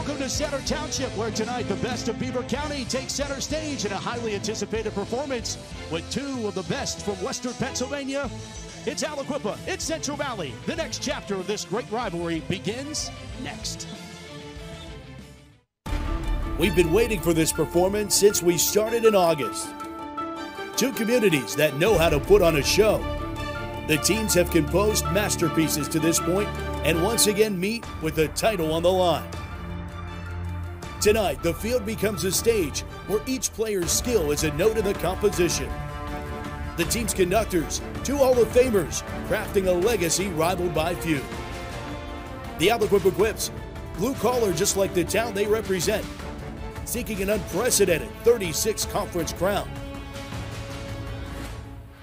Welcome to Center Township, where tonight the best of Beaver County takes center stage in a highly anticipated performance with two of the best from Western Pennsylvania. It's Aliquippa, it's Central Valley. The next chapter of this great rivalry begins next. We've been waiting for this performance since we started in August. Two communities that know how to put on a show. The teams have composed masterpieces to this point and once again meet with the title on the line. Tonight, the field becomes a stage where each player's skill is a note in the composition. The team's conductors, two Hall of Famers, crafting a legacy rivaled by few. The Aliquippa Quipps, blue collar just like the town they represent, seeking an unprecedented 36 conference crown.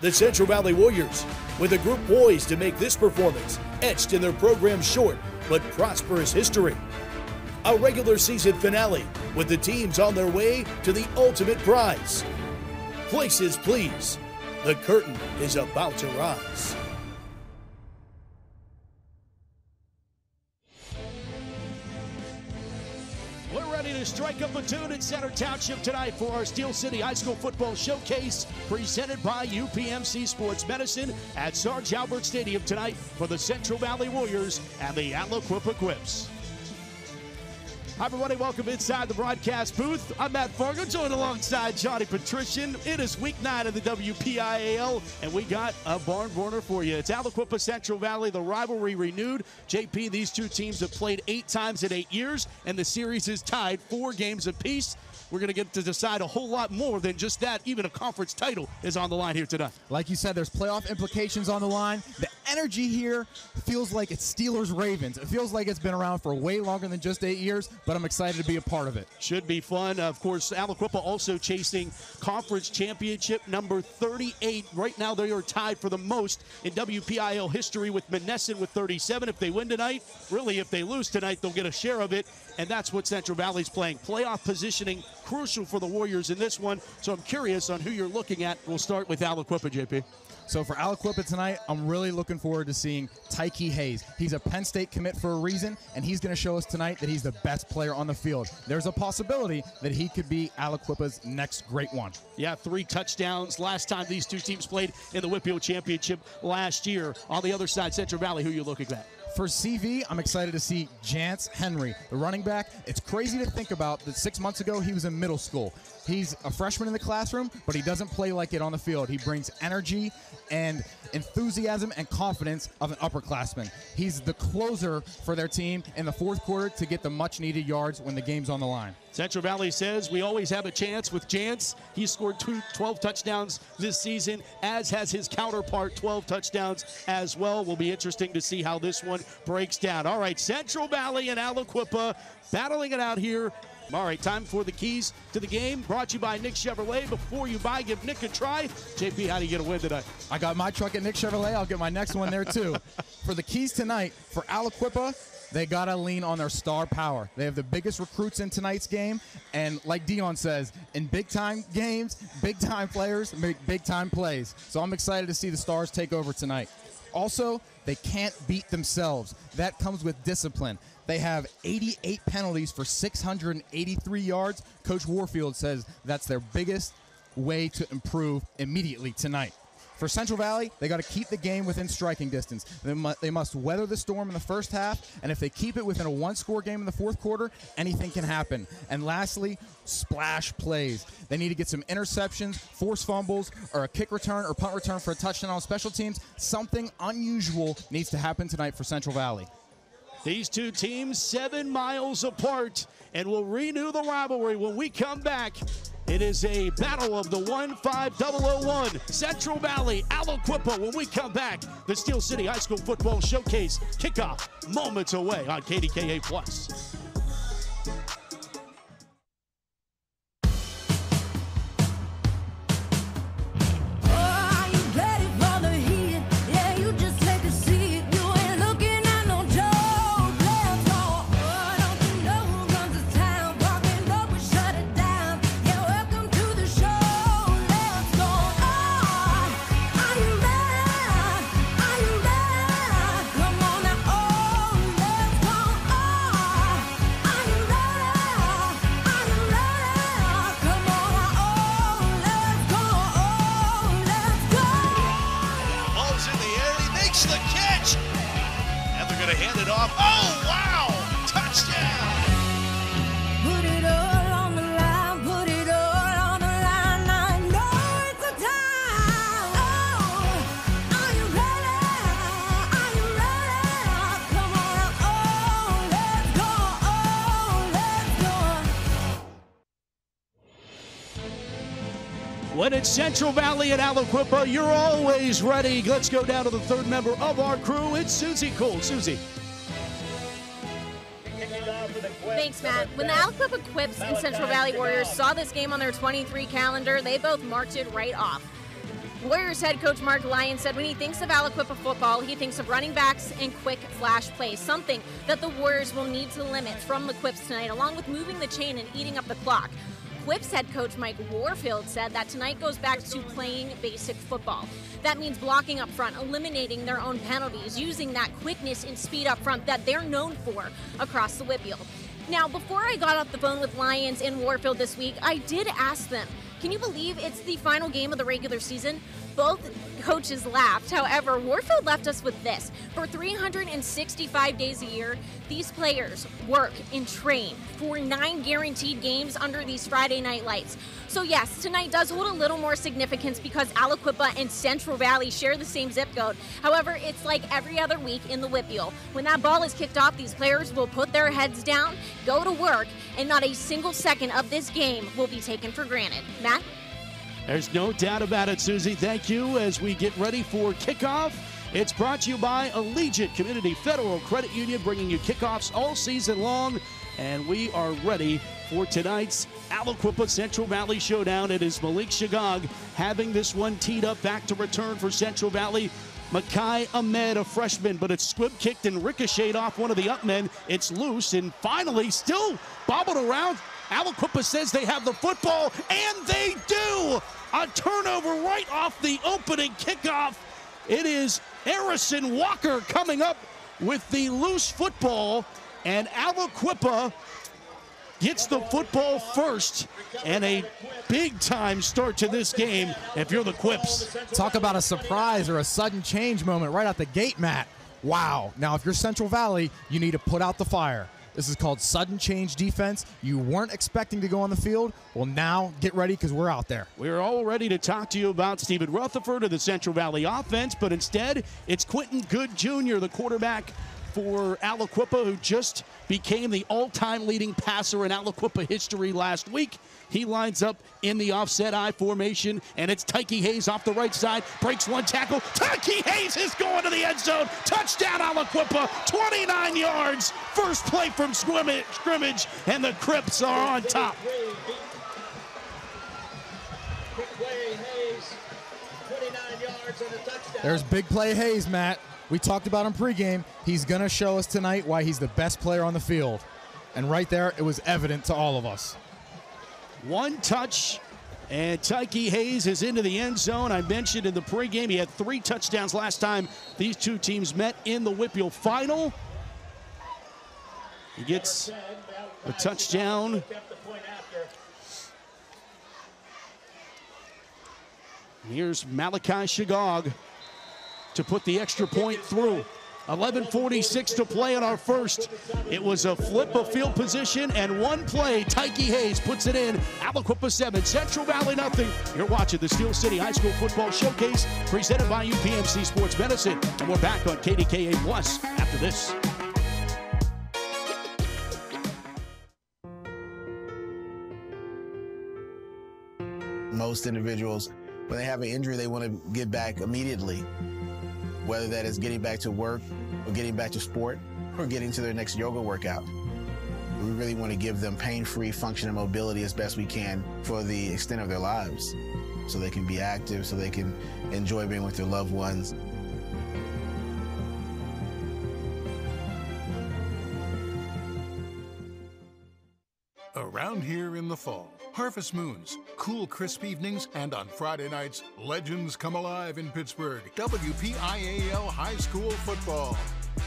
The Central Valley Warriors, with a group poised to make this performance etched in their program's short but prosperous history. A regular season finale with the teams on their way to the ultimate prize. Places, please. The curtain is about to rise. We're ready to strike up a tune in Center Township tonight for our Steel City High School Football Showcase, presented by UPMC Sports Medicine at Sarge Albert Stadium tonight for the Central Valley Warriors and the Aliquippa Quipps. Hi, everybody. Welcome inside the broadcast booth. I'm Matt Fargo, joined alongside Johnny Patrician. It is week 9 of the WPIAL, and we got a barn burner for you. It's Aliquippa Central Valley, the rivalry renewed. JP, these two teams have played 8 times in 8 years, and the series is tied 4 games apiece. We're going to get to decide a whole lot more than just that. Even a conference title is on the line here tonight. Like you said, there's playoff implications on the line. The energy here feels like it's Steelers-Ravens. It feels like it's been around for way longer than just 8 years, but I'm excited to be a part of it. Should be fun. Of course, Aliquippa also chasing conference championship number 38. Right now, they are tied for the most in WPIL history with Monessen with 37. If they win tonight, really, if they lose tonight, they'll get a share of it. And that's what Central Valley's playing. Playoff positioning, crucial for the Warriors in this one. So I'm curious on who you're looking at. We'll start with Aliquippa, JP. So for Aliquippa tonight, I'm really looking forward to seeing Tyke Hayes. He's a Penn State commit for a reason, and he's going to show us tonight that he's the best player on the field. There's a possibility that he could be Aliquippa's next great one. Yeah, 3 touchdowns last time these two teams played in the Whitfield Championship last year. On the other side, Central Valley, who are you looking at? For CV, I'm excited to see Jance Henry, the running back. It's crazy to think about that 6 months ago he was in middle school. He's a freshman in the classroom, but he doesn't play like it on the field. He brings energy and enthusiasm and confidence of an upperclassman. He's the closer for their team in the fourth quarter to get the much-needed yards when the game's on the line. Central Valley says we always have a chance with Jance. He scored 12 touchdowns this season, as has his counterpart, 12 touchdowns as well. Will be interesting to see how this one breaks down. All right, Central Valley and Aliquippa battling it out here. All right, time for the keys to the game. Brought to you by Nick Chevrolet. Before you buy, give Nick a try. JP, how do you get a win tonight? I got my truck at Nick Chevrolet. I'll get my next one there, too. For the keys tonight, for Aliquippa, they got to lean on their star power. They have the biggest recruits in tonight's game. And like Dion says, in big-time games, big-time players make big-time plays. So I'm excited to see the Stars take over tonight. Also, they can't beat themselves. That comes with discipline. They have 88 penalties for 683 yards. Coach Warfield says that's their biggest way to improve immediately tonight. For Central Valley, they got to keep the game within striking distance. They must weather the storm in the first half, and if they keep it within a one-score game in the fourth quarter, anything can happen. And lastly, splash plays. They need to get some interceptions, force fumbles, or a kick return or punt return for a touchdown on special teams. Something unusual needs to happen tonight for Central Valley. These two teams 7 miles apart, and we'll renew the rivalry when we come back. It is a battle of the 1-5-001. Central Valley, Aliquippa. When we come back, the Steel City High School Football Showcase kickoff moments away on KDKA Plus. kickoff. Oh, wow! Touchdown! Put it all on the line, put it all on the line. I know it's a time. Oh, are you ready? Are you ready? Come on, oh, let's go, let's go. When it's Central Valley and Aliquippa, you're always ready. Let's go down to the third member of our crew. It's Susie Cole. Susie. Thanks, Matt. When the Aliquippa Quipps and Central Valley Warriors saw this game on their 23 calendar, they both marked it right off. Warriors head coach Mark Lyon said when he thinks of Aliquippa football, he thinks of running backs and quick flash plays, something that the Warriors will need to limit from the Quipps tonight, along with moving the chain and eating up the clock. Quipps head coach Mike Warfield said that tonight goes back to playing basic football. That means blocking up front, eliminating their own penalties, using that quickness and speed up front that they're known for across the Whitfield. Now, before I got off the phone with Lyons and Warfield this week, I did ask them, can you believe it's the final game of the regular season? Both coaches laughed. However, Warfield left us with this. For 365 days a year, these players work and train for 9 guaranteed games under these Friday night lights. So yes, tonight does hold a little more significance because Aliquippa and Central Valley share the same zip code. However, it's like every other week in the Whitfield. When that ball is kicked off, these players will put their heads down, go to work, and not a single second of this game will be taken for granted. Matt? There's no doubt about it, Susie. Thank you. As we get ready for kickoff, it's brought to you by Allegiant Community Federal Credit Union, bringing you kickoffs all season long. And we are ready for tonight's Aliquippa Central Valley Showdown. It is Malik Shagag having this one teed up, back to return for Central Valley. Makai Ahmed, a freshman, but it's squib kicked and ricocheted off one of the up men. It's loose and finally still bobbled around. Aliquippa says they have the football, and they do! A turnover right off the opening kickoff. It is Harrison Walker coming up with the loose football, and Aliquippa gets the football first, and a big-time start to this game if you're the Quipps. Talk about a surprise or a sudden change moment right out the gate, Matt. Wow. Now, if you're Central Valley, you need to put out the fire. This is called sudden change defense. You weren't expecting to go on the field. Well, now get ready because we're out there. We're all ready to talk to you about Stephen Rutherford of the Central Valley offense, but instead it's Quentin Good Jr., the quarterback for Aliquippa, who just became the all-time leading passer in Aliquippa history last week. He lines up in the offset I formation, and it's Tyke Hayes off the right side, breaks one tackle. Tyke Hayes is going to the end zone. Touchdown Aliquippa, 29 yards. First play from scrimmage, and the Quipps are on top. There's big play Hayes, Matt. We talked about him pregame. He's going to show us tonight why he's the best player on the field. And right there, it was evident to all of us. One touch, and Tyke Hayes is into the end zone. I mentioned in the pregame he had 3 touchdowns last time these two teams met in the Whitfield final. He gets a touchdown. Here's Malachi Shagag to put the extra point through. 11:46 to play in our first. It was a flip of field position and one play. Tyke Hayes puts it in. Aliquippa 7, Central Valley nothing. You're watching the Steel City High School Football Showcase presented by UPMC Sports Medicine. And we're back on KDKA Plus after this. Most individuals, when they have an injury, they want to get back immediately. Whether that is getting back to work or getting back to sport or getting to their next yoga workout. We really want to give them pain-free function and mobility as best we can for the extent of their lives so they can be active, so they can enjoy being with their loved ones. Around here in the fall, harvest moons, cool, crisp evenings, and on Friday nights, legends come alive in Pittsburgh. WPIAL High School Football.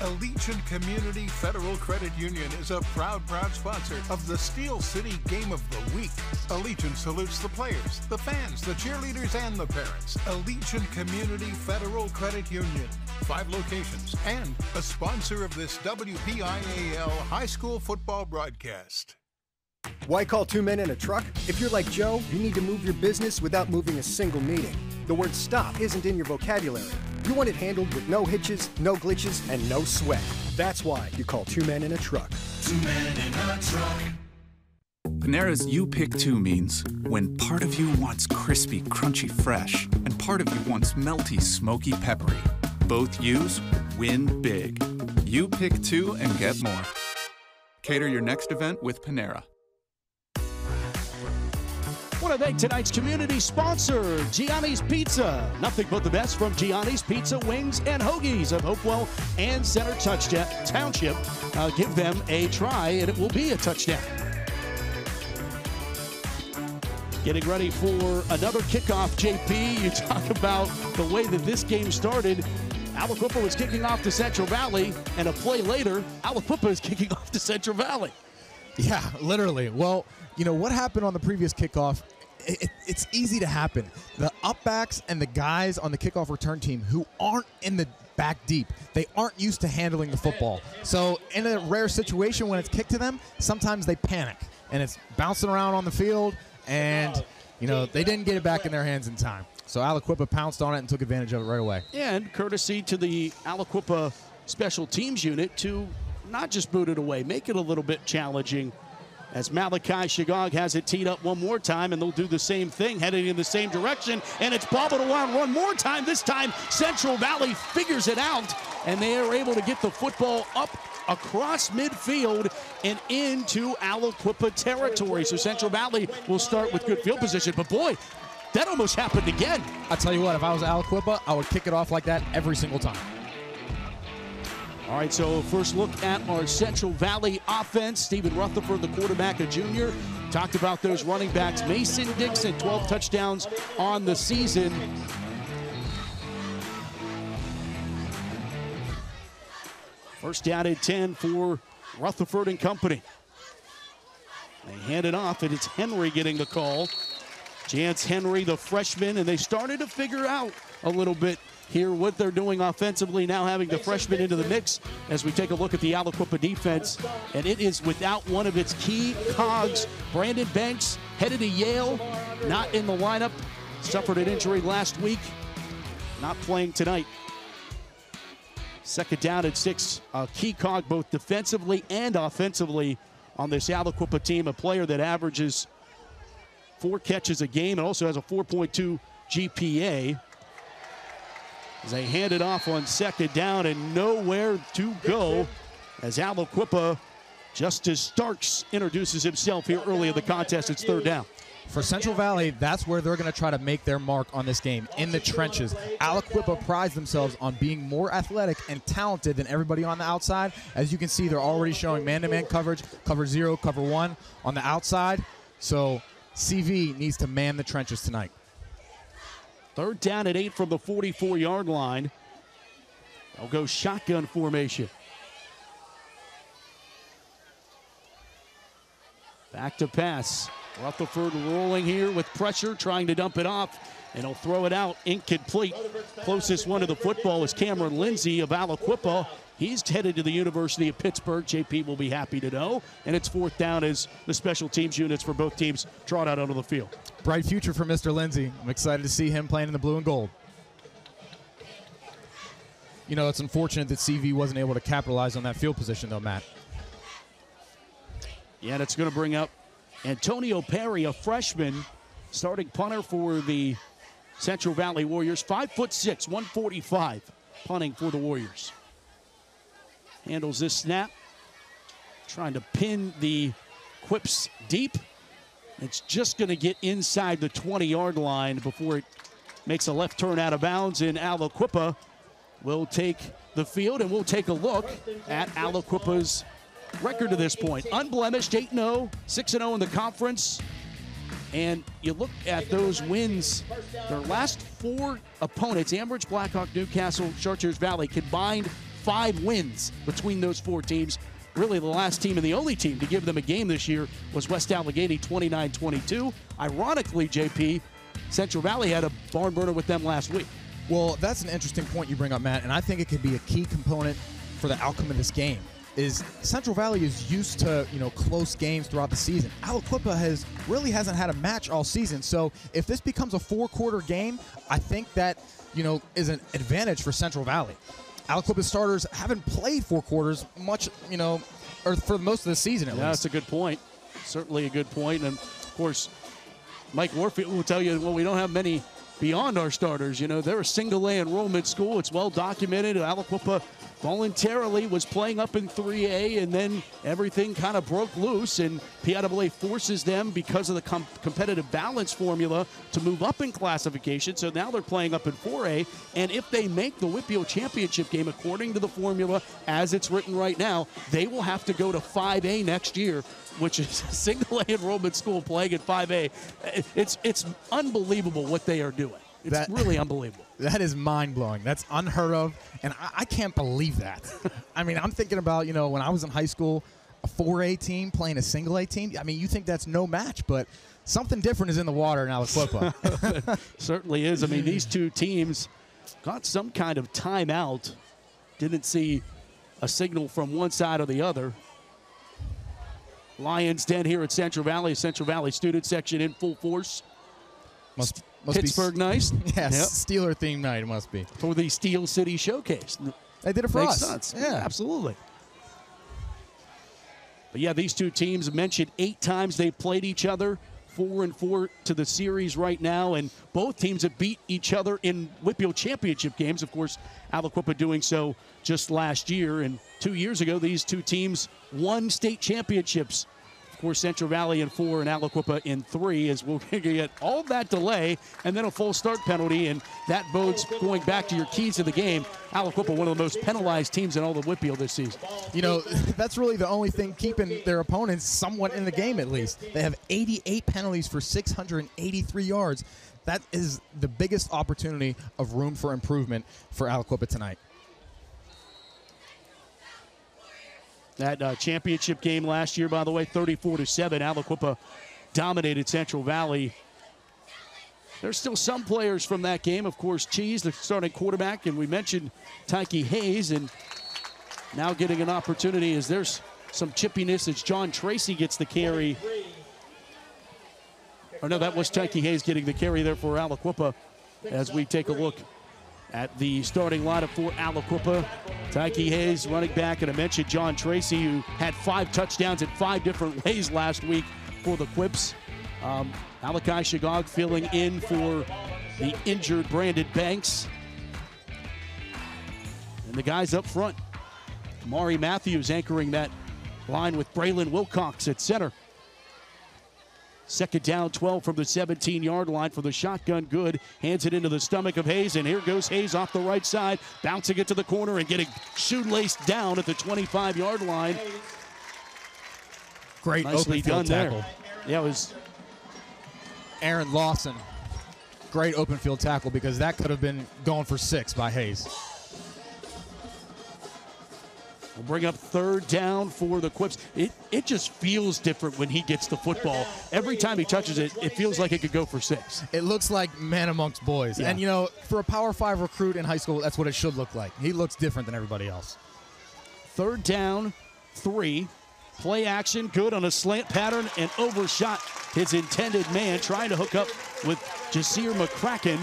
Allegiant Community Federal Credit Union is a proud sponsor of the Steel City Game of the Week. Allegiant salutes the players, the fans, the cheerleaders, and the parents. Allegiant Community Federal Credit Union, 5 locations, and a sponsor of this WPIAL high school football broadcast. Why call 2 men in a truck? If you're like Joe, you need to move your business without moving a single meeting. The word stop isn't in your vocabulary. You want it handled with no hitches, no glitches, and no sweat. That's why you call 2 men in a truck. 2 men in a truck. Panera's You Pick 2 means when part of you wants crispy, crunchy, fresh, and part of you wants melty, smoky, peppery. Both U's win big. You pick 2 and get more. Cater your next event with Panera. I want to thank tonight's community sponsor, Gianni's Pizza. Nothing but the best from Gianni's Pizza, Wings, and Hoagies of Hopewell and Center Township. Give them a try, and it will be a touchdown. Getting ready for another kickoff, JP. You talk about the way that this game started. Aliquippa was kicking off to Central Valley, and a play later, Aliquippa is kicking off to Central Valley. Yeah, literally. Well, you know what happened on the previous kickoff? It's easy to happen. The upbacks and the guys on the kickoff return team who aren't in the back deep, they aren't used to handling the football. So in a rare situation when it's kicked to them, sometimes they panic, and it's bouncing around on the field, and you know they didn't get it back in their hands in time. So Aliquippa pounced on it and took advantage of it right away. And courtesy to the Aliquippa special teams unit to not just boot it away, make it a little bit challenging, as Malachi Shagog has it teed up one more time, and they'll do the same thing, heading in the same direction, and it's bobbled around one more time. This time, Central Valley figures it out, and they are able to get the football up across midfield and into Aliquippa territory. So Central Valley will start with good field position, but boy, that almost happened again. I'll tell you what, if I was Aliquippa, I would kick it off like that every single time. All right, so first look at our Central Valley offense. Stephen Rutherford, the quarterback, a junior. Talked about those running backs. Mason Dixon, 12 touchdowns on the season. First down and 10 for Rutherford and company. They hand it off, and it's Henry getting the call. Chance Henry, the freshman, and they started to figure out a little bit here what they're doing offensively, now having the freshman into the mix as we take a look at the Aliquippa defense. And it is without one of its key cogs. Brandon Banks, headed to Yale, not in the lineup. Suffered an injury last week, not playing tonight. Second down and 6, a key cog both defensively and offensively on this Aliquippa team. A player that averages 4 catches a game and also has a 4.2 GPA. As they hand it off on second down and nowhere to go, as Aliquippa, Justice Starks introduces himself here early in the contest. It's third down. For Central Valley, that's where they're going to try to make their mark on this game, in the trenches. Aliquippa prides themselves on being more athletic and talented than everybody on the outside. As you can see, they're already showing man-to-man coverage, cover 0, cover 1 on the outside. So CV needs to man the trenches tonight. Third down and 8 from the 44-yard line. They'll go shotgun formation. Back to pass. Rutherford rolling here with pressure, trying to dump it off, and he'll throw it out incomplete. Closest one to the football is Cameron Lindsay of Aliquippa. He's headed to the University of Pittsburgh. JP will be happy to know. And it's fourth down as the special teams units for both teams trot out onto the field. Bright future for Mr. Lindsay. I'm excited to see him playing in the blue and gold. You know, it's unfortunate that CV wasn't able to capitalize on that field position, though, Matt. Yeah, and it's going to bring up Antonio Perry, a freshman, starting punter for the Central Valley Warriors. 5'6", 145, punting for the Warriors. Handles this snap, trying to pin the Quipps deep. It's just going to get inside the 20-yard line before it makes a left turn out of bounds, and Aliquippa will take the field, and we'll take a look at Aliquippa's record to this point. Unblemished, 8-0, 6-0 in the conference. And you look at those wins, their last 4 opponents, Ambridge, Blackhawk, Newcastle, Chartiers Valley, combined 5 wins between those 4 teams. Really, the last team and the only team to give them a game this year was West Allegheny, 29-22. Ironically, JP, Central Valley had a barn burner with them last week. Well, that's an interesting point you bring up, Matt, and I think it could be a key component for the outcome of this game. Is Central Valley is used to, close games throughout the season. Aliquippa hasn't had a match all season. So if this becomes a 4-quarter game, I think that, is an advantage for Central Valley. Aliquippa starters haven't played 4 quarters much, or for most of the season at least. That's a good point. Certainly a good point. And, of course, Mike Warfield will tell you, well, we don't have many beyond our starters. They're a single-A enrollment school. It's well documented. Aliquippa voluntarily was playing up in 3A, and then everything kind of broke loose, and PIAA forces them because of the competitive balance formula to move up in classification. So now they're playing up in 4A, and if they make the WPIAL championship game according to the formula as it's written right now, they will have to go to 5A next year, which is a single-A enrollment school playing at 5A. It's unbelievable what they are doing. It's really unbelievable. That is mind-blowing. That's unheard of, and I can't believe that. I mean, I'm thinking about, when I was in high school, a 4A team playing a single-A team. I mean, you think that's no match, but something different is in the water in Aliquippa. Certainly is. I mean, these 2 teams got some kind of timeout. Didn't see a signal from one side or the other. Lions Den here at Central Valley student section in full force. Must Pittsburgh be nice. Yes, yep. Steeler themed night it must be. For the Steel City Showcase. They did it for Makes us. Sense. Yeah, absolutely. But yeah, these 2 teams mentioned 8 times they played each other, 4-4 to the series right now, and both teams have beat each other in WPIAL championship games. Of course, Aliquippa doing so just last year, and 2 years ago, these 2 teams won state championships. Of course, Central Valley in 4 and Aliquippa in 3, as we'll get all that delay and then a full start penalty, and that bodes, going back to your keys to the game, Aliquippa, one of the most penalized teams in all of WPIAL this season. That's really the only thing keeping their opponents somewhat in the game, at least. They have 88 penalties for 683 yards. That is the biggest opportunity of room for improvement for Aliquippa tonight. That championship game last year, by the way, 34-7. Aliquippa dominated Central Valley. There's still some players from that game. Of course, Cheese, the starting quarterback, and we mentioned Tyke Hayes, and now getting an opportunity as there's some chippiness as John Tracy gets the carry. Or no, that was Tyke Hayes getting the carry there for Aliquippa as we take a look at the starting lineup for Aliquippa. Tyke Hayes running back, and I mentioned John Tracy, who had 5 touchdowns in 5 different ways last week for the Quipps. Alakai Shagog filling in for the injured Brandon Banks. And the guys up front, Mari Matthews anchoring that line with Braylon Wilcox at center. Second down, 12 from the 17-yard line for the shotgun. Good. Hands it into the stomach of Hayes, and here goes Hayes off the right side, bouncing it to the corner and getting shoelaced down at the 25-yard line. Great Nicely open field done tackle. There. Yeah, it was Aaron Lawson. Great open field tackle, because that could have been going for 6 by Hayes. We'll bring up 3rd down for the Quipps. It just feels different when he gets the football. Every time he touches it, it feels like it could go for 6. It looks like man amongst boys. Yeah. And, for a Power 5 recruit in high school, that's what it should look like. He looks different than everybody else. 3rd down, 3. Play action, good on a slant pattern, and overshot his intended man, trying to hook up with Jasir McCracken.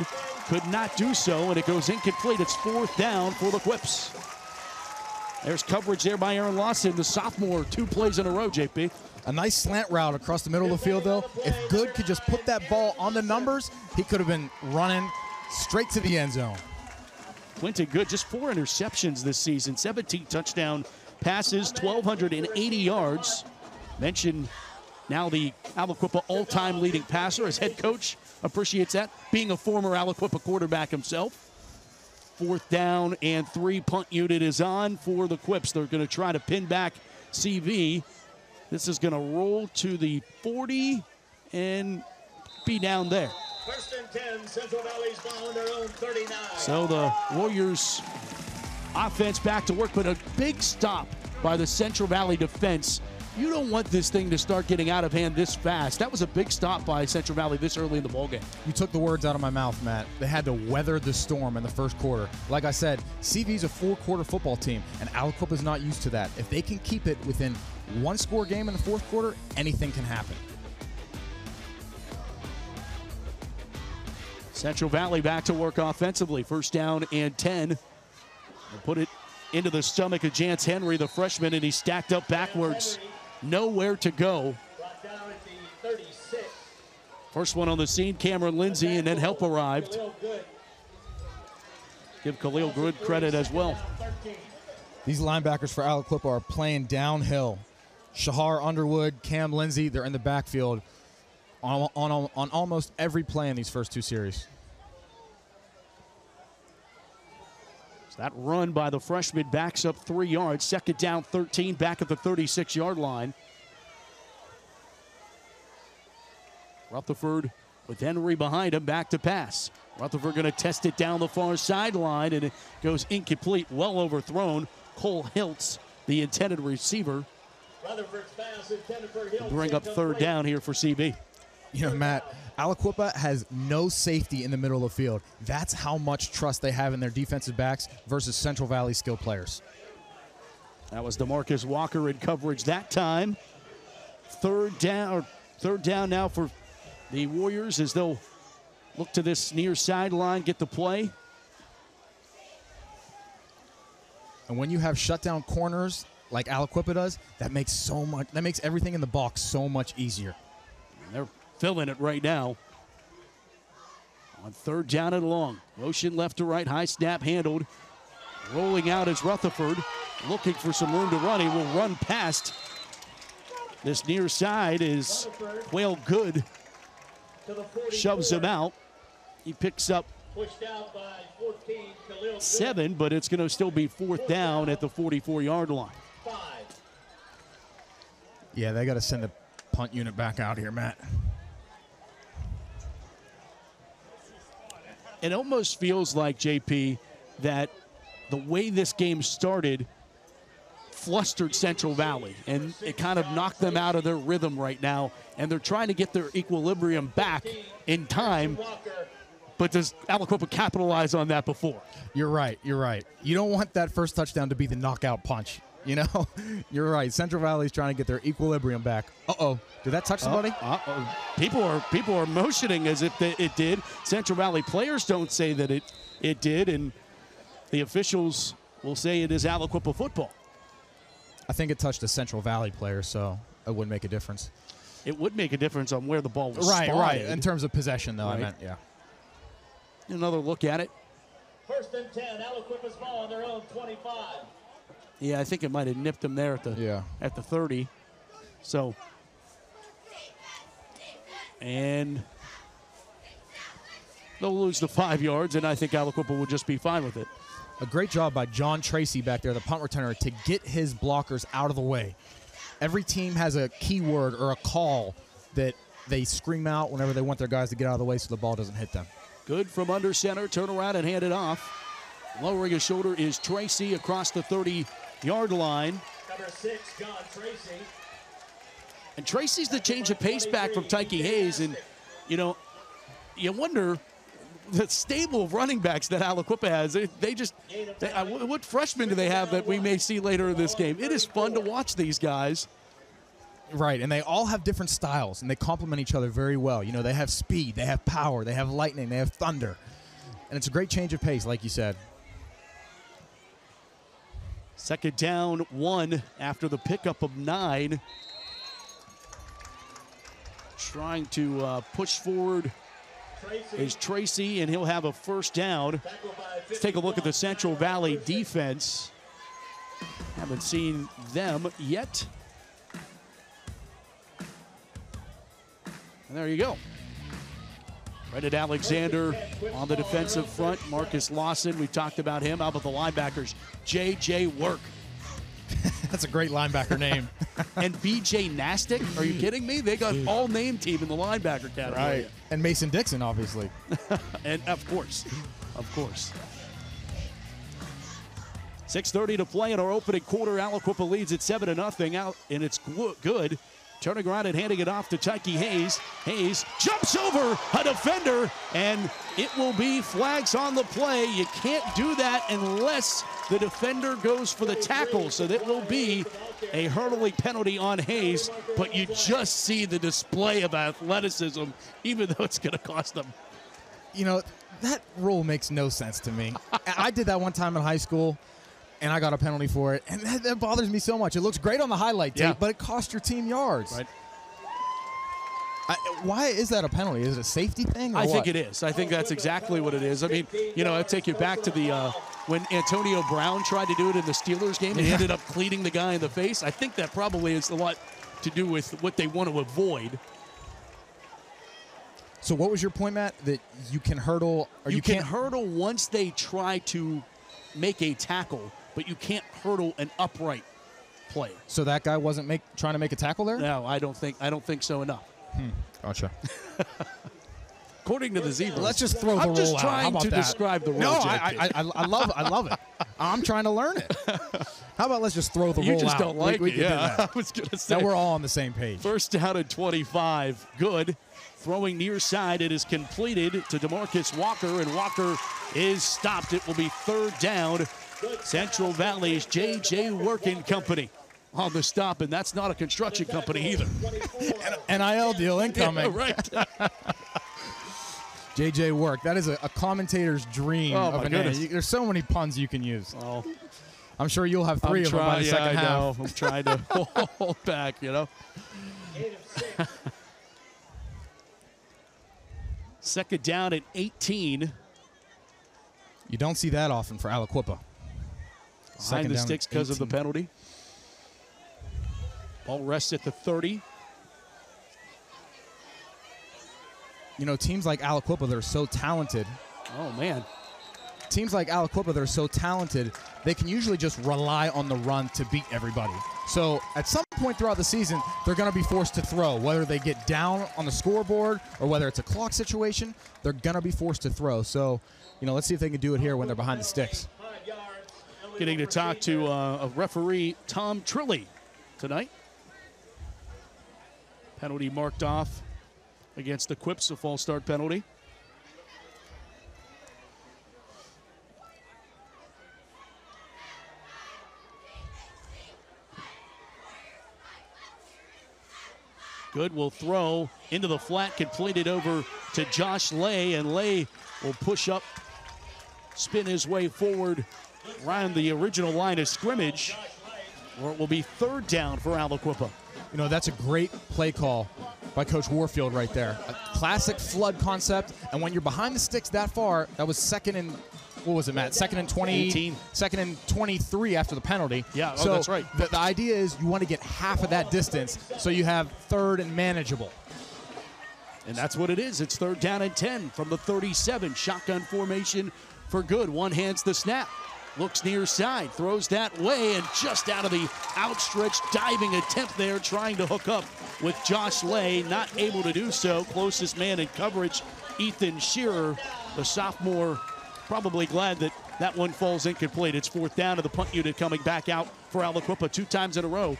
Could not do so, and it goes incomplete. It's 4th down for the Quipps. There's coverage there by Aaron Lawson, the sophomore, 2 plays in a row, JP. A nice slant route across the middle of the field, though. If Good could just put that ball on the numbers, he could have been running straight to the end zone. Quentin Good, just 4 interceptions this season, 17 touchdown passes, 1,280 yards. Mentioned now the Aliquippa all-time leading passer. As head coach appreciates that, being a former Aliquippa quarterback himself. 4th down and 3. Punt unit is on for the Quipps. They're going to try to pin back CV. This is going to roll to the 40 and be down there. 1st and 10, Central Valley's ball on their own 39. So the Warriors offense back to work, but a big stop by the Central Valley defense. You don't want this thing to start getting out of hand this fast. That was a big stop by Central Valley this early in the ballgame. You took the words out of my mouth, Matt. They had to weather the storm in the first quarter. Like I said, CV's a 4-quarter football team, and Aliquippa's not used to that. If they can keep it within one-score game in the fourth quarter, anything can happen. Central Valley back to work offensively. First down and 10. They'll put it into the stomach of Jance Henry, the freshman, and he's stacked up backwards. Nowhere to go. First one on the scene, Cameron Lindsay, and then help arrived. Give Khalil good credit as well. These linebackers for Aliquippa are playing downhill. Shahar Underwood, Cam Lindsay, they're in the backfield on almost every play in these first two series. So that run by the freshman backs up 3 yards. Second down, 13, back at the 36-yard line. Rutherford with Henry behind him, back to pass. Rutherford going to test it down the far sideline, and it goes incomplete, well overthrown. Cole Hiltz, the intended receiver, bring up third down here for CB. You know, Matt, Aliquippa has no safety in the middle of the field. That's how much trust they have in their defensive backs versus Central Valley skill players. That was DeMarcus Walker in coverage that time. Third down now for the Warriors as they'll look to this near sideline, get the play. And when you have shutdown corners like Aliquippa does, that makes everything in the box so much easier. And they're filling it right now. On third down and long. Motion left to right, high snap handled. Rolling out is Rutherford, looking for some room to run. He will run past. This near side is Quail Good. Shoves him out. He picks up 7, but it's going to still be fourth down at the 44-yard line. Yeah, they got to send the punt unit back out here, Matt. It almost feels like, JP, that the way this game started flustered Central Valley, and it kind of knocked them out of their rhythm right now, and they're trying to get their equilibrium back in time. But does Aliquippa capitalize on that before? You're right. You don't want that first touchdown to be the knockout punch. You know, you're right. Central Valley's trying to get their equilibrium back. Uh-oh. Did that touch somebody? People are motioning as if it did. Central Valley players don't say that it did, and the officials will say it is Aliquippa football. I think it touched a Central Valley player, so it wouldn't make a difference. It would make a difference on where the ball was spotted. Right. In terms of possession, though, right. I meant, yeah. Another look at it. First and 10, Aliquippa's ball on their own 25. Yeah, I think it might have nipped them there at the 30. So, and they'll lose the 5 yards, and I think Aliquippa will just be fine with it. A great job by John Tracy back there, the punt returner, to get his blockers out of the way. Every team has a keyword or a call that they scream out whenever they want their guys to get out of the way so the ball doesn't hit them. Good from under center, turn around and hand it off. Lowering his shoulder is Tracy across the 30-yard line. Number 6, John Tracy. And Tracy's the change of pace back from Tyke Hayes. And, you know, you wonder the stable of running backs that Aliquippa has. What freshmen do they have that we may see later in this game? It is fun to watch these guys. Right, and they all have different styles, and they complement each other very well. You know, they have speed, they have power, they have lightning, they have thunder. And it's a great change of pace, like you said. Second down, 1 after the pickup of 9. Trying to push forward is Tracy, and he'll have a first down. Let's take a look at the Central Valley defense. Haven't seen them yet. And there you go. Brendan Alexander on the defensive front. Marcus Lawson, we talked about him. How about the linebackers? J.J. Work. That's a great linebacker name. And B.J. Nastic? Are you kidding me? They got all-name team in the linebacker category. Right. And Mason Dixon, obviously. And of course. 6:30 to play in our opening quarter. Aliquippa leads at 7-0 out, and it's good. Turning around and handing it off to Tyke Hayes. Hayes jumps over a defender, and it will be flags on the play. You can't do that unless the defender goes for the tackle, so that will be a hurdling penalty on Hayes, but you just see the display of athleticism, even though it's going to cost them. You know, that rule makes no sense to me. I did that one time in high school, and I got a penalty for it, and that bothers me so much. It looks great on the highlight tape, but it cost your team yards. Right. Why is that a penalty? Is it a safety thing? Or I what? think it is. I think that's exactly what it is. I mean, you know, I take you back to the when Antonio Brown tried to do it in the Steelers game, and he ended up cleating the guy in the face. I think that probably has a lot to do with what they want to avoid. So what was your point, Matt? That you can hurdle, or you can't hurdle once they try to make a tackle, but you can't hurdle an upright player. So that guy wasn't trying to make a tackle there? No, I don't think so enough. Gotcha. According to the Zebras. Let's just throw the rule out. I'm just How trying about to that? describe the rule. No, JP. I love it. I'm trying to learn it. How about let's just throw the rule out? You just don't like we it. can do Yeah, that. I was going to say. Now we're all on the same page. First down at 25. Good. Throwing near side. It is completed to DeMarcus Walker, and Walker is stopped. It will be third down. Central Valley's J.J. Working Company on the stop, and that's not a construction company either. NIL deal incoming. Yeah, right. JJ Work. That is a commentator's dream of a name. There's so many puns you can use. Oh. I'm sure you'll have three of them by the second half. Know. I'm trying to hold back, you know. Second down at 18. You don't see that often for Aliquippa. Behind the sticks because of the penalty. Ball rests at the 30. You know, teams like Aliquippa, they're so talented. Oh, man. Teams like Aliquippa, they're so talented, they can usually just rely on the run to beat everybody. So at some point throughout the season, they're going to be forced to throw. Whether they get down on the scoreboard or whether it's a clock situation, they're going to be forced to throw. So, you know, let's see if they can do it here when they're behind the sticks. Getting to talk to a referee, Tom Trilly, tonight. Penalty marked off against the Quipps, a false start penalty. Good will throw into the flat, completed over to Josh Lay, and Lay will push up, spin his way forward around the original line of scrimmage, where it will be third down for Aliquippa. You know, that's a great play call by Coach Warfield right there. A classic flood concept, and when you're behind the sticks that far, that was second and, what was it, Matt? Second and 20, 18. Second and 23 after the penalty. Yeah, so that's right. The idea is you want to get half of that distance so you have third and manageable. And that's what it is. It's third down and 10 from the 37. Shotgun formation for Good. One hands the snap. Looks near side, throws that way, and just out of the outstretched diving attempt there, trying to hook up with Josh Lay, not able to do so. Closest man in coverage, Ethan Shearer, the sophomore, probably glad that that one falls incomplete. It's fourth down to the punt unit coming back out for Aliquippa 2 times in a row.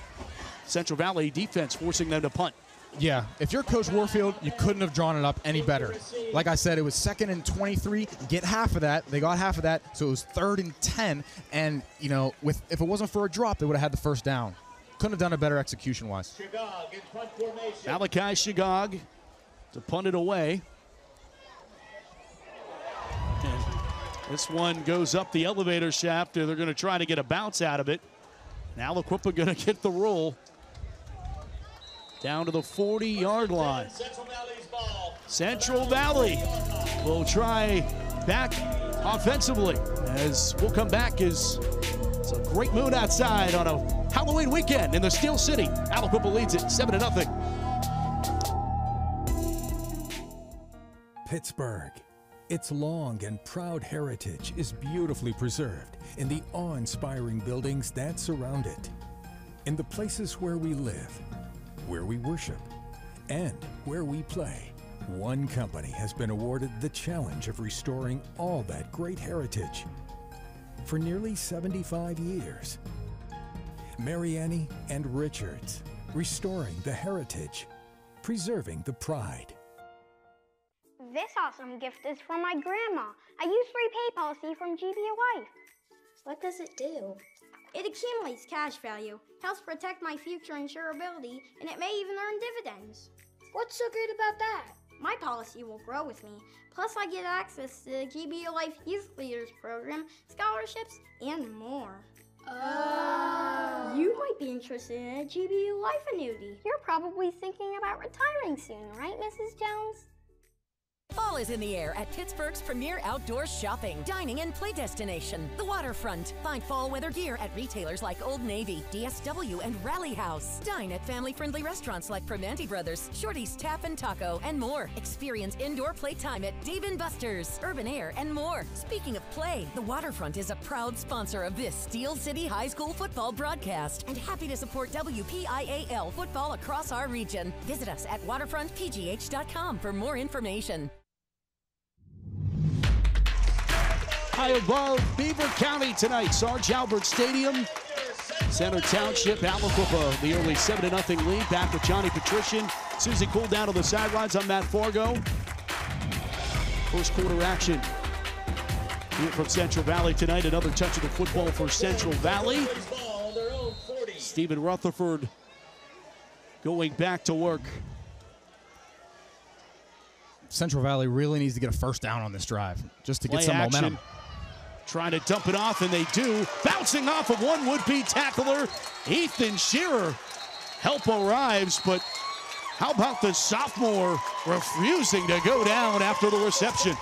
Central Valley defense forcing them to punt. Yeah, if you're Coach Warfield, you couldn't have drawn it up any better. Like I said, it was second and 23. Get half of that. They got half of that, so it was third and 10. And, you know, if it wasn't for a drop, they would have had the first down. Couldn't have done it better execution-wise. Malachi Shagog to punt it away. And this one goes up the elevator shaft. They're going to try to get a bounce out of it. Now Aliquippa going to get the roll. Down to the 40-yard line. Central Valley will try back offensively. As we'll come back, it's a great moon outside on a Halloween weekend in the Steel City. Aliquippa leads it 7-0. Pittsburgh. Its long and proud heritage is beautifully preserved in the awe-inspiring buildings that surround it, in the places where we live, where we worship, and where we play. One company has been awarded the challenge of restoring all that great heritage. for nearly 75 years. Mariani and Richards, restoring the heritage, preserving the pride. This awesome gift is from my grandma. I use free pay policy from GBA Life. What does it do? It accumulates cash value, helps protect my future insurability, and it may even earn dividends. What's so great about that? My policy will grow with me. Plus, I get access to the GBA Life Youth Leaders Program, scholarships, and more. Oh. You might be interested in a GBA Life annuity. You're probably thinking about retiring soon, right, Mrs. Jones? Fall is in the air at Pittsburgh's premier outdoor shopping, dining, and play destination, the Waterfront. Find fall weather gear at retailers like Old Navy, DSW, and Rally House. Dine at family-friendly restaurants like Primanti Brothers, Shorty's Tap and Taco, and more. Experience indoor playtime at Dave & Buster's, Urban Air, and more. Speaking of play, the Waterfront is a proud sponsor of this Steel City High School football broadcast and happy to support WPIAL football across our region. Visit us at waterfrontpgh.com for more information. High above Beaver County tonight, Sarge Albert Stadium, Center Township, Aliquippa, the early 7-0 lead. Back with Johnny Patrician, Susie Cool down on the sidelines. I'm Matt Fargo. First quarter action here from Central Valley tonight. Another touch of the football for Central Valley. Stephen Rutherford going back to work. Central Valley really needs to get a first down on this drive just to get some momentum. Trying to dump it off, and they do. Bouncing off of one would-be tackler, Ethan Shearer. Help arrives, but how about the sophomore refusing to go down after the reception?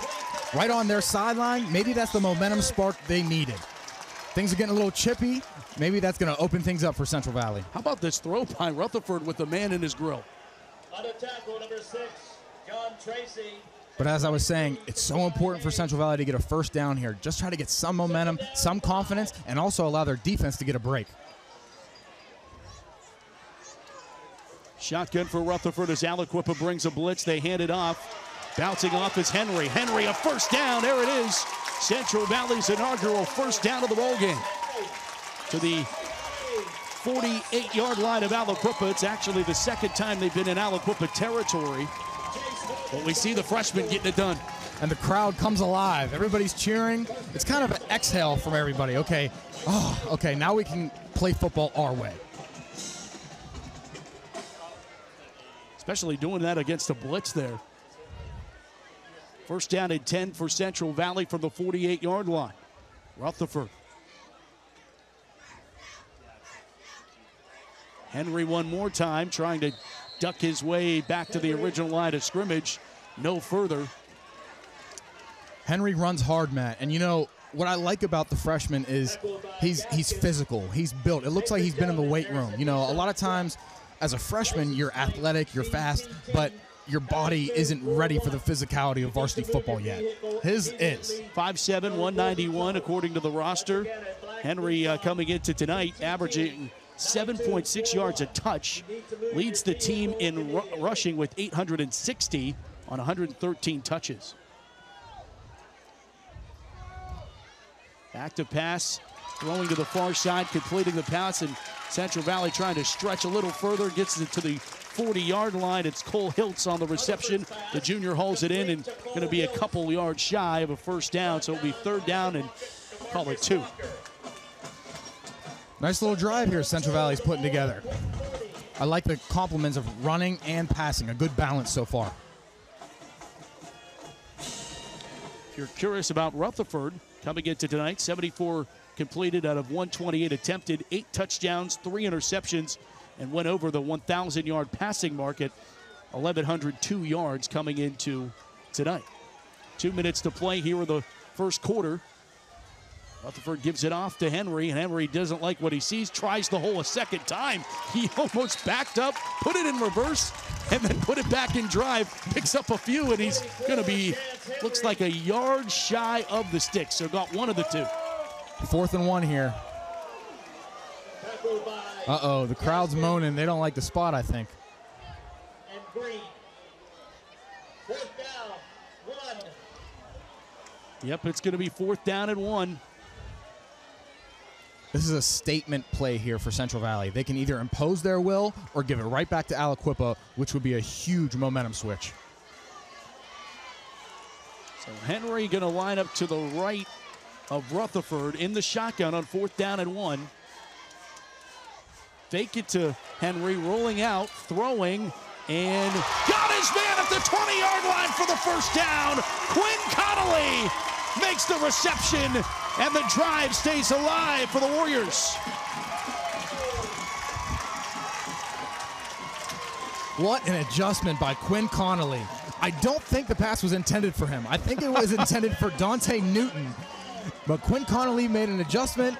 Right on their sideline, maybe that's the momentum spark they needed. Things are getting a little chippy. Maybe that's going to open things up for Central Valley. How about this throw by Rutherford with the man in his grill? On the tackle, number 6, John Tracy. But as I was saying, it's so important for Central Valley to get a first down here. Just try to get some momentum, some confidence, and also allow their defense to get a break. Shotgun for Rutherford as Aliquippa brings a blitz. They hand it off. Bouncing off is Henry. Henry, a first down. There it is. Central Valley's inaugural first down of the ball game. To the 48-yard line of Aliquippa. It's actually the second time they've been in Aliquippa territory. But we see the freshman getting it done. And the crowd comes alive. Everybody's cheering. It's kind of an exhale from everybody. Okay, okay, now we can play football our way. Especially doing that against a blitz there. First down and 10 for Central Valley from the 48-yard line. Rutherford. Henry one more time, trying to duck his way back to the original line of scrimmage. No further. Henry runs hard, Matt. And you know, what I like about the freshman is he's physical. He's built. It looks like he's been in the weight room. You know, a lot of times as a freshman, you're athletic, you're fast, but your body isn't ready for the physicality of varsity football yet. His is. 5'7", 191 according to the roster. Henry coming into tonight, averaging 7.6 yards a touch, leads the team in rushing with 860 on 113 touches. Active pass, throwing to the far side, completing the pass, and Central Valley trying to stretch a little further, gets it to the 40-yard line. It's Cole Hiltz on the reception. The junior hauls it in and going to be a couple yards shy of a first down, so it'll be third down and call it 2. Nice little drive here Central Valley's putting together. I like the complements of running and passing. A good balance so far. If you're curious about Rutherford coming into tonight, 74 completed out of 128 attempted, 8 touchdowns, 3 interceptions, and went over the 1,000-yard passing mark at 1,102 yards coming into tonight. 2 minutes to play here in the first quarter. Rutherford gives it off to Henry, and Henry doesn't like what he sees, tries the hole a second time. He almost backed up, put it in reverse, and then put it back in drive, picks up a few, and he's going to be, looks like a yard shy of the sticks, so got one of the 2. 4th and 1 here. Uh-oh, the crowd's moaning. They don't like the spot, I think. And Green. 4th down, 1. Yep, it's going to be 4th down and 1. This is a statement play here for Central Valley. They can either impose their will or give it right back to Aliquippa, which would be a huge momentum switch. So Henry going to line up to the right of Rutherford in the shotgun on 4th down and 1. Fake it to Henry, rolling out, throwing, and got his man at the 20-yard line for the first down. Quinn Connolly makes the reception, and the drive stays alive for the Warriors. What an adjustment by Quinn Connolly. I don't think the pass was intended for him. I think it was intended for Dante Newton. But Quinn Connolly made an adjustment,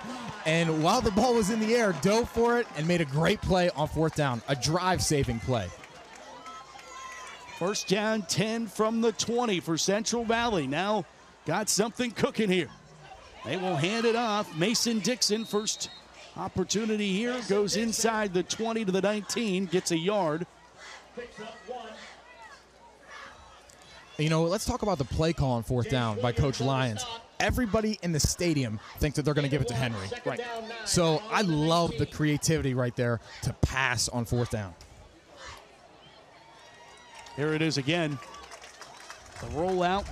and while the ball was in the air, dove for it and made a great play on 4th down, a drive-saving play. First down, 10 from the 20 for Central Valley. Now got something cooking here. They will hand it off. Mason Dixon, first opportunity here, goes inside the 20 to the 19, gets a yard. You know, let's talk about the play call on 4th down by Coach Lyons. Everybody in the stadium thinks that they're going to give it to Henry. Right. So I love the creativity right there to pass on 4th down. Here it is again. The rollout.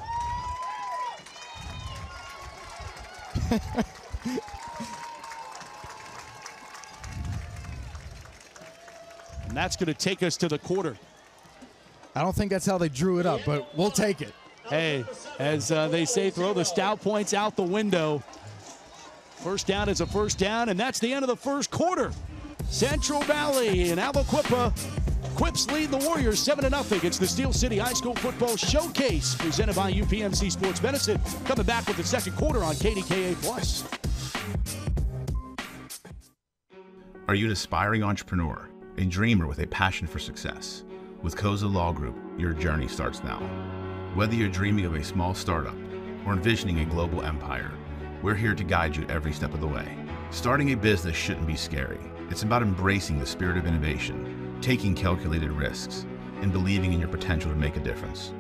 And that's going to take us to the quarter. I don't think that's how they drew it up, but we'll take it. Hey, as they say, throw the stout points out the window. First down is a first down, and that's the end of the first quarter. Central Valley and Aliquippa. Quipps lead the Warriors 7-0. It's the Steel City High School Football Showcase presented by UPMC Sports Medicine. Coming back with the second quarter on KDKA+. Are you an aspiring entrepreneur, a dreamer with a passion for success? With Koza Law Group, your journey starts now. Whether you're dreaming of a small startup or envisioning a global empire, we're here to guide you every step of the way. Starting a business shouldn't be scary. It's about embracing the spirit of innovation, taking calculated risks, and believing in your potential to make a difference.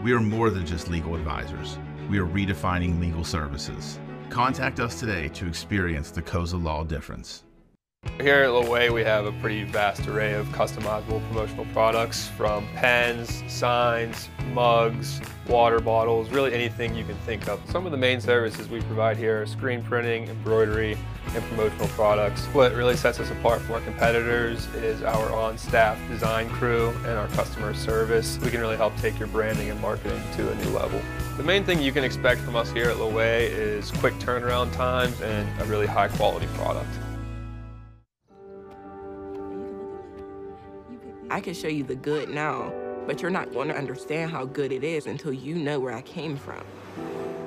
We are more than just legal advisors. We are redefining legal services. Contact us today to experience the Koza Law difference. Here at Loway, we have a pretty vast array of customizable promotional products, from pens, signs, mugs, water bottles, really anything you can think of. Some of the main services we provide here are screen printing, embroidery, and promotional products. What really sets us apart from our competitors is our on-staff design crew and our customer service. We can really help take your branding and marketing to a new level. The main thing you can expect from us here at Loway is quick turnaround times and a really high-quality product. I can show you the good now, but you're not going to understand how good it is until you know where I came from.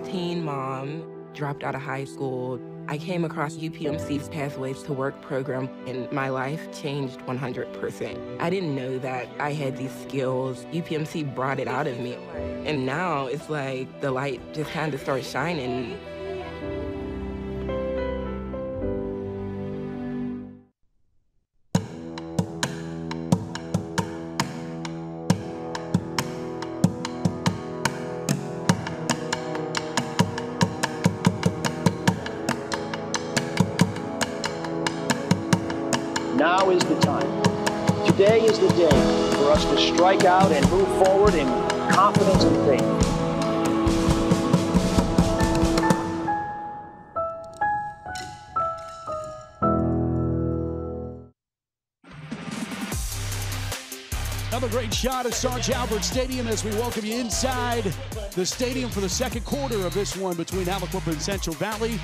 Teen mom, dropped out of high school. I came across UPMC's Pathways to Work program, and my life changed 100%. I didn't know that I had these skills. UPMC brought it out of me. And now it's like the light just kind of starts shining. Now is the time. Today is the day for us to strike out and move forward in confidence and faith. Another great shot at Sarge Albert Stadium as we welcome you inside the stadium for the second quarter of this one between Aliquippa and Central Valley.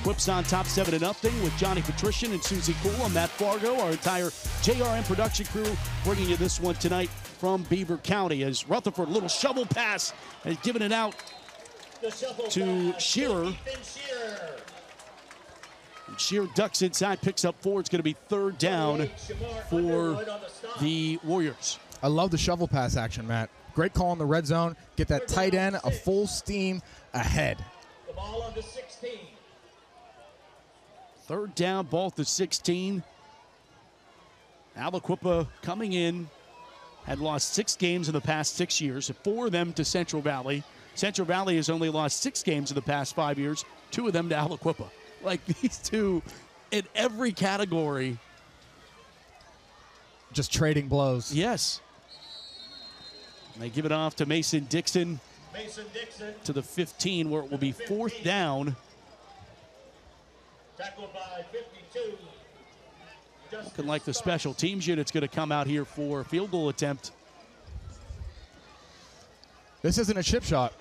Quipps on top 7-0 with Johnny Patrician and Susie Cool. I'm Matt Fargo, our entire JRM production crew, bringing you this one tonight from Beaver County as Rutherford, a little shovel pass, has given it out to Shearer. And Shearer ducks inside, picks up 4. It's going to be third down for the Warriors. I love the shovel pass action, Matt. Great call in the red zone. Get that tight end a full steam ahead. The ball on the 16. Third down, ball at the 16. Aliquippa coming in, had lost 6 games in the past 6 years, 4 of them to Central Valley. Central Valley has only lost 6 games in the past 5 years, 2 of them to Aliquippa. Like, these two in every category. Just trading blows. Yes. And they give it off to Mason Dixon. To the 15, where it will be 4th down. Tackled by 52. Looking like the special teams unit's going to come out here for a field goal attempt. This isn't a chip shot.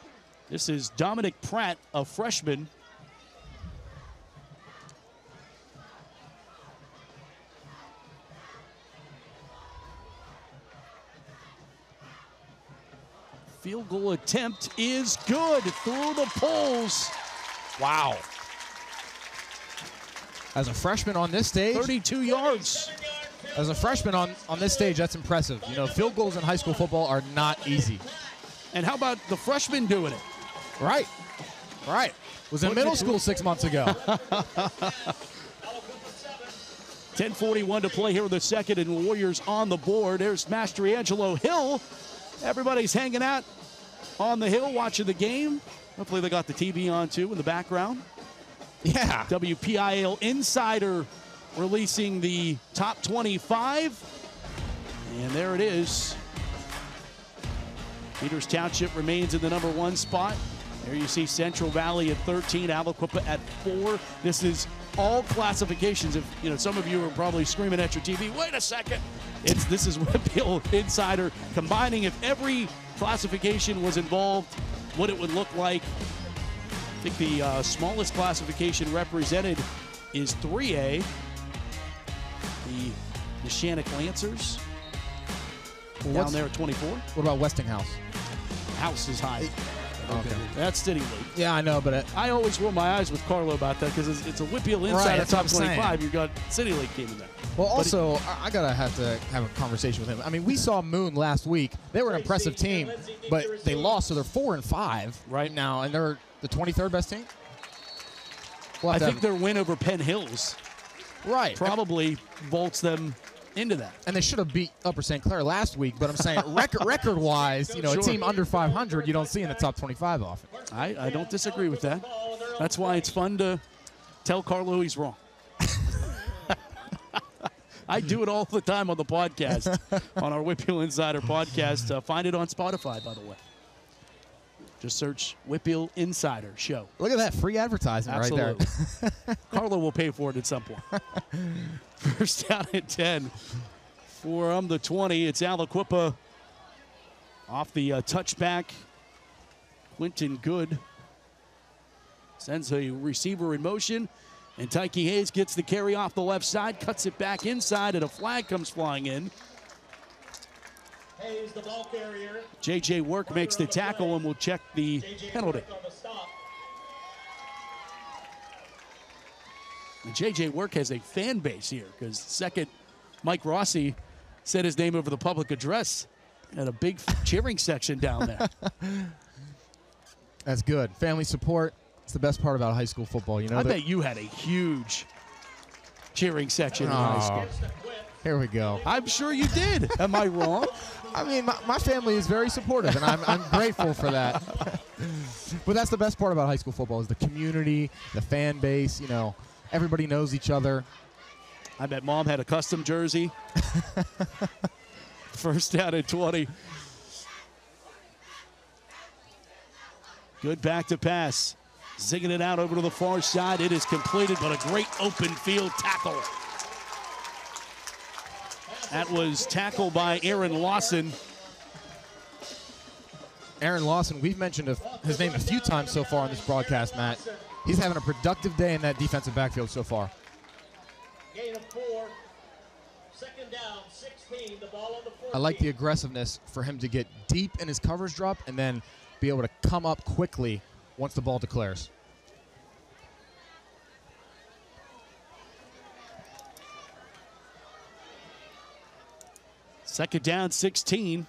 This is Dominic Pratt, a freshman. Field goal attempt is good through the poles. Wow. As a freshman on this stage. 32 yards. As a freshman on this stage, that's impressive. You know, field goals in high school football are not easy. And how about the freshman doing it? Right. Right. Was in middle school 6 months ago. 10:41 to play here with the second, and Warriors on the board. There's Mastriangelo Hill. Everybody's hanging out on the hill watching the game. Hopefully they got the TV on too in the background. Yeah. WPIL Insider releasing the top 25. And there it is. Peters Township remains in the number 1 spot. There you see Central Valley at 13, Aliquippa at 4. This is all classifications. If you know, some of you are probably screaming at your TV, wait a second. This is WPIL Insider combining if every classification was involved, what it would look like. I think the smallest classification represented is 3A. The Neshannock Lancers down there at 24. What about Westinghouse? House is high. Okay. That's City League. Yeah, I know, but I always roll my eyes with Carlo about that because it's a WPIL Insider right, top 25. You've got City League team in there. Well, also, I gotta have to have a conversation with him. I mean, we saw Moon last week. They were an impressive team, but they lost, so they're 4-5 right now, and they're the 23rd best team. I think their win over Penn Hills probably vaults them into that. And they should have beat Upper St. Clair last week, but I'm saying record-wise, you know, a team under 500 you don't see in the top 25 often. I don't disagree with that. That's why it's fun to tell Carlo he's wrong. I do it all the time on the podcast, on our WPIL Insider podcast. Find it on Spotify, by the way. Just search WPIL Insider Show. Look at that free advertising right there. Carlo will pay for it at some point. First down at 10 for the 20. It's Aliquippa off the touchback. Quentin Good sends a receiver in motion, and Tyke Hayes gets the carry off the left side, cuts it back inside, and a flag comes flying in. Hayes, the ball carrier. J.J. Work makes the tackle and will check the penalty. And J.J. Work has a fan base here because second Mike Rossi said his name over the public address at a big cheering section down there. That's good. Family support. It's the best part about high school football. You know. I bet you had a huge cheering section in high school. Here we go. I'm sure you did. Am I wrong? I mean, my family is very supportive, and I'm grateful for that. But that's the best part about high school football is the community, the fan base. You know, everybody knows each other. I bet Mom had a custom jersey. First down at 20. Good back to pass. Zigging it out over to the far side. It is completed, but a great open field tackle. That was tackled by Aaron Lawson. Aaron Lawson, we've mentioned his name a few times so far on this broadcast, Matt. He's having a productive day in that defensive backfield so far. Gain of 4. Second down, 16. The ball on the 14. I like the aggressiveness for him to get deep in his coverage drop and then be able to come up quickly once the ball declares. Second down, 16.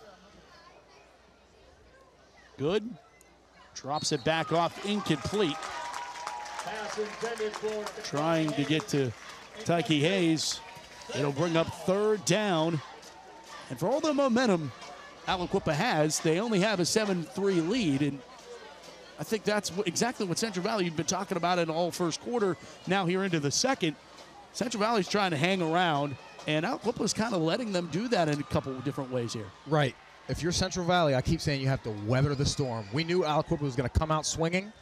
Good. Drops it back off, incomplete. Pass intended for Trying to get to Tyke Hayes. It'll bring up third down. And for all the momentum Aliquippa has, they only have a 7-3 lead. And I think that's exactly what Central Valley had been talking about in all first quarter. Now here into the second. Central Valley's trying to hang around, and Aliquippa's kind of letting them do that in a couple of different ways here. Right. If you're Central Valley, I keep saying you have to weather the storm. We knew Aliquippa was going to come out swinging,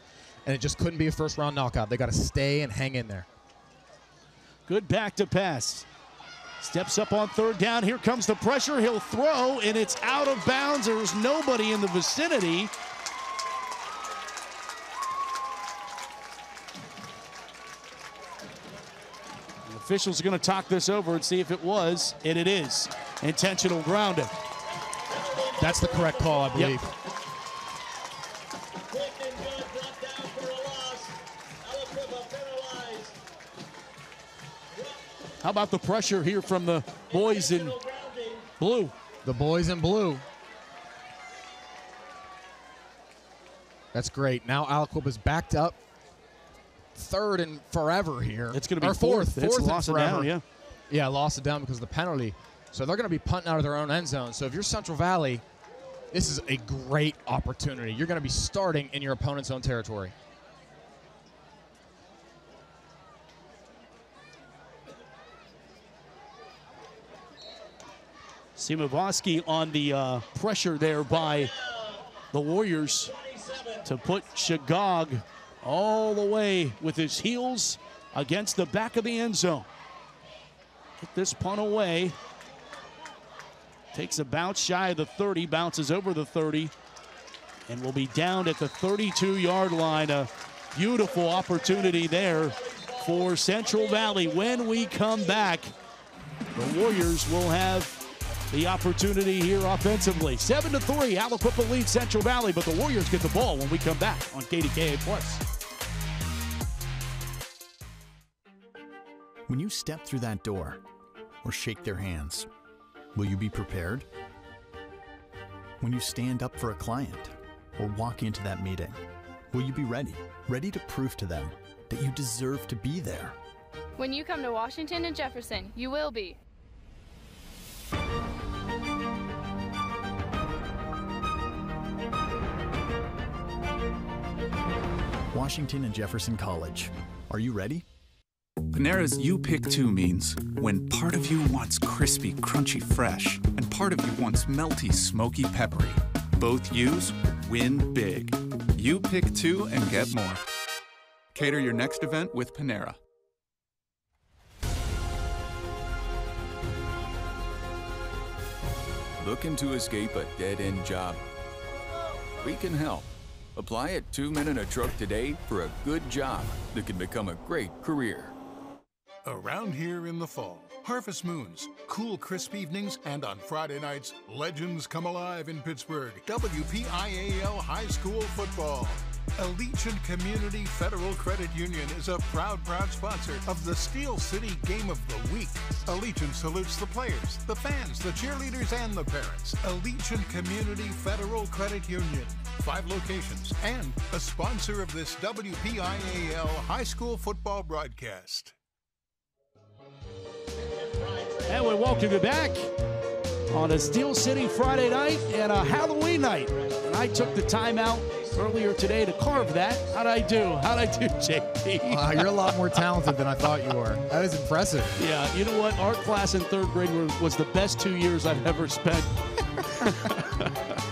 and it just couldn't be a first-round knockout. They got to stay and hang in there. Good back to pass. Steps up on third down. Here comes the pressure. He'll throw, and it's out of bounds. There's nobody in the vicinity. The officials are going to talk this over and see if it was, and it is. Intentional grounding. That's the correct call, I believe. Yep. How about the pressure here from the boys in blue? The boys in blue. That's great. Now Aliquippa's backed up. Third and forever here. It's going to be fourth. It's Fourth lost and it forever. down, yeah. Yeah, lost it down because of the penalty. So they're going to be punting out of their own end zone. So if you're Central Valley, this is a great opportunity. You're going to be starting in your opponent's own territory. Simavoski on the pressure there by the Warriors to put Shagog all the way with his heels against the back of the end zone. Get this punt away. Takes a bounce shy of the 30, bounces over the 30, and will be down at the 32-yard line. A beautiful opportunity there for Central Valley. When we come back, the Warriors will have the opportunity here offensively. 7-3, Aliquippa leads Central Valley, but the Warriors get the ball when we come back on KDKA Plus. When you step through that door or shake their hands, will you be prepared? When you stand up for a client or walk into that meeting, will you be ready? Ready to prove to them that you deserve to be there? When you come to Washington and Jefferson, you will be. Washington and Jefferson College. Are you ready? Panera's You Pick 2 means when part of you wants crispy, crunchy, fresh, and part of you wants melty, smoky, peppery. Both U's win big. You pick 2 and get more. Cater your next event with Panera. Looking to escape a dead-end job? We can help. Apply at 2 Men in a Truck today for a good job that can become a great career. Around here in the fall, harvest moons, cool, crisp evenings, and on Friday nights, legends come alive in Pittsburgh. WPIAL High School Football. Allegiant Community Federal Credit Union is a proud sponsor of the Steel City Game of the Week. Allegiant salutes the players, the fans, the cheerleaders, and the parents. Allegiant Community Federal Credit Union. 5 locations and a sponsor of this WPIAL High School Football broadcast. And we welcome you back on a Steel City Friday night and a Halloween night. And I took the time out earlier today to carve that. How'd I do, JP? You're a lot more talented than I thought you were. That is impressive. Yeah, you know what? Art class in 3rd grade was the best 2 years I've ever spent.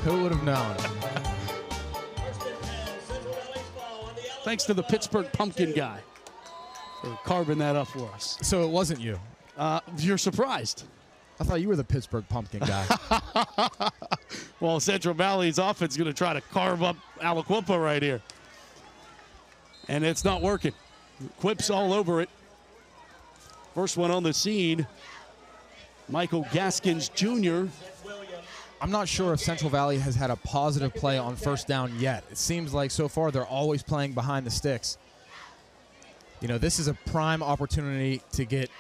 Who would have known? Thanks to the Pittsburgh pumpkin guy for carving that up for us. So it wasn't you? You're surprised. I thought you were the Pittsburgh pumpkin guy. Well, Central Valley's offense is going to try to carve up Aliquippa right here. And it's not working. Quipps all over it. First one on the scene, Michael Gaskins Jr. I'm not sure if Central Valley has had a positive play on first down yet. It seems like so far they're always playing behind the sticks. You know, this is a prime opportunity to get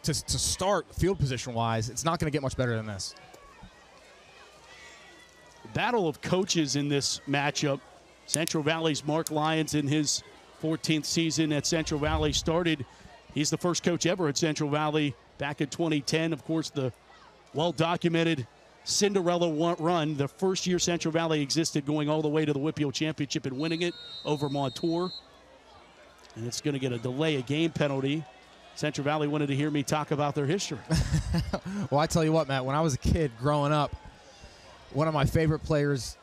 to start field position-wise. It's not going to get much better than this. Battle of coaches in this matchup. Central Valley's Mark Lyons in his 14th season at Central Valley started. He's the first coach ever at Central Valley back in 2010. Of course, the well-documented Cinderella run, the first year Central Valley existed, going all the way to the Whippeal Championship and winning it over Montour. And it's going to get a delay of game penalty. Central Valley wanted to hear me talk about their history. Well, I tell you what, Matt, when I was a kid growing up, one of my favorite players,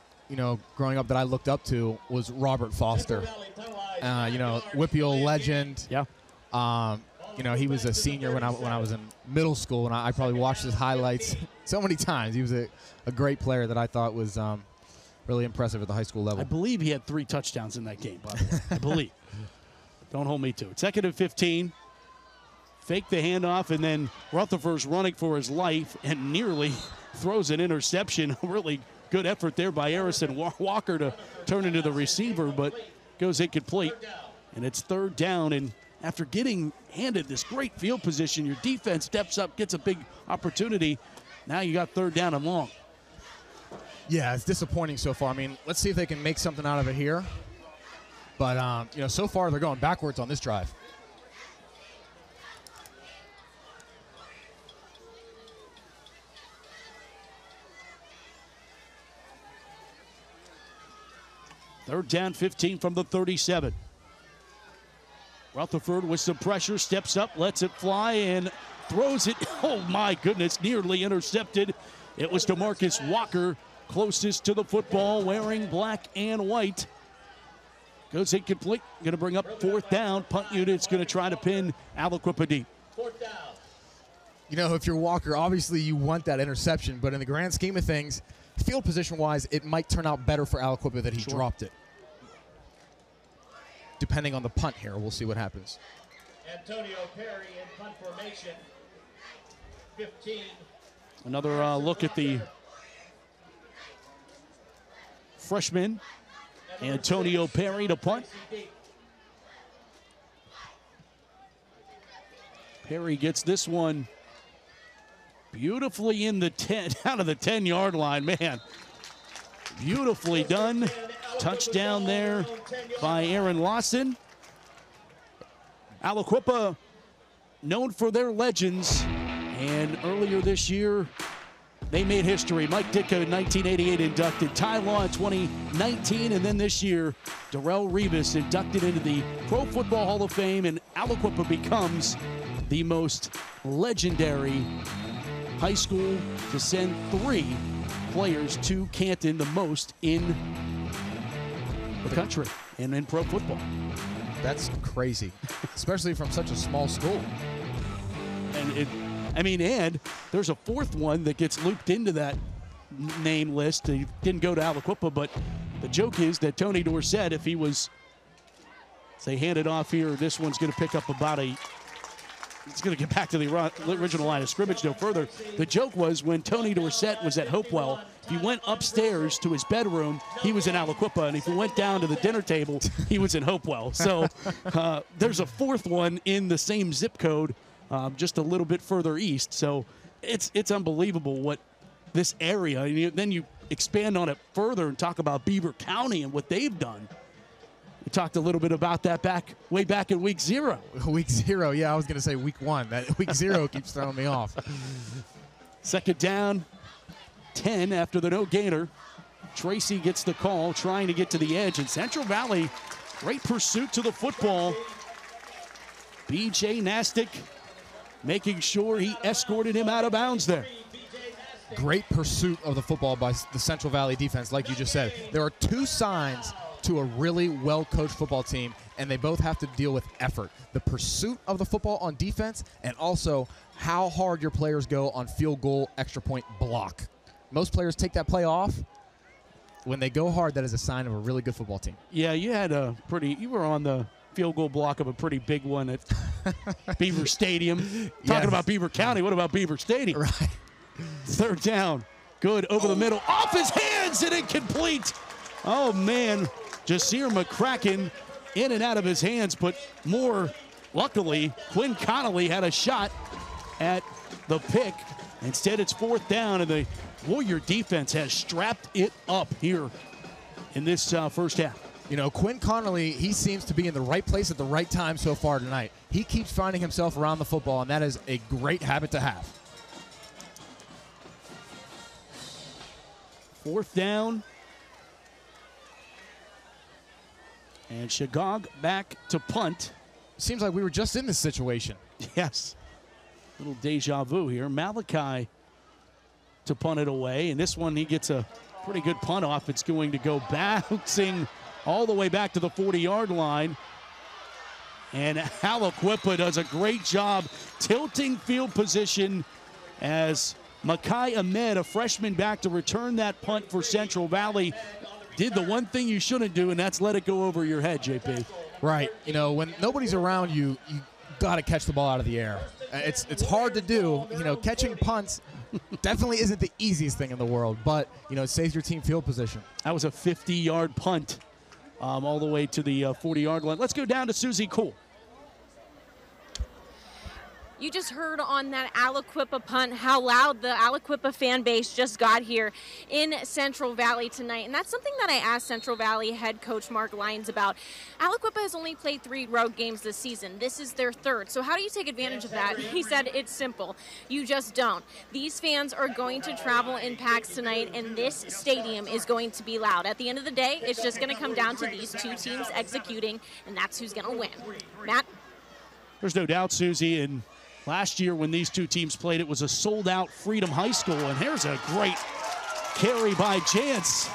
growing up that I looked up to was Robert Foster. Whippeal legend. Yeah. He was a senior when I was in middle school, and I probably watched his highlights so many times. He was a great player that I thought was really impressive at the high school level. I believe he had 3 touchdowns in that game, by the way. I believe. Don't hold me to it. 2nd and 15. Fake the handoff, and then Rutherford's running for his life and nearly throws an interception. Really good effort there by Harrison Walker to turn into the receiver, but goes incomplete. And it's 3rd down, and after getting handed this great field position, your defense steps up, gets a big opportunity. Now you got 3rd down and long. Yeah, it's disappointing so far. I mean, let's see if they can make something out of it here. But, so far they're going backwards on this drive. Third down, 15 from the 37. Rutherford with some pressure, steps up, lets it fly, and throws it. Oh, my goodness, nearly intercepted. It was DeMarcus Walker, closest to the football, wearing black and white. Goes incomplete. Going to bring up 4th down. Punt unit's going to try to pin Aliquippa deep. 4th down. If you're Walker, obviously you want that interception, but in the grand scheme of things, field position-wise, it might turn out better for Aliquippa that he dropped it. Depending on the punt here, we'll see what happens. Antonio Perry in punt formation. 15. Another look at the freshman, Antonio Perry, to punt. Perry gets this one beautifully in the 10, out of the 10-yard line. Man, beautifully done. Touchdown there by Aaron Lawson. Aliquippa, known for their legends, and earlier this year, they made history. Mike Ditka in 1988 inducted, Ty Law in 2019, and then this year, Darrell Rebus inducted into the Pro Football Hall of Fame, and Aliquippa becomes the most legendary high school to send 3 players to Canton, the most in the country and in pro football. That's crazy, especially from such a small school. And there's a 4th one that gets looped into that name list. He didn't go to Aliquippa, but the joke is that Tony Dorsett, if he was, say, handed off here, this one's going to pick up about it's going to get back to the original line of scrimmage no further. The joke was when Tony Dorsett was at Hopewell, if he went upstairs to his bedroom, he was in Aliquippa, and if he went down to the dinner table, he was in Hopewell. So there's a 4th one in the same zip code, just a little bit further east. So it's unbelievable what this area, and then you expand on it further and talk about Beaver County and what they've done. We talked a little bit about that way back in week 0. Week 0, yeah, I was going to say week 1. That week 0 keeps throwing me off. 2nd down, 10 after the no gainer. Tracy gets the call, trying to get to the edge, and Central Valley, great pursuit to the football. B.J. Nastic making sure he escorted him out of bounds there. Great pursuit of the football by the Central Valley defense, like you just said. There are 2 signs to a really well-coached football team, and they both have to deal with effort. The pursuit of the football on defense, and also how hard your players go on field goal extra point block. Most players take that play off. When they go hard, that is a sign of a really good football team. Yeah, you were on the field goal block of a pretty big one at Beaver Stadium. Talking about Beaver County, what about Beaver Stadium? Right. 3rd down, good, over the middle, off his hands and incomplete. Oh, man. Jasir McCracken in and out of his hands, but more luckily, Quinn Connolly had a shot at the pick. Instead, it's 4th down, and the Warrior defense has strapped it up here in this first half. Quinn Connolly, he seems to be in the right place at the right time so far tonight. He keeps finding himself around the football, and that is a great habit to have. 4th down. And Shagog back to punt. Seems like we were just in this situation. Yes. Little deja vu here. Malachi to punt it away. And this one, he gets a pretty good punt off. It's going to go bouncing all the way back to the 40-yard line. And Aliquippa does a great job tilting field position as Makai Ahmed, a freshman back to return that punt for Central Valley, did the one thing you shouldn't do, and that's let it go over your head, JP. Right. You know, when nobody's around you, you got to catch the ball out of the air. It's hard to do. You know, catching punts definitely isn't the easiest thing in the world, but, you know, it saves your team field position. That was a 50-yard punt all the way to the 40-yard line. Let's go down to Susie Cool. You just heard on that Aliquippa punt how loud the Aliquippa fan base just got here in Central Valley tonight. And that's something that I asked Central Valley head coach Mark Lyons about. Aliquippa has only played 3 road games this season. This is their 3rd. So how do you take advantage of that? He said it's simple. You just don't. These fans are going to travel in packs tonight, and this stadium is going to be loud. At the end of the day, it's just going to come down to these 2 teams executing, and that's who's going to win. Matt? There's no doubt, Susie, and last year when these 2 teams played, it was a sold-out Freedom High School, and here's a great carry by Chance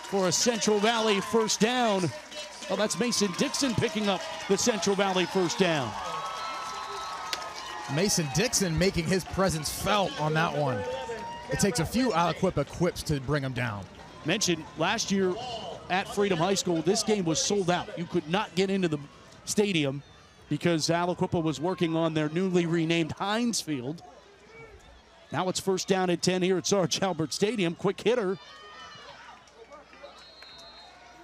for a Central Valley first down. Oh, that's Mason Dixon picking up the Central Valley first down. Mason Dixon making his presence felt on that one. It takes a few Aliquippa Quipps to bring him down. Mentioned last year at Freedom High School, this game was sold out. You could not get into the stadium because Aliquippa was working on their newly renamed Heinz Field. Now it's first down and 10 here at Sarge Albert Stadium. Quick hitter.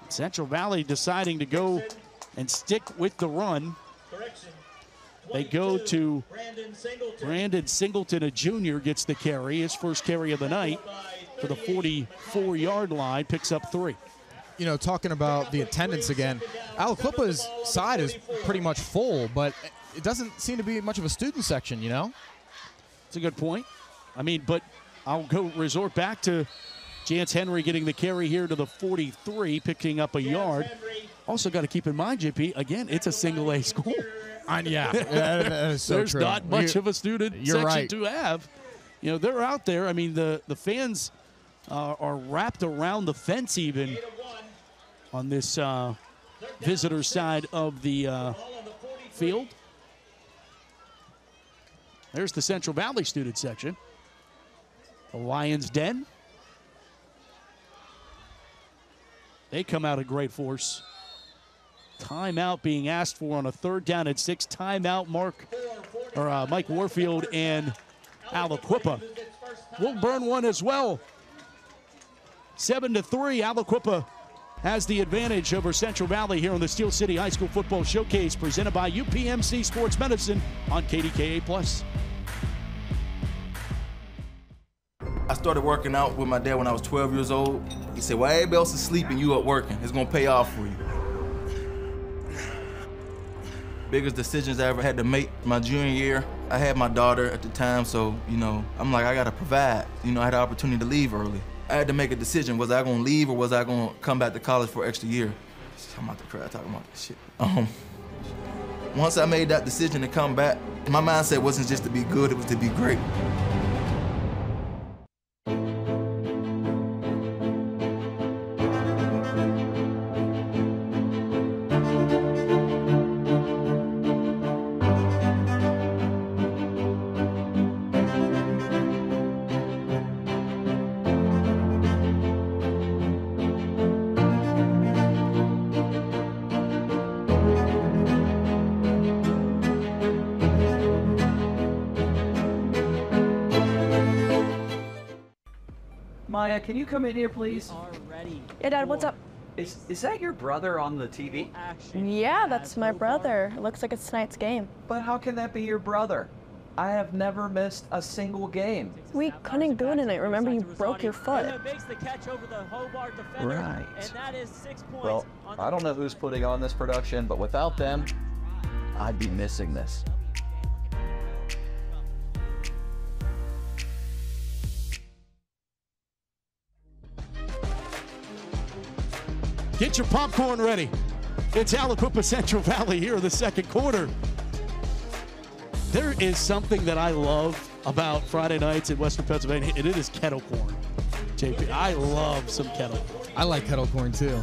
Central Valley deciding to go and stick with the run. They go to Brandon Singleton, a junior, gets the carry. His first carry of the night for the 44-yard line, picks up 3. You know, talking about the attendance again, Aliquippa's side is pretty much full, but it doesn't seem to be much of a student section, you know? It's a good point. I mean, but I'll go resort back to Jance Henry getting the carry here to the 43, picking up a yard. Also got to keep in mind, JP, again, it's a single-A school. Yeah, that is so There's true. not much of a student section to have. You know, they're out there. I mean, the fans are wrapped around the fence even on this visitor side of the field. There's the Central Valley student section. The Lions Den. They come out in great force. Timeout being asked for on a 3rd down and 6. Timeout, Mike Warfield and Aliquippa. We'll burn one as well. 7-3, Aliquippa has the advantage over Central Valley here on the Steel City High School Football Showcase, presented by UPMC Sports Medicine on KDKA+. I started working out with my dad when I was 12 years old. He said, "While everybody else is sleeping, you up working. It's gonna pay off for you." Biggest decisions I ever had to make my junior year. I had my daughter at the time, so, you know, I'm like, I gotta provide. You know, I had the opportunity to leave early. I had to make a decision. Was I gonna leave or was I gonna come back to college for an extra year? I'm about to cry talking about this shit. Once I made that decision to come back, my mindset wasn't just to be good, it was to be great. Maya, can you come in here, please? Already. Yeah, Dad, what's up? Is that your brother on the TV? Yeah, that's my brother. It looks like it's tonight's game. But how can that be your brother? I have never missed a single game. We couldn't go tonight. Remember, you broke your foot. Right. Well, I don't know who's putting on this production, but without them, I'd be missing this. Get your popcorn ready. It's Aliquippa Central Valley here in the second quarter. There is something that I love about Friday nights in Western Pennsylvania, and it is kettle corn. JP, I love some kettle corn. I like kettle corn too.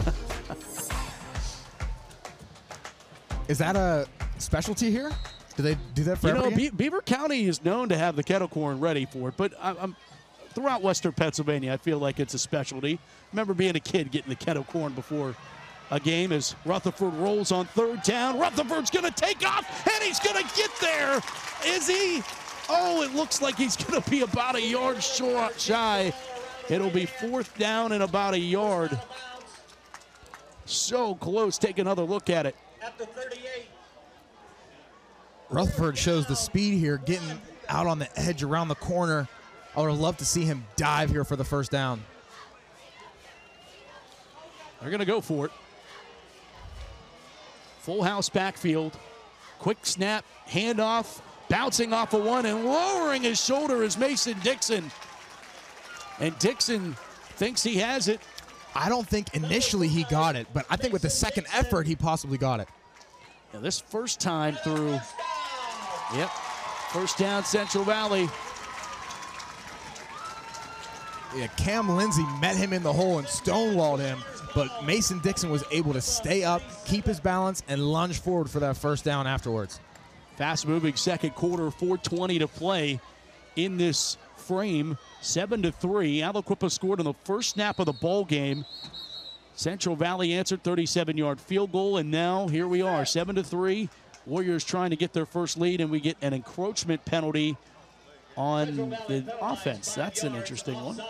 Is that a specialty here? Do they do that for every game? Beaver County is known to have the kettle corn ready for it, but I'm throughout Western Pennsylvania, I feel like it's a specialty. Remember being a kid getting the kettle corn before a game as Rutherford rolls on third down. Rutherford's going to take off, and he's going to get there. Is he? Oh, it looks like he's going to be about a yard shy. It'll be fourth down and about a yard. So close. Take another look at it. At the 38. Rutherford shows the speed here, getting out on the edge around the corner. I would have loved to see him dive here for the first down. They're going to go for it. Full house backfield. Quick snap, handoff, bouncing off of one and lowering his shoulder is Mason Dixon. And Dixon thinks he has it. I don't think initially he got it, but I think with the second effort, he possibly got it. Yeah, this first time through, first down Central Valley. Yeah, Cam Lindsey met him in the hole and stonewalled him, but Mason Dixon was able to stay up, keep his balance, and lunge forward for that first down afterwards. Fast-moving second quarter, 4:20 to play in this frame, 7-3. Aliquippa scored on the first snap of the ball game. Central Valley answered 37-yard field goal, and now here we are, 7-3. Warriors trying to get their first lead, and we get an encroachment penalty on the offense. That's an interesting one.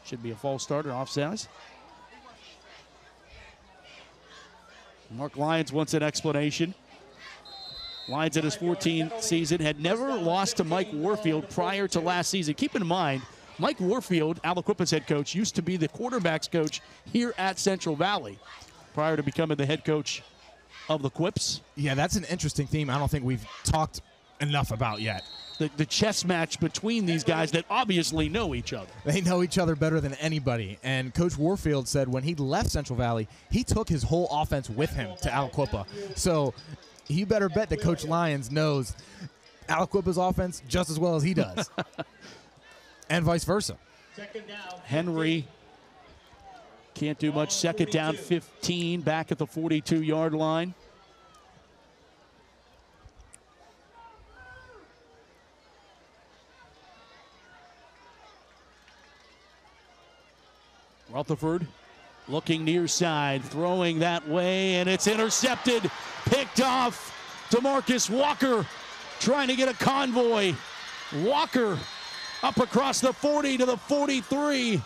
Should be a false start or offsides. Mark Lyons wants an explanation. Lyons in his 14th season had never lost to Mike Warfield prior to last season. Keep in mind, Mike Warfield, Aliquippa's head coach, used to be the quarterback's coach here at Central Valley prior to becoming the head coach of the Quipps. Yeah, that's an interesting theme I don't think we've talked enough about yet. The chess match between these guys that obviously know each other. They know each other better than anybody. And Coach Warfield said when he left Central Valley, he took his whole offense with him to Aliquippa. So you better bet that Coach Lyons knows Aliquippa's offense just as well as he does. And vice versa. Henry can't do much. Second down, 15, back at the 42-yard line. Rutherford looking near side, throwing that way, and it's intercepted, picked off. DeMarcus Walker trying to get a convoy. Walker up across the 40 to the 43.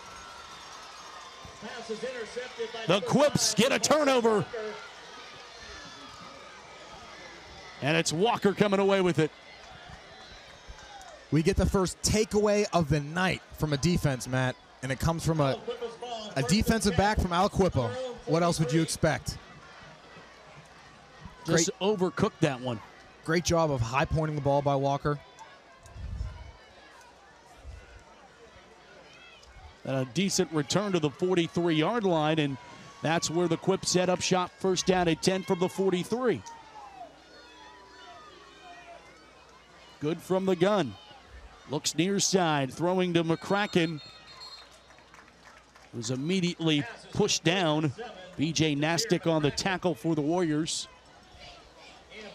The Quipps get a turnover. And it's Walker coming away with it. We get the first takeaway of the night from a defense, Matt, and it comes from a defensive back from Aliquippa. What else would you expect? Just overcooked that one. Great job of high pointing the ball by Walker. And a decent return to the 43-yard line, and that's where the Quipps set up shop. First down at 10 from the 43. Good from the gun. Looks near side, throwing to McCracken. Was immediately pushed down. B.J. Nastic on the tackle for the Warriors.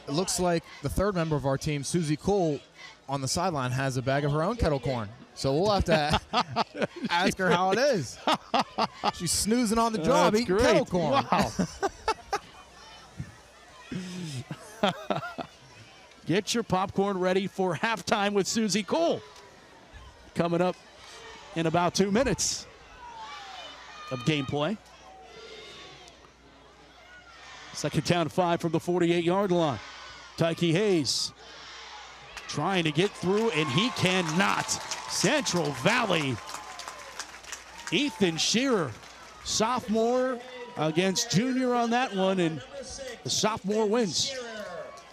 It looks like the third member of our team, Susie Cole, on the sideline has a bag of her own kettle corn. So we'll have to ask her how it is. She's snoozing on the job, eating kettle corn. Wow. Get your popcorn ready for halftime with Susie Cole. Coming up in about 2 minutes of gameplay. Second down 5 from the 48-yard line. Tyke Hayes trying to get through, and he cannot. Central Valley. Ethan Shearer, sophomore against junior on that one, and the sophomore wins.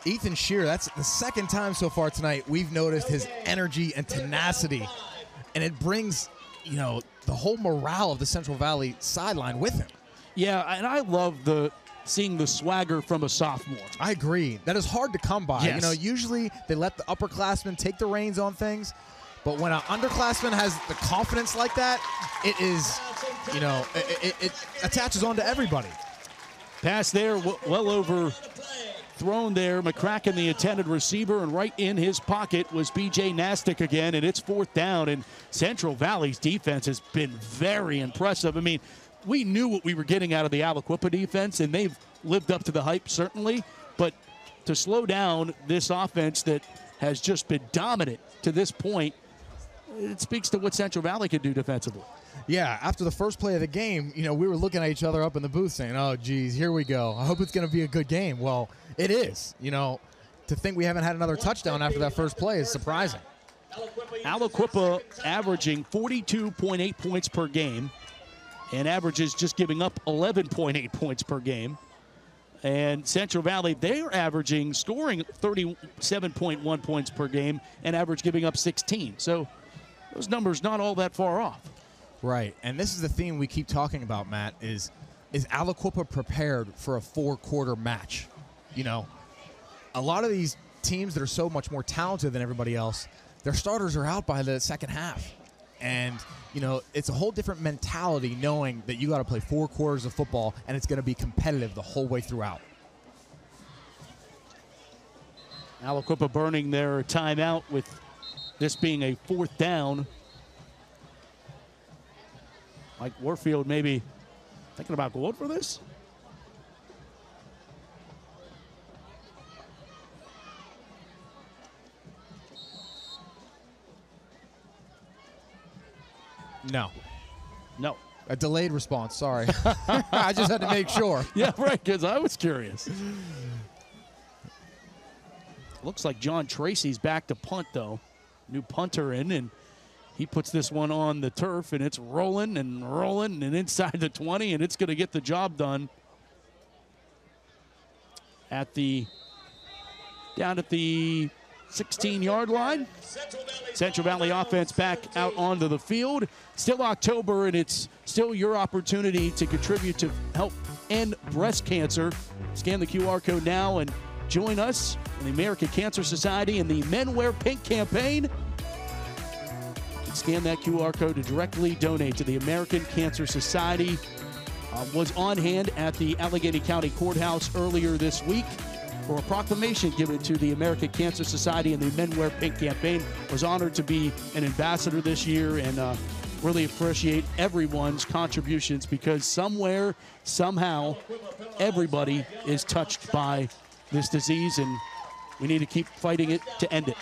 Ethan Shearer, that's the second time so far tonight we've noticed his energy and tenacity, and it brings, the whole morale of the Central Valley sideline with him. Yeah, and I love the seeing the swagger from a sophomore. I agree. That is hard to come by. Yes. You know, usually they let the upperclassmen take the reins on things, but when an underclassman has the confidence like that, it is, you know, it attaches on to everybody. Pass there, well overthrown there. McCracken, the intended receiver, and right in his pocket was B.J. Nastic again, and it's 4th down, and Central Valley's defense has been very impressive. I mean, we knew what we were getting out of the Aliquippa defense, and they've lived up to the hype, certainly, but to slow down this offense that has just been dominant to this point, it speaks to what Central Valley can do defensively. Yeah, after the first play of the game, you know, we were looking at each other up in the booth saying, oh, geez, here we go. I hope it's going to be a good game. Well, it is. You know, to think we haven't had another touchdown after that first play is surprising. Aliquippa averaging 42.8 points per game and averages just giving up 11.8 points per game. And Central Valley, they're averaging, scoring 37.1 points per game and average giving up 16. So those numbers not all that far off. Right, and this is the theme we keep talking about, Matt, is Aliquippa prepared for a 4-quarter match? You know, a lot of these teams that are so much more talented than everybody else, their starters are out by the second half. And, you know, it's a whole different mentality knowing that you got to play 4 quarters of football and it's going to be competitive the whole way throughout. Aliquippa burning their timeout with this being a 4th down. Mike Warfield maybe thinking about going for this. No. No. A delayed response, sorry. I just had to make sure. Yeah, right, because I was curious. Looks like John Tracy's back to punt, though. New punter in, and he puts this one on the turf, and it's rolling and rolling and inside the 20, and it's going to get the job done down at the 16-yard line. Central Valley offense back out onto the field. Still October, and it's still your opportunity to contribute to help end breast cancer. Scan the QR code now and join us in the American Cancer Society and the Men Wear Pink campaign. Scan that QR code to directly donate to the American Cancer Society. Was on hand at the Allegheny County Courthouse earlier this week for a proclamation given to the American Cancer Society and the Men Wear Pink campaign. Was honored to be an ambassador this year and really appreciate everyone's contributions because somewhere, somehow, everybody is touched by this disease and we need to keep fighting it to end it.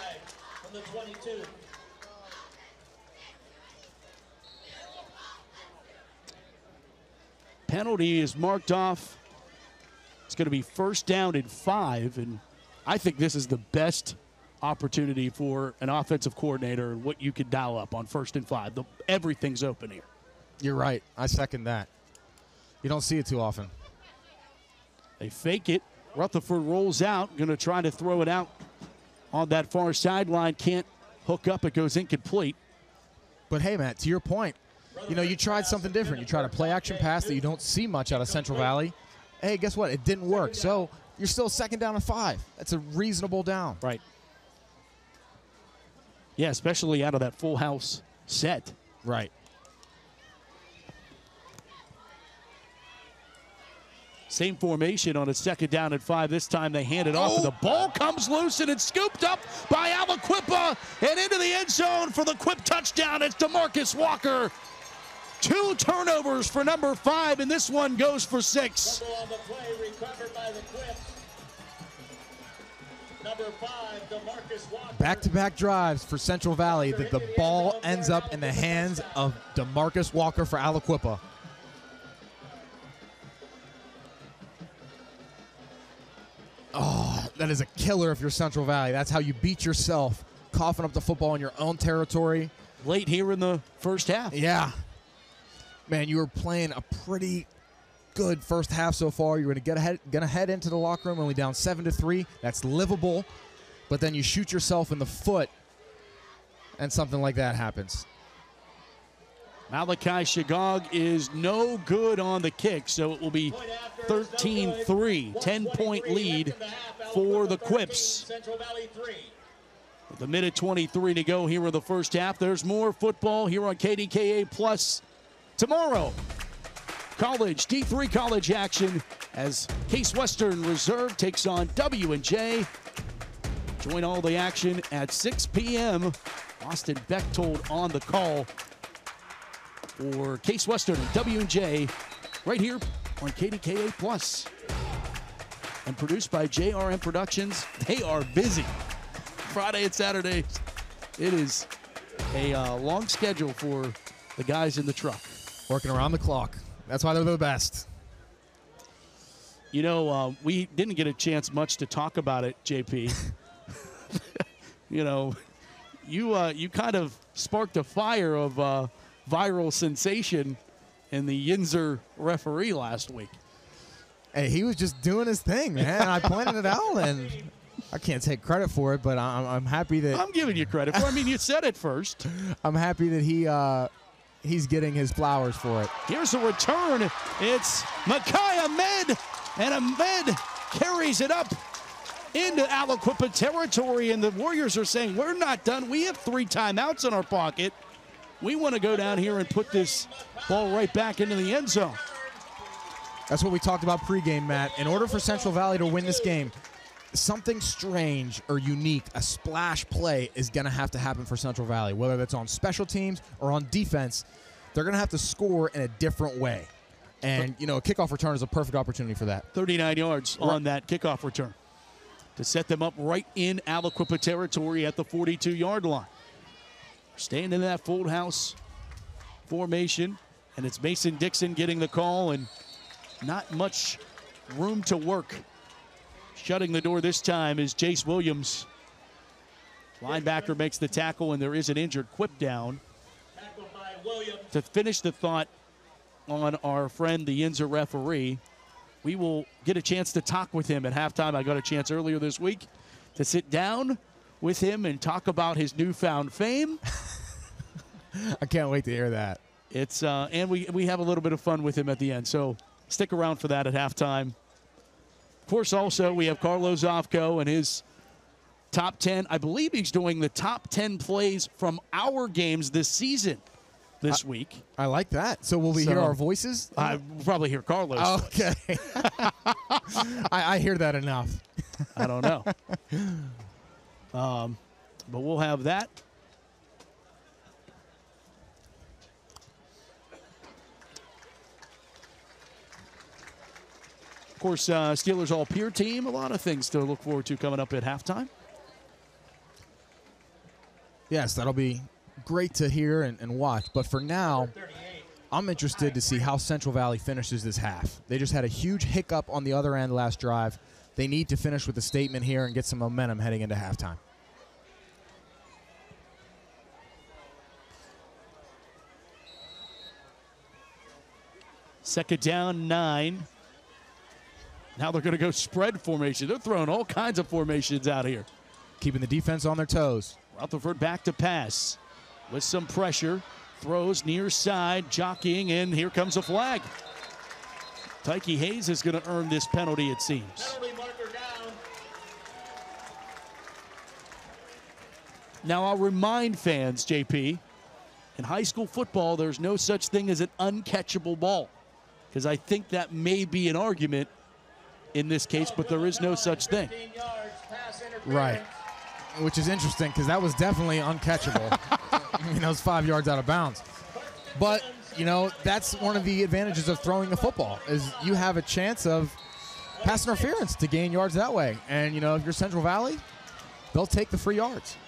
Penalty is marked off. It's going to be 1st down and 5, and I think this is the best opportunity for an offensive coordinator and what you could dial up on 1st and 5. Everything's open here. You're right. I second that. You don't see it too often. They fake it. Rutherford rolls out, going to try to throw it out on that far sideline. Can't hook up. It goes incomplete. But, hey, Matt, to your point, you know, you tried something different. You tried a play-action pass that you don't see much out of Central Valley. Hey, guess what? It didn't work. So you're still 2nd down and 5. That's a reasonable down. Right. Yeah, especially out of that full house set. Right. Same formation on a 2nd down and 5. This time they hand it off, and the ball comes loose, and it's scooped up by Aliquippa and into the end zone for the Quip touchdown. It's DeMarcus Walker. 2 turnovers for number 5, and this one goes for 6. On the play, recovered by the Quipps. Number 5, DeMarcus Walker. Back-to-back drives for Central Valley that the ball ends up in the hands of DeMarcus Walker for Aliquippa. Oh, that is a killer if you're Central Valley. That's how you beat yourself, coughing up the football in your own territory. Late here in the first half. Yeah. Man, you were playing a pretty good first half so far. You're gonna head into the locker room only down 7-3. That's livable. But then you shoot yourself in the foot, and something like that happens. Malachi Shagog is no good on the kick, so it will be 13-3, 10-point lead for the Quipps. With a minute 23 to go here in the first half. There's more football here on KDKA Plus tomorrow. College, D3 college action as Case Western Reserve takes on W&J. Join all the action at 6 p.m. Austin Bechtold on the call for Case Western and W&J right here on KDKA Plus. And produced by JRM Productions. They are busy. Friday and Saturday. It is a long schedule for the guys in the truck. Working around the clock. That's why they're the best. You know, we didn't get a chance much to talk about it, JP. You know, you kind of sparked a fire of viral sensation in the Yinzer referee last week. Hey, he was just doing his thing, man. I pointed it out, and I can't take credit for it, but I'm happy that I'm giving you credit for it. I mean, you said it first. I'm happy that he's getting his flowers for it. Here's a return. It's Makai Ahmed, and Ahmed carries it up into Aliquippa territory, and the Warriors are saying, we're not done. We have 3 timeouts in our pocket. We want to go down here and put this ball right back into the end zone. That's what we talked about pregame, Matt. In order for Central Valley to win this game, something strange or unique, a splash play, is going to have to happen for Central Valley. Whether that's on special teams or on defense, they're going to have to score in a different way. And, you know, a kickoff return is a perfect opportunity for that. 39 yards on that kickoff return to set them up right in Aliquippa territory at the 42-yard line. Staying in that full house formation, and it's Mason Dixon getting the call, and not much room to work. Shutting the door this time is Jace Williams. Linebacker makes the tackle, and there is an injured Quip down. To finish the thought on our friend, the Yinzer referee, we will get a chance to talk with him at halftime. I got a chance earlier this week to sit down with him and talk about his newfound fame. I can't wait to hear that. It's and we have a little bit of fun with him at the end, so stick around for that at halftime. Of course, also, we have Carlos Zofko and his top 10. I believe he's doing the top 10 plays from our games this season this week. I like that. So will we hear our voices? I'll probably hear Carlos. Okay. I hear that enough. I don't know. But we'll have that. Of course, Steelers All-Peer team, a lot of things to look forward to coming up at halftime. Yes, that'll be great to hear and watch. But for now, I'm interested to see how Central Valley finishes this half. They just had a huge hiccup on the other end last drive. They need to finish with a statement here and get some momentum heading into halftime. Second down, 9. Now they're going to go spread formation. They're throwing all kinds of formations out here. Keeping the defense on their toes. Rutherford back to pass with some pressure. Throws near side, jockeying, and here comes a flag. Tyke Hayes is going to earn this penalty, it seems. Penalty marker down. Now I'll remind fans, JP, in high school football, there's no such thing as an uncatchable ball. Because I think that may be an argument in this case, but there is no such thing. Right. Which is interesting because that was definitely uncatchable. You know, it's 5 yards out of bounds. But, you know, that's one of the advantages of throwing the football is you have a chance of pass interference to gain yards that way. And, you know, if you're Central Valley, they'll take the free yards.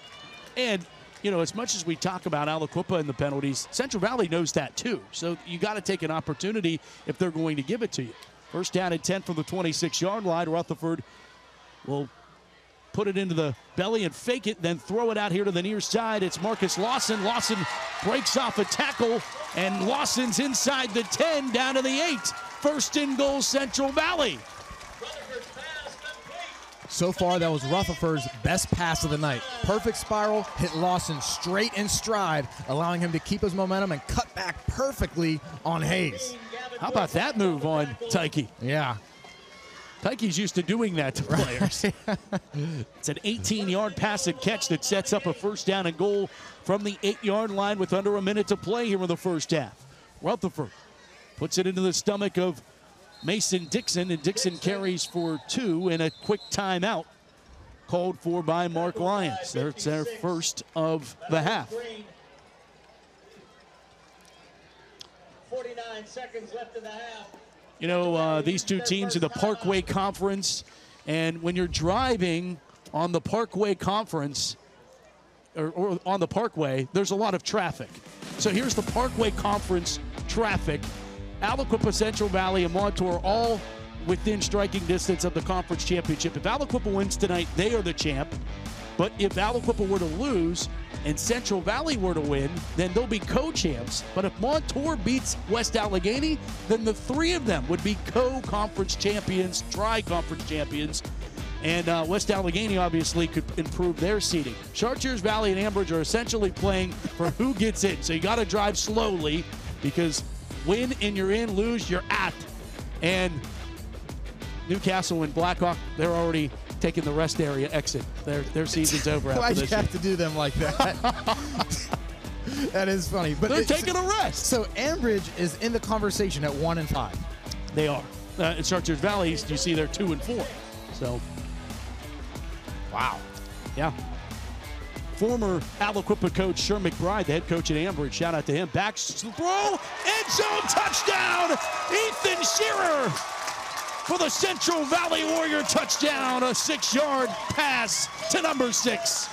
And, you know, as much as we talk about Aliquippa and the penalties, Central Valley knows that too. So you got to take an opportunity if they're going to give it to you. First down and 10 from the 26-yard line. Rutherford will put it into the belly and fake it, then throw it out here to the near side. It's Marcus Lawson. Lawson breaks off a tackle, and Lawson's inside the 10, down to the 8. First and goal, Central Valley. So far, that was Rutherford's best pass of the night. Perfect spiral, hit Lawson straight in stride, allowing him to keep his momentum and cut back perfectly on Hayes. How about that move on Tyke? Yeah. Tyke's used to doing that to players. It's an 18-yard pass and catch that sets up a first down and goal from the 8-yard line with under a minute to play here in the first half. Rutherford puts it into the stomach of Mason Dixon, and Dixon carries for 2 and a quick timeout called for by Mark Lyons. That's their first of the half. 49 seconds left in the half. You know, these two teams in the Parkway Conference, and when you're driving on the Parkway Conference, or on the Parkway, there's a lot of traffic. So here's the Parkway Conference traffic. Aliquippa, Central Valley, and Montour all within striking distance of the conference championship. If Aliquippa wins tonight, they are the champ. But if Aliquippa were to lose and Central Valley were to win, then they'll be co-champs. But if Montour beats West Allegheny, then the 3 of them would be co-conference champions, tri-conference champions. And West Allegheny obviously could improve their seeding. Chartiers Valley and Ambridge are essentially playing for who gets in. So you got to drive slowly because win and you're in, lose, you're out. And Newcastle and Blackhawk, they're already taking the rest area exit. Their season's over after Why'd this you have to do them like that? That is funny. But they're taking a rest. So Ambridge is in the conversation at 1 and 5. They are. In Chartiers Valley, you see they're 2 and 4. So, wow. Yeah. Former Aliquippa coach Sher McBride, the head coach at Ambridge, shout out to him. Back throw, end zone touchdown, Ethan Shearer for the Central Valley Warrior touchdown, a 6-yard pass to number 6.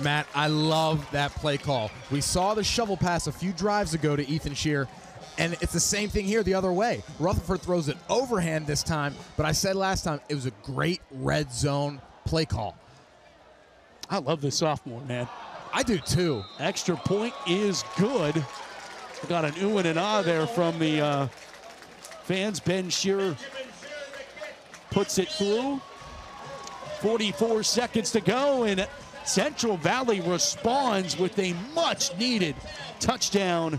Matt, I love that play call. We saw the shovel pass a few drives ago to Ethan Shearer, and it's the same thing here the other way. Rutherford throws it overhand this time, but I said last time it was a great red zone play call. I love this sophomore, man. I do too. Extra point is good. We got an ooh and an ah there from the fans. Ben Shearer puts it through. 44 seconds to go, and Central Valley responds with a much-needed touchdown.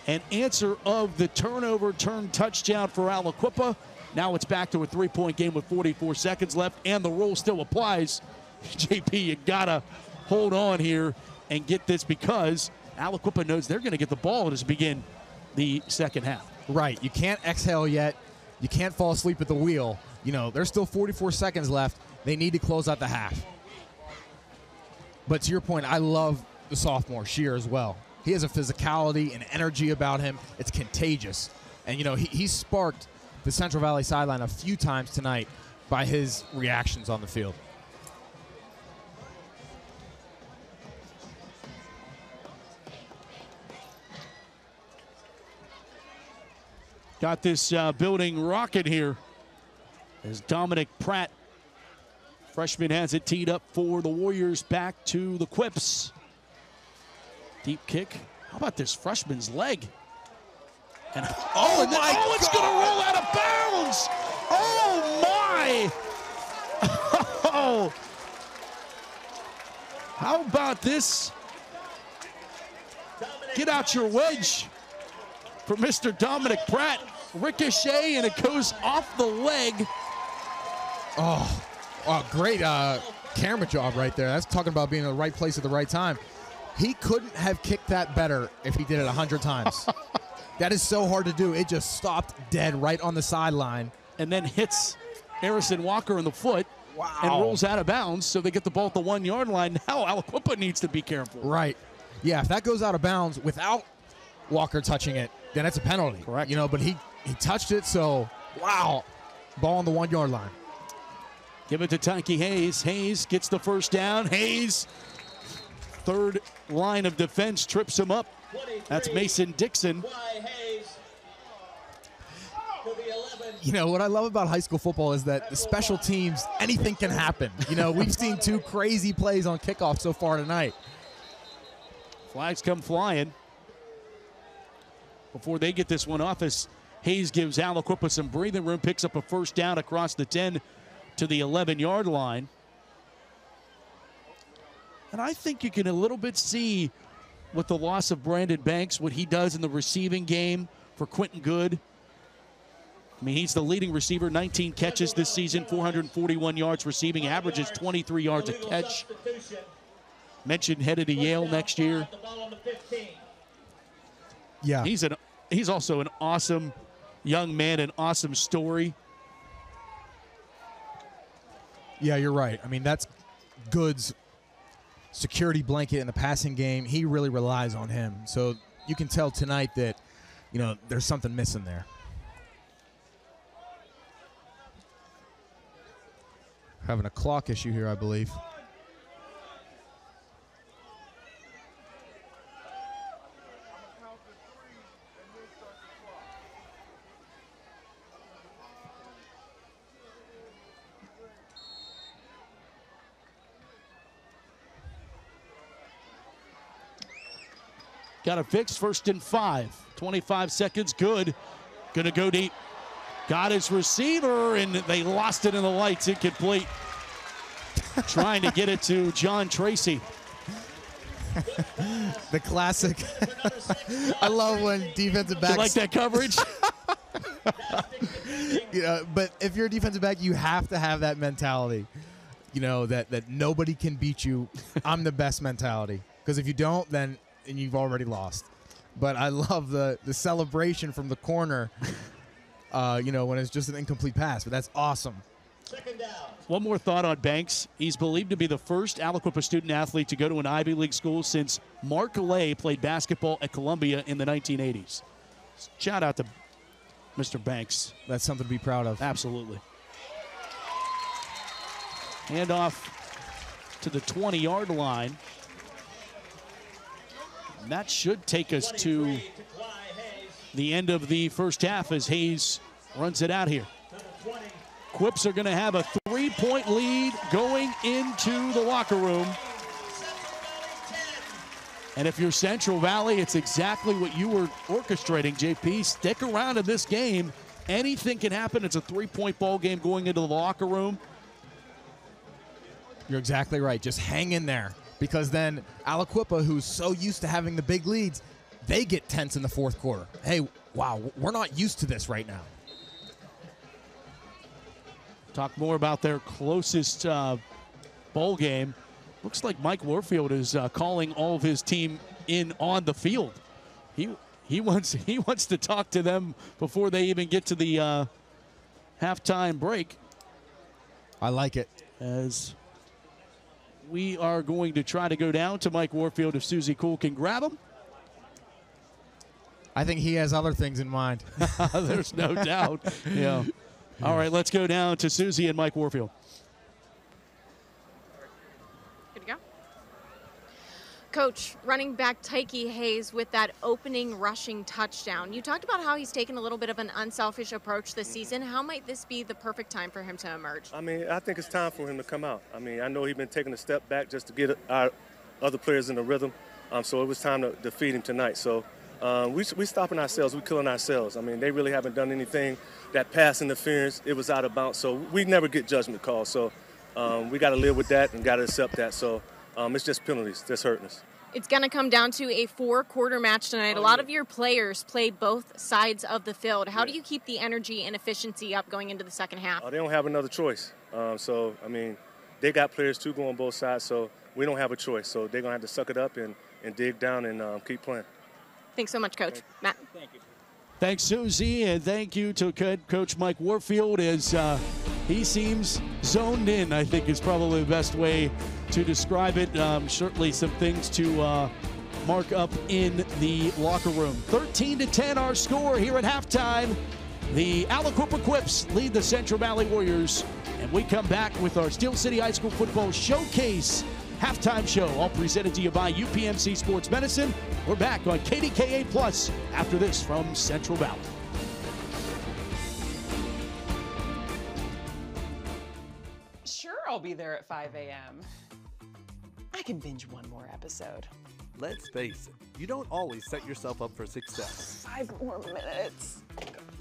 An answer of the turnover turn touchdown for Aliquippa. Now it's back to a 3-point game with 44 seconds left, and the rule still applies. JP, you gotta hold on here and get this because Aliquippa knows they're going to get the ball to begin the second half. Right. You can't exhale yet. You can't fall asleep at the wheel. You know, there's still 44 seconds left. They need to close out the half. But to your point, I love the sophomore, Shearer, as well. He has a physicality and energy about him. It's contagious. And, you know, he sparked the Central Valley sideline a few times tonight by his reactions on the field. Got this building rocking here as Dominic Pratt, freshman, has it teed up for the Warriors. Back to the Quipps. Deep kick. How about this freshman's leg? And it's going to roll out of bounds. Oh my! Oh, how about this? Get out your wedge for Mr. Dominic Pratt. Ricochet, and it goes off the leg. Oh, great camera job right there. That's talking about being in the right place at the right time. He couldn't have kicked that better if he did it 100 times. That is so hard to do. It just stopped dead right on the sideline. And then hits Harrison Walker in the foot. Wow. And rolls out of bounds, so they get the ball at the 1-yard line. Now Aliquippa needs to be careful. Right. Yeah, if that goes out of bounds without Walker touching it, then it's a penalty. Correct. You know, but he touched it, so wow. Ball on the 1-yard line. Give it to Tyke Hayes. Hayes gets the first down. Hayes, third line of defense, trips him up. That's Mason Dixon. You know, what I love about high school football is that the special teams, anything can happen. You know, we've seen 2 crazy plays on kickoff so far tonight. Flags come flying. before they get this one off as Hayes gives Aliquippa some breathing room, picks up a first down across the 10 to the 11-yard line. And I think you can a little bit see with the loss of Brandon Banks, what he does in the receiving game for Quentin Good. I mean, he's the leading receiver, 19 catches this season, 441 yards receiving, averages 23 yards a catch. Mentioned headed to Yale next year. Yeah. He's also an awesome young man, an awesome story. Yeah, you're right. I mean, that's Good's security blanket in the passing game. He really relies on him. So you can tell tonight that, you know, there's something missing there. Having a clock issue here, I believe. Got it fixed, 1st and 5. 25 seconds, Good. Gonna go deep. Got his receiver, and they lost it in the lights, incomplete. Trying to get it to John Tracy. The classic. I love when defensive backs. You like that coverage? You know, but if you're a defensive back, you have to have that mentality. You know, that nobody can beat you. I'm the best mentality. Because if you don't, then you've already lost. But I love the celebration from the corner, you know, when it's just an incomplete pass. But that's awesome. One more thought on Banks. He's believed to be the first Aliquippa student-athlete to go to an Ivy League school since Mark Lay played basketball at Columbia in the 1980s. Shout out to Mr. Banks. That's something to be proud of. Absolutely. Handoff to the 20-yard line. And that should take us to the end of the first half as Hayes runs it out here. Quipps are going to have a 3-point lead going into the locker room. And if you're Central Valley, it's exactly what you were orchestrating, JP. Stick around in this game. Anything can happen. It's a 3-point ball game going into the locker room. You're exactly right. Just hang in there. Because then Aliquippa, who's so used to having the big leads, they get tense in the fourth quarter. Hey, wow, we're not used to this right now. Talk more about their closest bowl game. Looks like Mike Warfield is calling all of his team in on the field. He wants to talk to them before they even get to the halftime break. I like it. As we are going to try to go down to Mike Warfield if Susie Cool can grab him. I think he has other things in mind. There's no doubt. Yeah. All right, let's go down to Susie and Mike Warfield. Good to go. Coach, running back Tyke Hayes with that opening rushing touchdown. You talked about how he's taken a little bit of an unselfish approach this season. How might this be the perfect time for him to emerge? I mean, I think it's time for him to come out. I mean, I know he's been taking a step back just to get our other players in the rhythm. So it was time to defeat him tonight. So we stopping ourselves. We're killing ourselves. I mean, they really haven't done anything. That pass interference, it was out of bounds. So we never get judgment calls. So we got to live with that and got to accept that. So it's just penalties that's hurting us. It's going to come down to a 4-quarter match tonight. A lot of your players play both sides of the field. How do you keep the energy and efficiency up going into the second half? They don't have another choice. So, I mean, they got players, too, going both sides. So we don't have a choice. So they're going to have to suck it up and dig down and keep playing. Thanks so much, Coach. Matt. Thank you. Thanks, Susie, and thank you to Coach Mike Warfield as he seems zoned in, I think is probably the best way to describe it. Certainly some things to mark up in the locker room. 13-10 our score here at halftime. The Aliquippa Quipps lead the Central Valley Warriors, and we come back with our Steel City High School Football Showcase halftime show, all presented to you by UPMC Sports Medicine. We're back on KDKA Plus after this from Central Valley. Sure, I'll be there at 5 a.m. I can binge one more episode. Let's face it, you don't always set yourself up for success. 5 more minutes.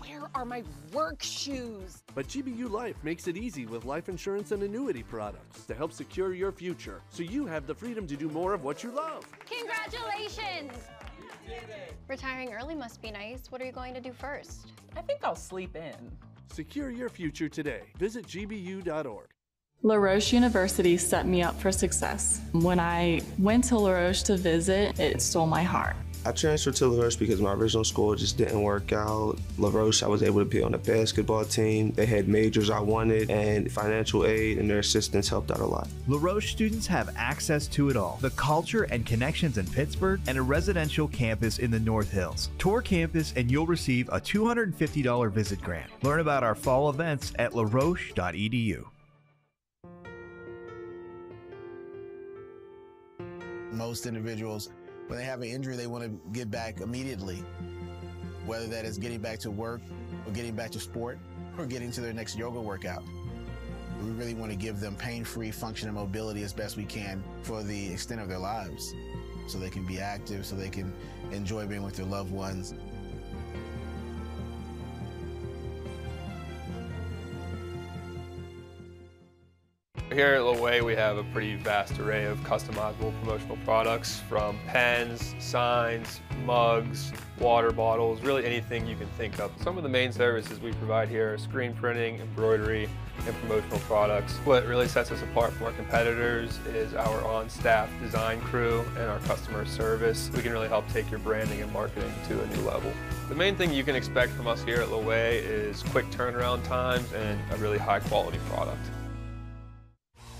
Where are my work shoes? But GBU Life makes it easy with life insurance and annuity products to help secure your future, so you have the freedom to do more of what you love. Congratulations! Retiring early must be nice. What are you going to do first? I think I'll sleep in. Secure your future today. Visit gbu.org. La Roche University set me up for success. When I went to La Roche to visit, it stole my heart. I transferred to La Roche because my original school just didn't work out. La Roche, I was able to be on the basketball team. They had majors I wanted, and financial aid and their assistance helped out a lot. La Roche students have access to it all: the culture and connections in Pittsburgh and a residential campus in the North Hills. Tour campus and you'll receive a $250 visit grant. Learn about our fall events at laroche.edu. Most individuals, when they have an injury, they want to get back immediately, whether that is getting back to work or getting back to sport or getting to their next yoga workout. We really want to give them pain-free function and mobility as best we can for the extent of their lives, so they can be active, so they can enjoy being with their loved ones. Here at Loway, we have a pretty vast array of customizable promotional products, from pens, signs, mugs, water bottles, really anything you can think of. Some of the main services we provide here are screen printing, embroidery, and promotional products. What really sets us apart from our competitors is our on-staff design crew and our customer service. We can really help take your branding and marketing to a new level. The main thing you can expect from us here at Loway is quick turnaround times and a really high-quality product.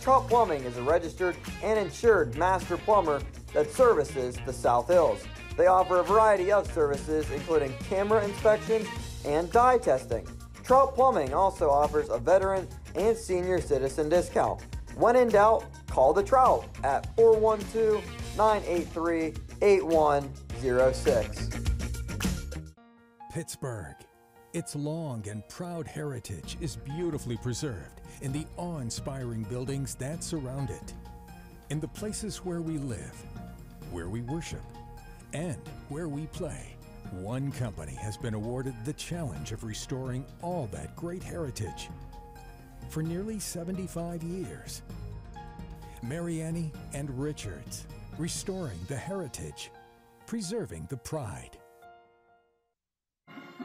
Trout Plumbing is a registered and insured master plumber that services the South Hills. They offer a variety of services, including camera inspection and dye testing. Trout Plumbing also offers a veteran and senior citizen discount. When in doubt, call the Trout at 412-983-8106. Pittsburgh. Its long and proud heritage is beautifully preserved in the awe-inspiring buildings that surround it, in the places where we live, where we worship, and where we play. One company has been awarded the challenge of restoring all that great heritage for nearly 75 years. Mariani and Richards, restoring the heritage, preserving the pride.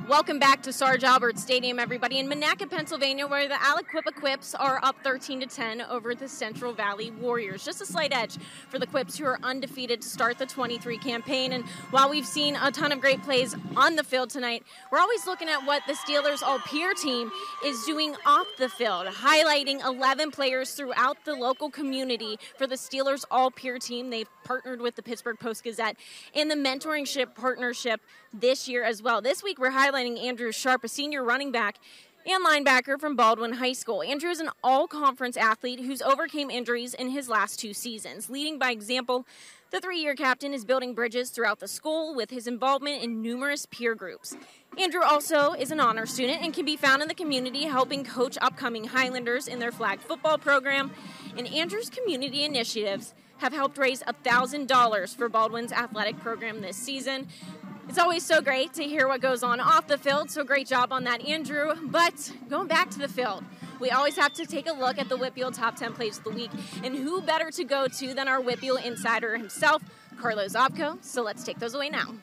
Welcome back to Sarge Albert Stadium, everybody, in Monaca, Pennsylvania, where the Aliquippa Quipps are up 13-10 over the Central Valley Warriors. Just a slight edge for the Quipps, who are undefeated to start the 23 campaign. And while we've seen a ton of great plays on the field tonight, we're always looking at what the Steelers All-Peer team is doing off the field, highlighting 11 players throughout the local community for the Steelers All-Peer team. They've partnered with the Pittsburgh Post-Gazette in the mentorship partnership this year as well. This week, we're highlighting Andrew Sharp, a senior running back and linebacker from Baldwin High School. Andrew is an all-conference athlete who's overcame injuries in his last 2 seasons. Leading by example, the 3-year captain is building bridges throughout the school with his involvement in numerous peer groups. Andrew also is an honor student and can be found in the community helping coach upcoming Highlanders in their flag football program. And Andrew's community initiatives have helped raise $1,000 for Baldwin's athletic program this season. It's always so great to hear what goes on off the field, so great job on that, Andrew. But going back to the field, we always have to take a look at the WPIAL Top 10 Plays of the Week, and who better to go to than our WPIAL insider himself, Carlo Zopko. So let's take those away now.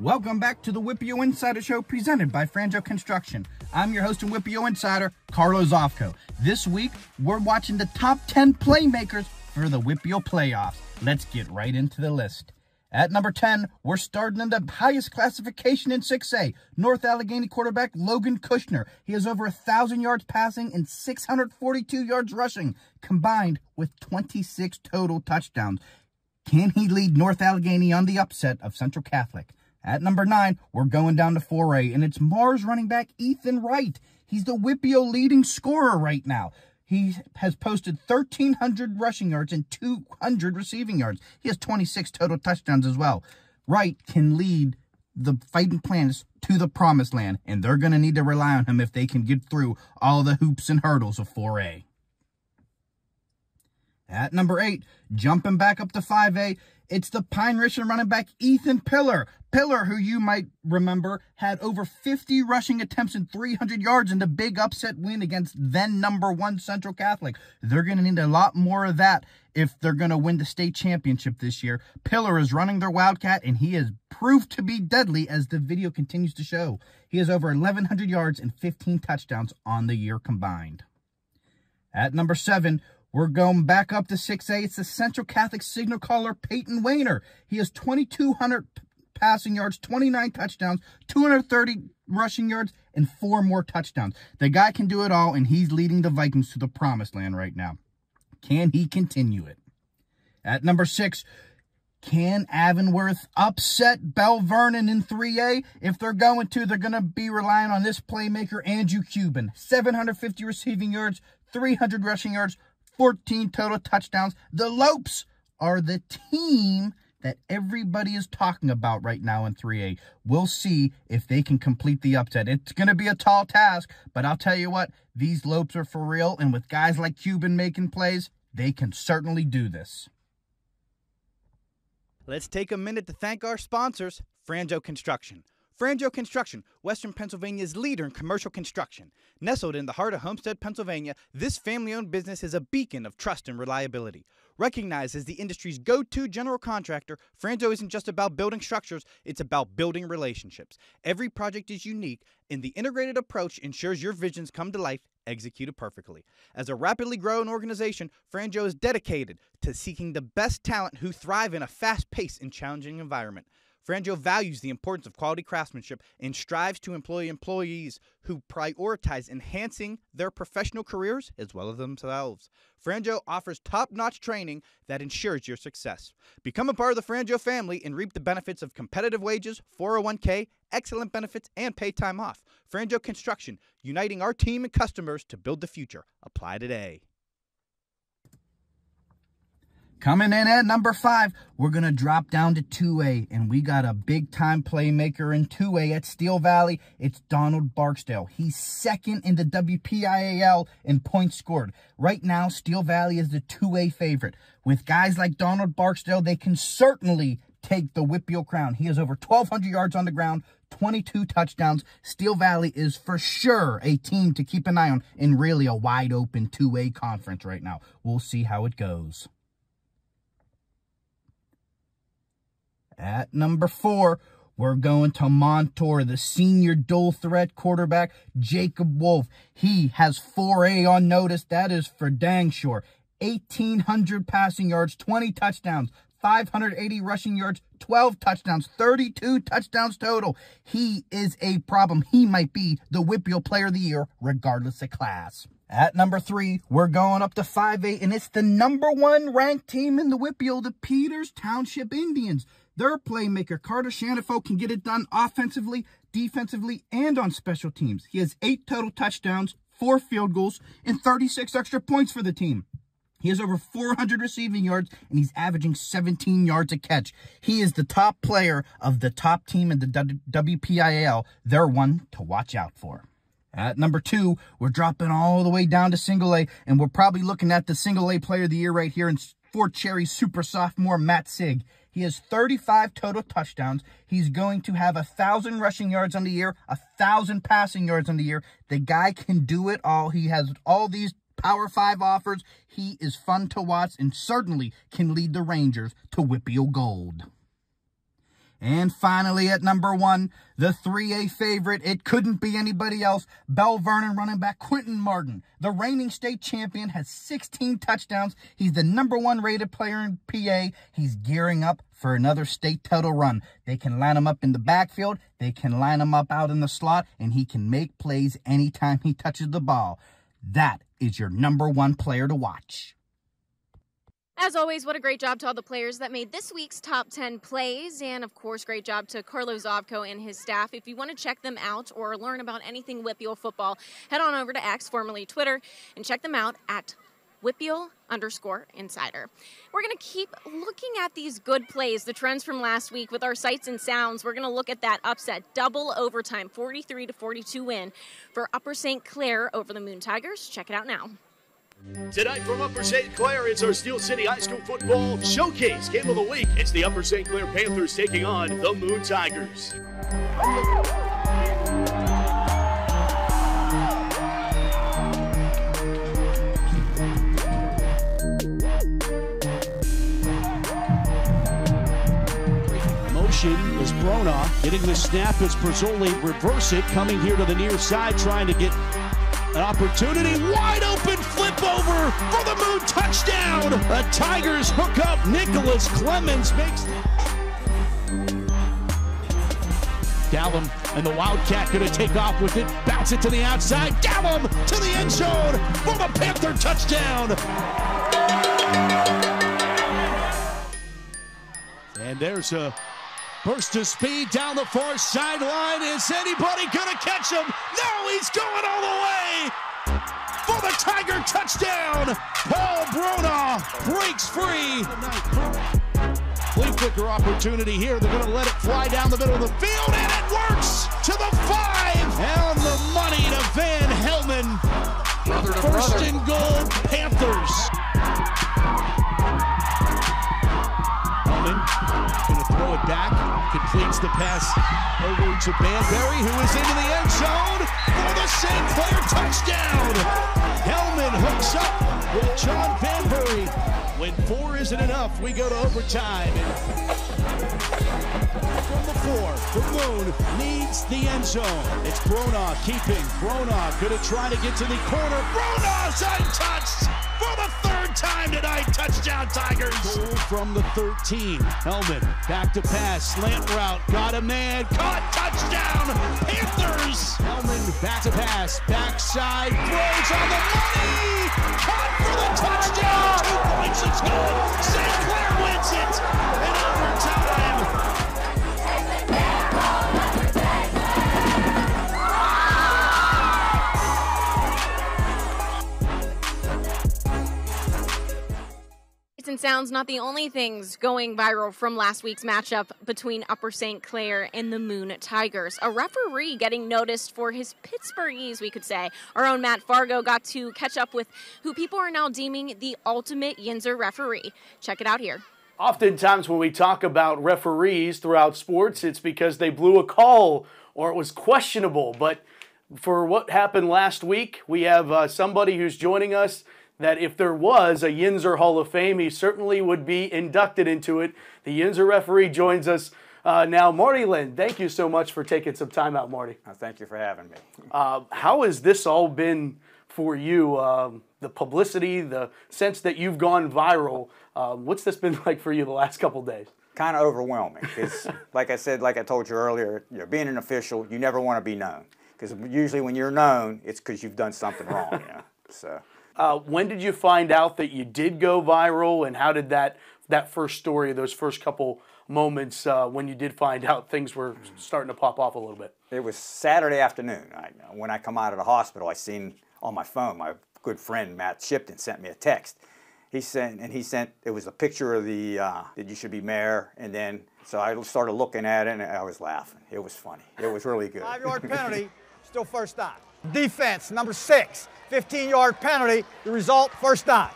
Welcome back to the WPIAL Insider Show presented by Franjo Construction. I'm your host and WPIAL Insider, Carlo Zopko. This week, we're watching the top 10 playmakers for the WPIAL playoffs. Let's get right into the list. At number 10, we're starting in the highest classification in 6A, North Allegheny quarterback Logan Kushner. He has over 1,000 yards passing and 642 yards rushing, combined with 26 total touchdowns. Can he lead North Allegheny on the upset of Central Catholic? At number 9, we're going down to 4A, and it's Mars running back Ethan Wright. He's the WPIAL leading scorer right now. He has posted 1,300 rushing yards and 200 receiving yards. He has 26 total touchdowns as well. Wright can lead the Fighting Planets to the promised land, and they're going to need to rely on him if they can get through all the hoops and hurdles of 4A. At number 8, jumping back up to 5A, it's the Pine Richland running back Ethan Pillar. Pillar, who you might remember, had over 50 rushing attempts and 300 yards in the big upset win against then number 1 Central Catholic. They're going to need a lot more of that if they're going to win the state championship this year. Pillar is running their Wildcat, and he has proved to be deadly as the video continues to show. He has over 1,100 yards and 15 touchdowns on the year combined. At number 7, we're going back up to 6A. It's the Central Catholic signal caller, Peyton Wayner. He has 2,200 passing yards, 29 touchdowns, 230 rushing yards, and 4 more touchdowns. The guy can do it all, and he's leading the Vikings to the promised land right now. Can he continue it? At number 6, can Avonworth upset Bell Vernon in 3A? If they're going to, they're going to be relying on this playmaker, Andrew Cuban. 750 receiving yards, 300 rushing yards, 14 total touchdowns. The Lopes are the team that everybody is talking about right now in 3A. We'll see if they can complete the upset. It's going to be a tall task, but I'll tell you what, these Lopes are for real, and with guys like Cuban making plays, they can certainly do this. Let's take a minute to thank our sponsors, Franjo Construction. Franjo Construction, Western Pennsylvania's leader in commercial construction. Nestled in the heart of Homestead, Pennsylvania, this family-owned business is a beacon of trust and reliability. Recognized as the industry's go-to general contractor, Franjo isn't just about building structures, it's about building relationships. Every project is unique, and the integrated approach ensures your visions come to life, executed perfectly. As a rapidly growing organization, Franjo is dedicated to seeking the best talent who thrive in a fast-paced and challenging environment. Franjo values the importance of quality craftsmanship and strives to employ employees who prioritize enhancing their professional careers as well as themselves. Franjo offers top-notch training that ensures your success. Become a part of the Franjo family and reap the benefits of competitive wages, 401k, excellent benefits, and paid time off. Franjo Construction, uniting our team and customers to build the future. Apply today. Coming in at number 5, we're going to drop down to 2A, and we got a big-time playmaker in 2A at Steel Valley. It's Donald Barksdale. He's second in the WPIAL in points scored. Right now, Steel Valley is the 2A favorite. With guys like Donald Barksdale, they can certainly take the WPIAL crown. He has over 1,200 yards on the ground, 22 touchdowns. Steel Valley is for sure a team to keep an eye on in really a wide-open 2A conference right now. We'll see how it goes. At number 4, we're going to Montour, the senior dual threat quarterback, Jacob Wolf. He has 4A on notice. That is for dang sure. 1,800 passing yards, 20 touchdowns, 580 rushing yards, 12 touchdowns, 32 touchdowns total. He is a problem. He might be the WPIAL Player of the Year, regardless of class. At number 3, we're going up to 5A, and it's the number 1 ranked team in the WPIAL, the Peters Township Indians. Their playmaker, Carter Shanafo, can get it done offensively, defensively, and on special teams. He has 8 total touchdowns, 4 field goals, and 36 extra points for the team. He has over 400 receiving yards, and he's averaging 17 yards a catch. He is the top player of the top team in the WPIAL. They're one to watch out for. At number 2, we're dropping all the way down to single A, and we're probably looking at the single A Player of the Year right here in Fort Cherry super sophomore Matt Sigg. He has 35 total touchdowns. He's going to have 1,000 rushing yards on the year, 1,000 passing yards on the year. The guy can do it all. He has all these Power 5 offers. He is fun to watch and certainly can lead the Rangers to WPIAL Gold. And finally, at number 1, the 3A favorite, it couldn't be anybody else, Bell Vernon running back Quentin Martin. The reigning state champion has 16 touchdowns. He's the number 1 rated player in PA. He's gearing up for another state title run. They can line him up in the backfield. They can line him up out in the slot, and he can make plays anytime he touches the ball. That is your number 1 player to watch. As always, what a great job to all the players that made this week's top 10 plays. And, of course, great job to Carlo Zovko and his staff. If you want to check them out or learn about anything WPIAL football, head on over to X, formerly Twitter, and check them out at WPIAL_insider. We're going to keep looking at these good plays, the trends from last week with our sights and sounds. We're going to look at that upset, double overtime, 43-42 win for Upper St. Clair over the Moon Tigers. Check it out now. Tonight from Upper St. Clair, it's our Steel City High School Football Showcase Game of the Week. It's the Upper St. Clair Panthers taking on the Moon Tigers. Motion is Brona getting the snap as Perzoli reverse it, coming here to the near side, trying to get an opportunity, wide open flip over for the Moon touchdown. The Tigers hook up. Nicholas Clemens makes Dallum and the Wildcat going to take off with it. Bounce it to the outside. Dallum to the end zone for the Panther touchdown. And there's a burst of speed down the far sideline. Is anybody going to catch him? No, he's going all the way for the Tiger touchdown. Paul Brona breaks free. Flea flicker opportunity here. They're going to let it fly down the middle of the field, and it works to the 5. And the money to Van Helman. First and goal, Panthers. Helman going to throw it back. Completes the pass over to Banbury, who is into the end zone for the St. Clair touchdown. Hellman hooks up with John Banbury. When 4 isn't enough, we go to overtime. From the 4, the Moon needs the end zone. It's Brona keeping. Brona going to try to get to the corner. Brona's untouched for the 3rd time tonight. Touchdown Tigers. Goal from the 13. Hellman back to pass. Slant route. Got a man. Caught. Touchdown. Panthers. Hellman back to pass. Backside. Throws on the money. Caught for the touchdown. 2 points. It's good. St. Clair wins it in overtime. And sounds not the only things going viral from last week's matchup between Upper St. Clair and the Moon Tigers. A referee getting noticed for his Pittsburghese, we could say. Our own Matt Fargo got to catch up with who people are now deeming the ultimate Yinzer referee. Check it out here. Oftentimes when we talk about referees throughout sports, it's because they blew a call or it was questionable. But for what happened last week, we have somebody who's joining us that if there was a Yinzer Hall of Fame, he certainly would be inducted into it. The Yinzer referee joins us now. Marty Lynn, thank you so much for taking some time out, Marty. Thank you for having me. How has this all been for you? The publicity, the sense that you've gone viral. What's this been like for you the last couple days? Kind of overwhelming because, like I said, like I told you earlier, being an official, you never want to be known. Because usually when you're known, it's because you've done something wrong. So. When did you find out that you did go viral, and how did that first story, those first couple moments when you did find out things were starting to pop off a little bit? It was Saturday afternoon. When I come out of the hospital, I seen on my phone, my good friend Matt Shipton sent me a text. He sent, it was a picture of the that you should be mayor, and then, so I started looking at it, and I was laughing. It was funny. It was really good. 5-yard penalty, still first down. Defense, number 6. 15-yard penalty, the result, first down.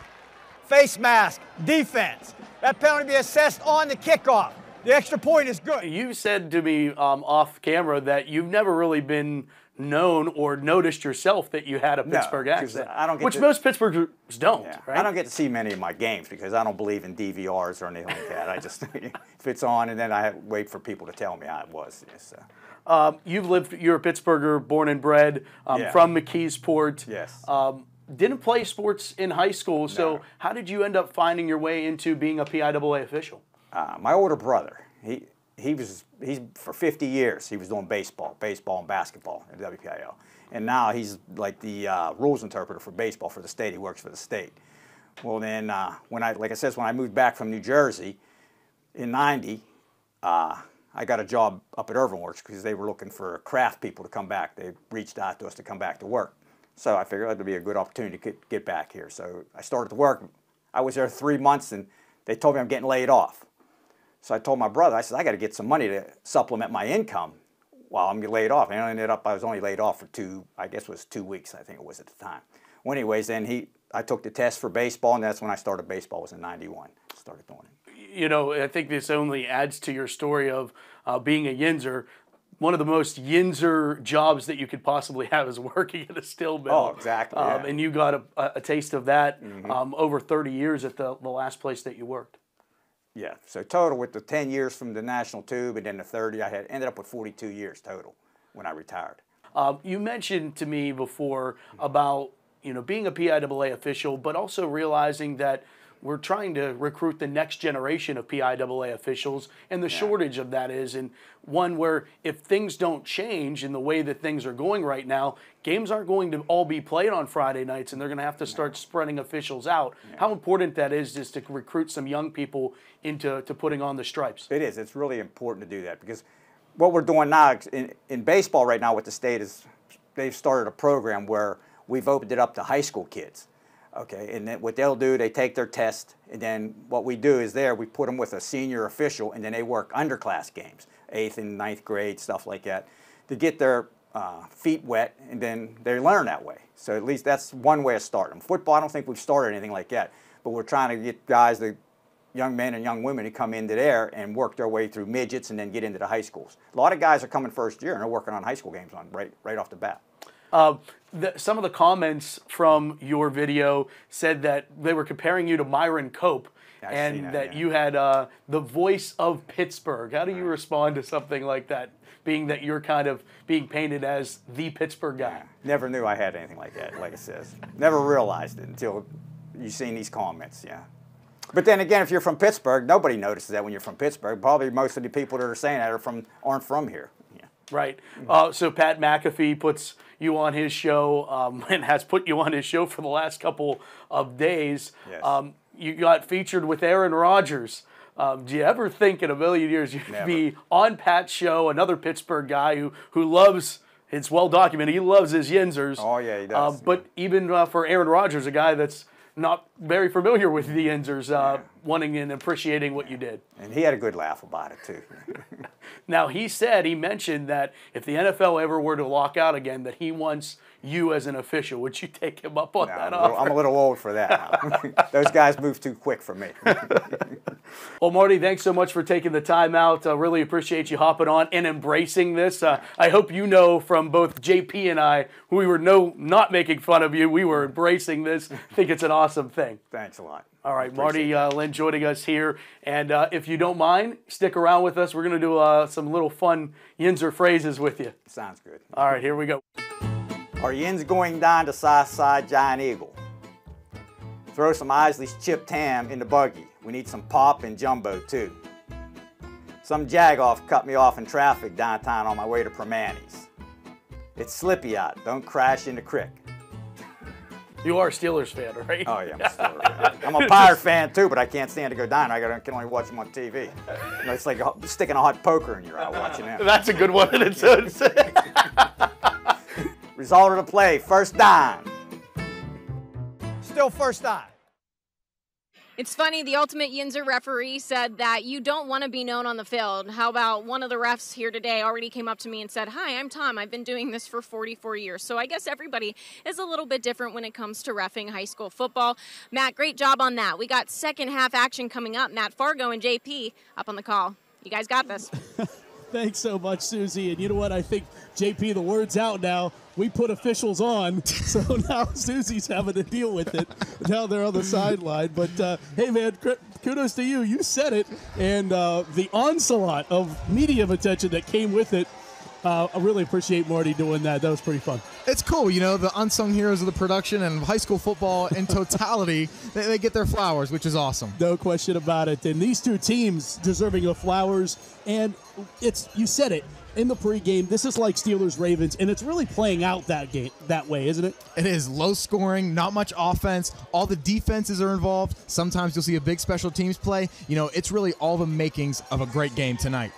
Face mask, defense. That penalty be assessed on the kickoff. The extra point is good. You said to me off camera that you've never really been known or noticed yourself that you had a Pittsburgh accent, I don't get which most Pittsburghers don't, right? I don't get to see many of my games because I don't believe in DVRs or anything like that. I just, if it's on, and then I wait for people to tell me how it was. Yes, you're a Pittsburgher, born and bred, from McKeesport. Yes. Didn't play sports in high school, so how did you end up finding your way into being a PIAA official? My older brother, he's for 50 years he was doing baseball and basketball at WPIAL, and now he's like the rules interpreter for baseball for the state. He works for the state. Well, then when I moved back from New Jersey in '90. I got a job up at Irvin Works because they were looking for craft people to come back. They reached out to us to come back to work. So I figured that would be a good opportunity to get back here. So I started to work. I was there 3 months, and they told me I'm getting laid off. So I told my brother, I said, I got to get some money to supplement my income while I'm laid off. And I was only laid off for 2 weeks, I think it was at the time. Well, anyways, then I took the test for baseball, and that's when I started baseball. Was in '91. Started doing it. You know, I think this only adds to your story of being a Yinzer. One of the most Yinzer jobs that you could possibly have is working at a still mill. Oh, exactly. Yeah. And you got a taste of that over 30 years at the last place that you worked. Yeah, so total with the 10 years from the National Tube and then the 30, I had ended up with 42 years total when I retired. You mentioned to me before about, you know, being a PIAA official, but also realizing that we're trying to recruit the next generation of PIAA officials, and the shortage of that is, and one where if things don't change in the way that things are going right now, games aren't going to all be played on Friday nights, and they're going to have to start spreading officials out. How important that is just to recruit some young people into putting on the stripes. It is. It's really important to do that, because what we're doing now in baseball right now with the state is they've started a program where we've opened it up to high school kids. Okay, and then what they'll do, they take their test, and then what we do is we put them with a senior official, and then they work underclass games, 8th and 9th grade, stuff like that, to get their feet wet, and then they learn that way. So at least that's one way of starting them. Football, I don't think we've started anything like that, but we're trying to get guys, the young men and young women, to come into there and work their way through midgets and then get into the high schools. A lot of guys are coming first year, and they're working on high school games right off the bat. Some of the comments from your video said that they were comparing you to Myron Cope, and that you had the voice of Pittsburgh. How do you respond to something like that, being that you're kind of being painted as the Pittsburgh guy? Never knew I had anything like that, like it says. Never realized it until you've seen these comments, But then again, if you're from Pittsburgh, nobody notices that when you're from Pittsburgh. Probably most of the people that are saying that aren't from here. Right. So Pat McAfee puts you on his show and has put you on his show for the last couple of days. Yes. You got featured with Aaron Rodgers. Do you ever think in a million years you'd be on Pat's show, another Pittsburgh guy who loves, it's well documented, he loves his Yinzers. Oh, yeah, he does. But even for Aaron Rodgers, a guy that's not very familiar with the Yinzers, wanting and appreciating what you did. And he had a good laugh about it, too. Now, he mentioned that if the NFL ever were to lock out again, that he wants you as an official. Would you take him up on that offer? I'm a little old for that now. Those guys move too quick for me. Well, Marty, thanks so much for taking the time out. I really appreciate you hopping on and embracing this. I hope you know from both JP and I, we were not making fun of you. We were embracing this. I think it's an awesome thing. Thanks a lot. All right, Marty Lynn joining us here. And if you don't mind, stick around with us. We're going to do some little fun Yinzer phrases with you. Sounds good. All right, here we go. Are Yins going down to Southside Giant Eagle? Throw some Isley's chipped ham in the buggy. We need some pop and jumbo, too. Some jagoff cut me off in traffic downtown on my way to Permanis. It's slippy out. Don't crash in the creek. You are a Steelers fan, right? Oh, yeah, I'm a Steelers fan. I'm a Pirate fan, too, but I can't stand to go down. I can only watch them on TV. You know, it's like sticking a hot poker in your eye watching them. That's a good one in its own sense. Result of the play, first down. Still first down. It's funny, the Ultimate Yinzer referee said that you don't want to be known on the field. How about one of the refs here today already came up to me and said, "Hi, I'm Tom. I've been doing this for 44 years. So I guess everybody is a little bit different when it comes to reffing high school football. Matt, great job on that. We got second half action coming up. Matt Fargo and JP up on the call. You guys got this. Thanks so much, Susie. And you know what? I think, JP, the word's out now. We put officials on, so now Susie's having to deal with it. Now they're on the sideline. But, hey, man, kudos to you. You said it. And the onslaught of media attention that came with it, I really appreciate Marty doing that. That was pretty fun. It's cool, you know, the unsung heroes of the production and high school football in totality, they get their flowers, which is awesome. No question about it. And these two teams deserving of flowers. And you said it in the pregame. This is like Steelers-Ravens, and it's really playing out that way, isn't it? It is low scoring, not much offense. All the defenses are involved. Sometimes you'll see a big special teams play. You know, it's really all the makings of a great game tonight.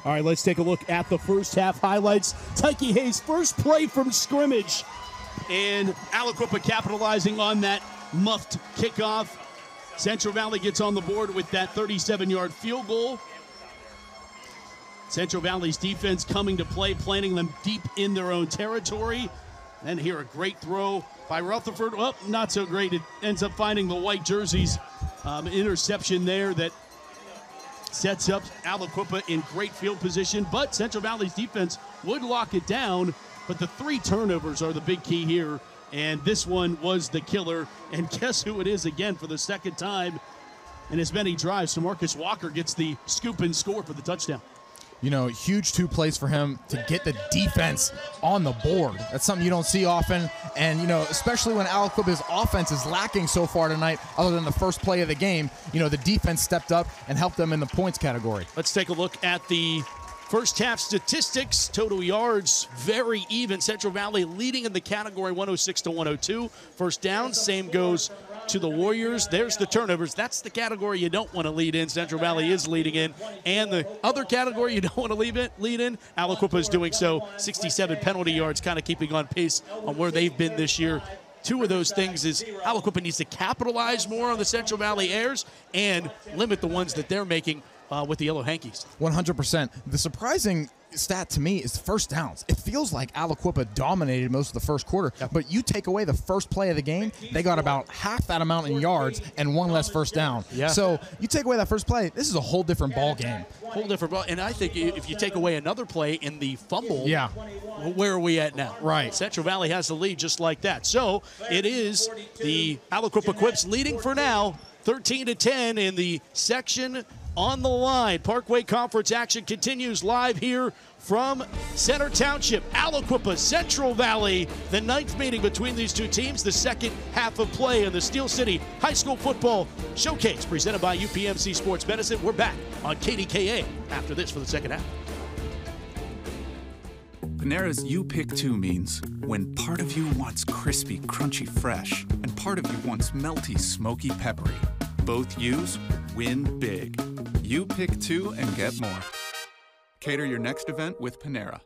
All right, let's take a look at the first half highlights. Tyke Hayes' first play from scrimmage. And Aliquippa capitalizing on that muffed kickoff. Central Valley gets on the board with that 37-yard field goal. Central Valley's defense coming to play, planting them deep in their own territory. And here a great throw by Rutherford. Well, not so great. It ends up finding the white jerseys. Interception there that sets up Aliquippa in great field position. But Central Valley's defense would lock it down. But the 3 turnovers are the big key here. And this one was the killer. And guess who it is again for the second time in as many drives. So Marcus Walker gets the scoop and score for the touchdown. You know, huge 2 plays for him to get the defense on the board. That's something you don't see often. And, you know, especially when Aliquippa's offense is lacking so far tonight, other than the first play of the game, you know, the defense stepped up and helped them in the points category. Let's take a look at the first half statistics. Total yards, very even. Central Valley leading in the category 106-102. First down, same goes to the Warriors. There's the turnovers. That's the category you don't want to lead in. Central Valley is leading in. And the other category you don't want to lead in, Aliquippa is doing so. 67 penalty yards, kind of keeping on pace on where they've been this year. 2 of those things is Aliquippa needs to capitalize more on the Central Valley errors and limit the ones that they're making with the Yellow Hankies. 100%. The surprising stat to me is first downs. It feels like Aliquippa dominated most of the first quarter, but you take away the first play of the game, they got about half that amount in yards and 1 less first down. Yeah. So you take away that first play, this is a whole different ball game. Whole different ball. And I think if you take away another play in the fumble, yeah, where are we at now? Right. Central Valley has the lead just like that. So it is the Aliquippa Quipps leading for now, 13-10 in the section on the line. Parkway Conference action continues live here from Center Township. Aliquippa, Central Valley, the 9th meeting between these 2 teams, the second half of play in the Steel City High School Football Showcase presented by UPMC Sports Medicine. We're back on KDKA after this for the second half. Panera's You Pick 2 means when part of you wants crispy, crunchy, fresh, and part of you wants melty, smoky, peppery. Both U's win big. You pick 2 and get more. Cater your next event with Panera.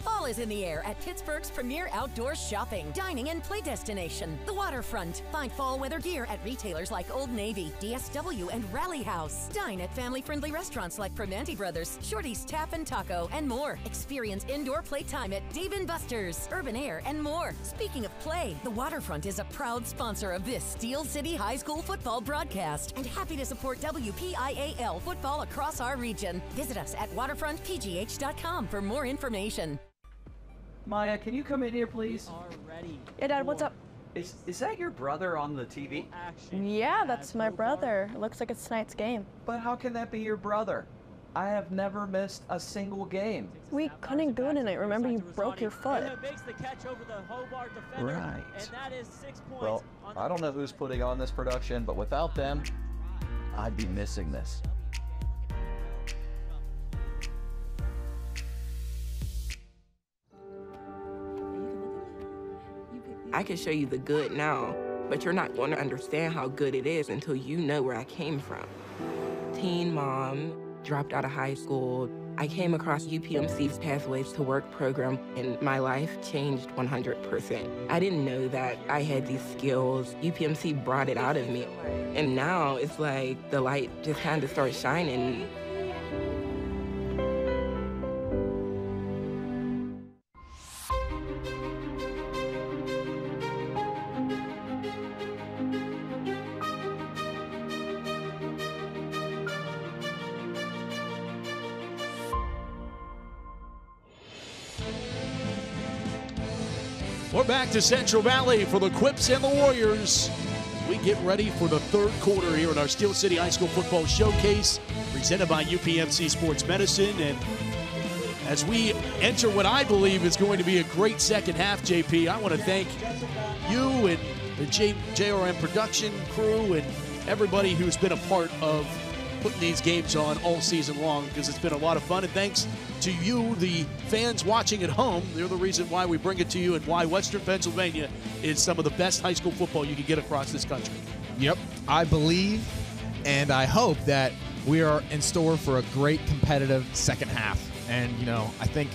Fall is in the air at Pittsburgh's premier outdoor shopping, dining, and play destination, the Waterfront. Find fall weather gear at retailers like Old Navy, DSW, and Rally House. Dine at family-friendly restaurants like Primanti Brothers, Shorty's Tap and Taco, and more. Experience indoor playtime at Dave & Buster's, Urban Air, and more. Speaking of play, the Waterfront is a proud sponsor of this Steel City High School football broadcast and happy to support WPIAL football across our region. Visit us at waterfrontpgh.com for more information. Maya, can you come in here, please? Already. Yeah, Dad, what's up? Is that your brother on the TV? Yeah, that's my brother. It looks like it's tonight's game. But how can that be your brother? I have never missed a single game. We couldn't go tonight. Remember, you broke your foot. Right. Well, I don't know who's putting on this production, but without them, I'd be missing this. I can show you the good now, but you're not going to understand how good it is until you know where I came from. Teen mom, dropped out of high school. I came across UPMC's Pathways to Work program, and my life changed 100%. I didn't know that I had these skills. UPMC brought it out of me. And now it's like the light just kind of starts shining. We're back to Central Valley for the Quipps and the Warriors. We get ready for the third quarter here in our Steel City High School Football Showcase, presented by UPMC Sports Medicine. And as we enter what I believe is going to be a great second half, JP, I want to thank you and the JRM production crew and everybody who's been a part of putting these games on all season long, because it's been a lot of fun. And thanks to you, the fans watching at home. They're the reason why we bring it to you and why Western Pennsylvania is some of the best high school football you can get across this country. Yep, I believe and I hope that we are in store for a great competitive second half. And, you know, I think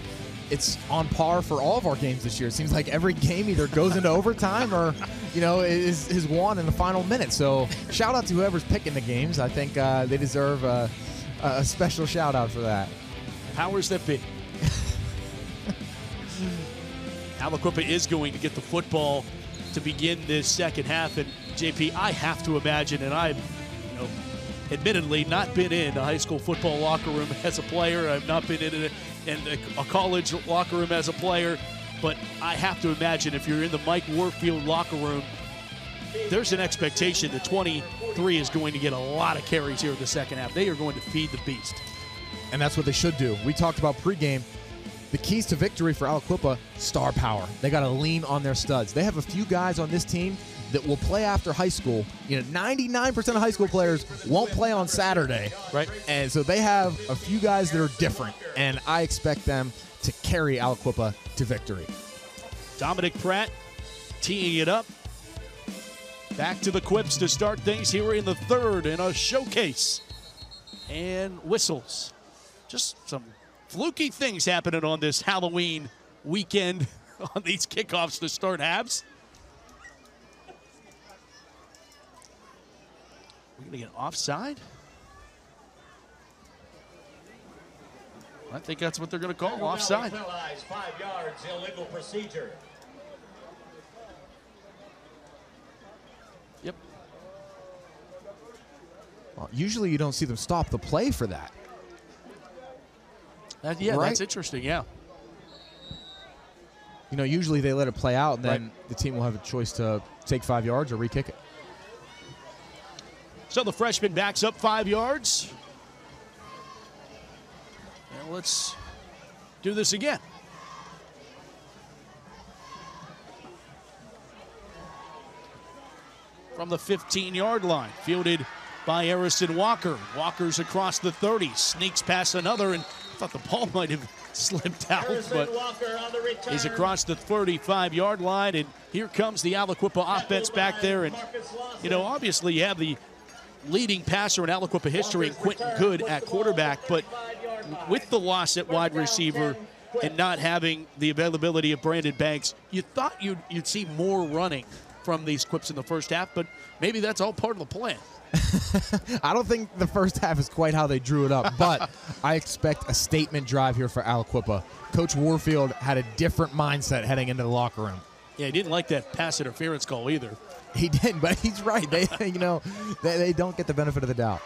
it's on par for all of our games this year. It seems like every game either goes into overtime or, you know, is won in the final minute. So shout out to whoever's picking the games. I think they deserve a special shout out for that. Powers that be. Aliquippa is going to get the football to begin this second half. And JP, I have to imagine, and I've admittedly not been in a high school football locker room as a player. I've not been in a college locker room as a player. But I have to imagine if you're in the Mike Warfield locker room, there's an expectation that 23 is going to get a lot of carries here in the second half. They are going to feed the beast. And that's what they should do. We talked about pregame. The keys to victory for Aliquippa, star power. They got to lean on their studs. They have a few guys on this team that will play after high school. 99% of high school players won't play on Saturday. Right. And so they have a few guys that are different, and I expect them to carry Aliquippa to victory. Dominic Pratt teeing it up. Back to the Quipps to start things here in the third in a showcase. And whistles. Just some fluky things happening on this Halloween weekend on these kickoffs to start halves. We're going to get offside. I think that's what they're going to call offside. 5 yards, illegal procedure. Yep. Well, usually you don't see them stop the play for that. Yeah, right? That's interesting, yeah. Usually they let it play out, and then the team will have a choice to take 5 yards or re-kick it. So the freshman backs up 5 yards. And let's do this again. From the 15-yard line, fielded by Harrison Walker. Walker's across the 30, sneaks past another, and I thought the ball might have slipped out, but he's across the 35-yard line, and here comes the Aliquippa offense back there. And, obviously you have the leading passer in Aliquippa history in Quentin Good at quarterback, but with the loss at wide receiver and not having the availability of Brandon Banks, you thought you'd see more running from these Quipps in the first half, but maybe that's all part of the plan. I don't think the first half is quite how they drew it up, but I expect a statement drive here for Aliquippa. Coach Warfield had a different mindset heading into the locker room. Yeah, he didn't like that pass interference call either. He didn't, but he's right. They don't get the benefit of the doubt.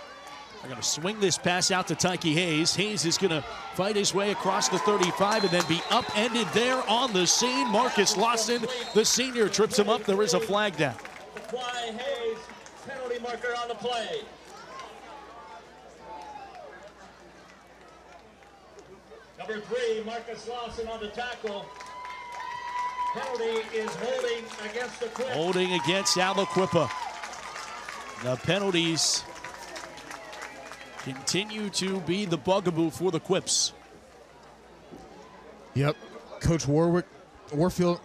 They're going to swing this pass out to Tyke Hayes. Hayes is going to fight his way across the 35 and then be upended there on the scene. Marcus Lawson, the senior, trips him up. There is a flag down. Hayes, penalty marker on the play. Number 3, Marcus Lawson on the tackle. Penalty is holding against the Quipps. Holding against Aliquippa. The penalties continue to be the bugaboo for the Quipps. Yep. Coach Warfield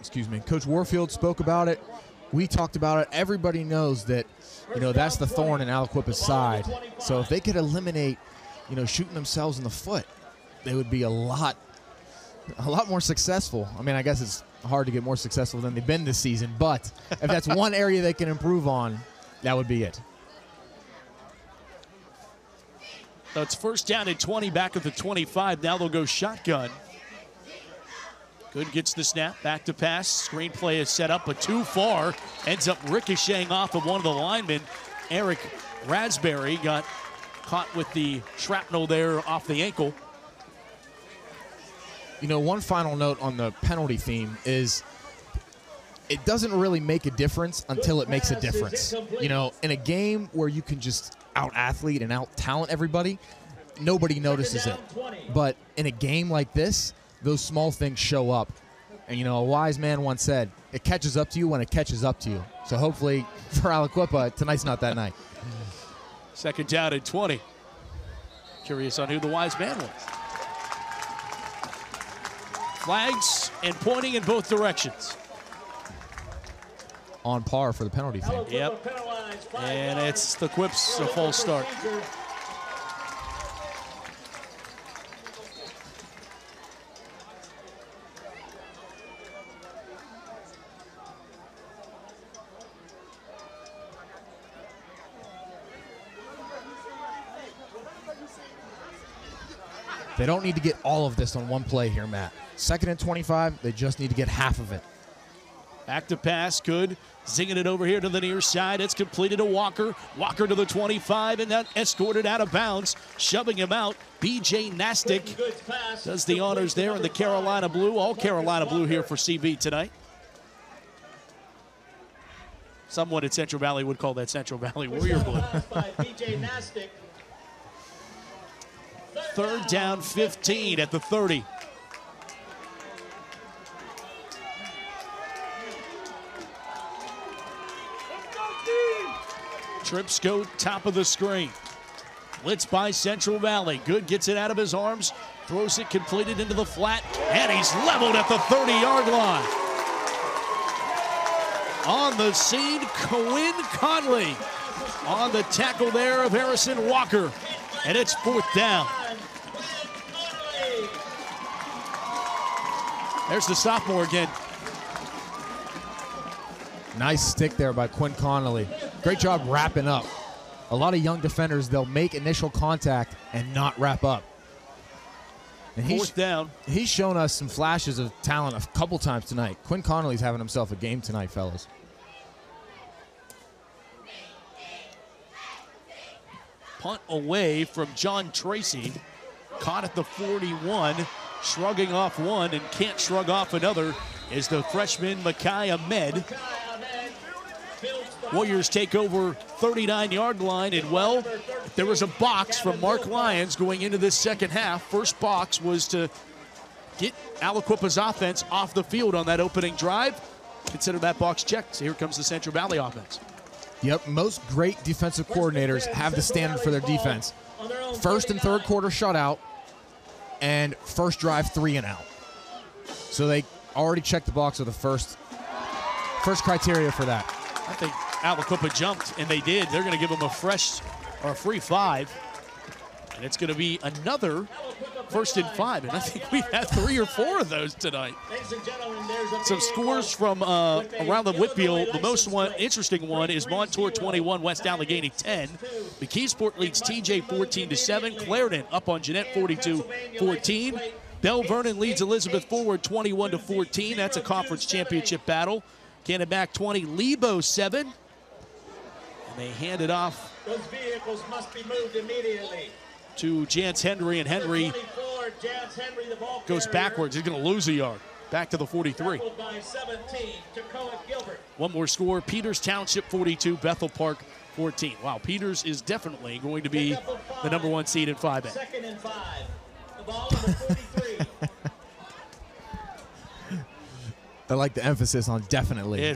spoke about it. We talked about it. Everybody knows that, that's the thorn in Aliquippa's side. So if they could eliminate, shooting themselves in the foot, they would be a lot more successful. I mean, I guess it's hard to get more successful than they've been this season, but if that's one area they can improve on, that would be it. So it's first down at 20, back at the 25. Now they'll go shotgun. Good gets the snap, back to pass. Screenplay is set up, but too far. Ends up ricocheting off of one of the linemen. Eric Radsberry got caught with the shrapnel there off the ankle. One final note on the penalty theme is it doesn't really make a difference until it makes a difference. In a game where you can just out-athlete and out-talent everybody, nobody notices it. But in a game like this, those small things show up. And, a wise man once said, it catches up to you when it catches up to you. So hopefully for Aliquippa, tonight's not that night. Second down at 20. Curious on who the wise man was. Flags and pointing in both directions. On par for the penalty thing. Yep. And it's the Quipps a false start. They don't need to get all of this on one play here, Matt. 2nd and 25, they just need to get half of it. Active pass, good. Zinging it over here to the near side. It's completed to Walker. Walker to the 25, and that escorted out of bounds. Shoving him out. B.J. Nastic does the honors there in the Carolina Blue. All Carolina Blue here for CB tonight. Someone at Central Valley would call that Central Valley Warrior Blue. 3rd down, 15 at the 30. Trips go top of the screen. Blitz by Central Valley. Good gets it out of his arms. Throws it completed into the flat. And he's leveled at the 30-yard line. On the scene, Quinn Conley. On the tackle there of Harrison Walker. And it's 4th down. There's the sophomore again. Nice stick there by Quinn Connolly. Great job wrapping up. A lot of young defenders, they'll make initial contact and not wrap up. And 4th down. He's shown us some flashes of talent a couple times tonight. Quinn Connolly's having himself a game tonight, fellas. Punt away from John Tracy. Caught at the 41. Shrugging off one and can't shrug off another is the freshman Makai Ahmed. Warriors take over 39-yard line, and well, there was a box from Mark Lyons going into this second half. First box was to get Aliquippa's offense off the field on that opening drive. Consider that box checked. So here comes the Central Valley offense. Yep, most great defensive coordinators have the standard for their defense. 1st and 3rd quarter shutout, and first drive 3 and out. So they already checked the box with the first criteria for that. I think Aliquippa jumped, and they did. They're going to give them a free 5. And it's going to be another 1st and 5. And I think we've had 3 or 4 of those tonight. Some scores from around the Whitfield. The most interesting one is Montour 21, West Allegheny 10. McKeesport leads TJ 14-7. Clarendon up on Jeanette 42-14. Bell Vernon leads Elizabeth Forward 21-14. That's a conference championship battle. Canterbury 20, Lebo 7. And they hand it off. Those vehicles must be moved immediately. To Jance Henry, and Henry goes backwards. He's going to lose a yard. Back to the 43. By 17, Gilbert. One more score. Peters Township 42, Bethel Park 14. Wow, Peters is definitely going to be the number 1 seed in 5A. 2nd and 5. The ball number 43. I like the emphasis on definitely.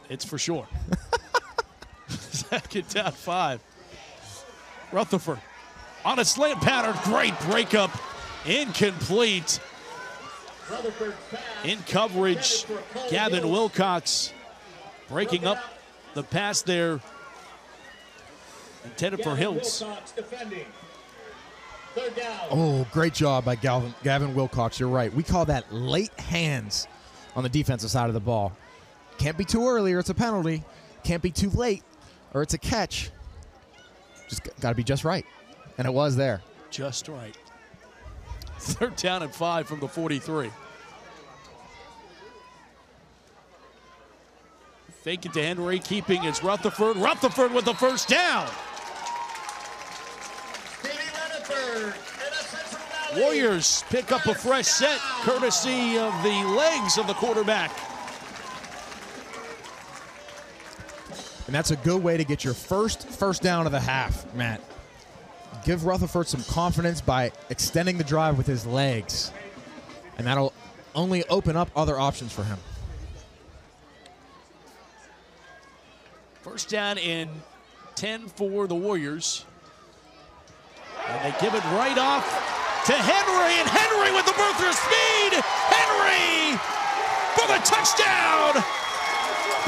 It's for sure. 2nd down 5. Rutherford on a slant pattern. Great breakup. Incomplete. In coverage, Gavin Wilcox breaking up the pass there. Intended for Hills. Oh, great job by Gavin Wilcox. You're right. We call that late hands on the defensive side of the ball. Can't be too early or it's a penalty. Can't be too late or it's a catch. Just got to be just right. And it was there. Just right. 3rd down and 5 from the 43. Fake it to Henry, keeping is Rutherford. Rutherford with the 1st down. Warriors pick up a fresh set, courtesy of the legs of the quarterback. And that's a good way to get your first down of the half, Matt. Give Rutherford some confidence by extending the drive with his legs. And that'll only open up other options for him. 1st down and 10 for the Warriors. And they give it right off to Henry, and Henry with the burst of speed. Henry for the touchdown.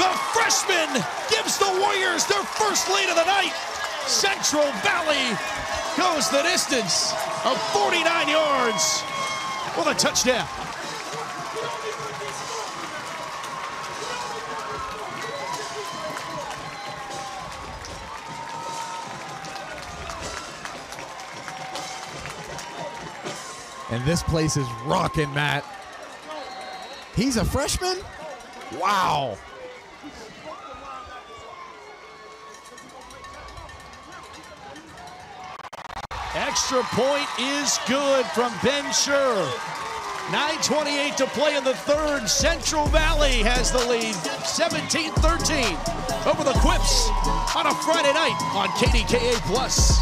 The freshman gives the Warriors their first lead of the night. Central Valley goes the distance of 49 yards for the touchdown. And this place is rocking, Matt. He's a freshman? Wow. Extra point is good from Ben Scher. 9:28 to play in the third. Central Valley has the lead, 17-13 over the Quipps on a Friday night on KDKA Plus.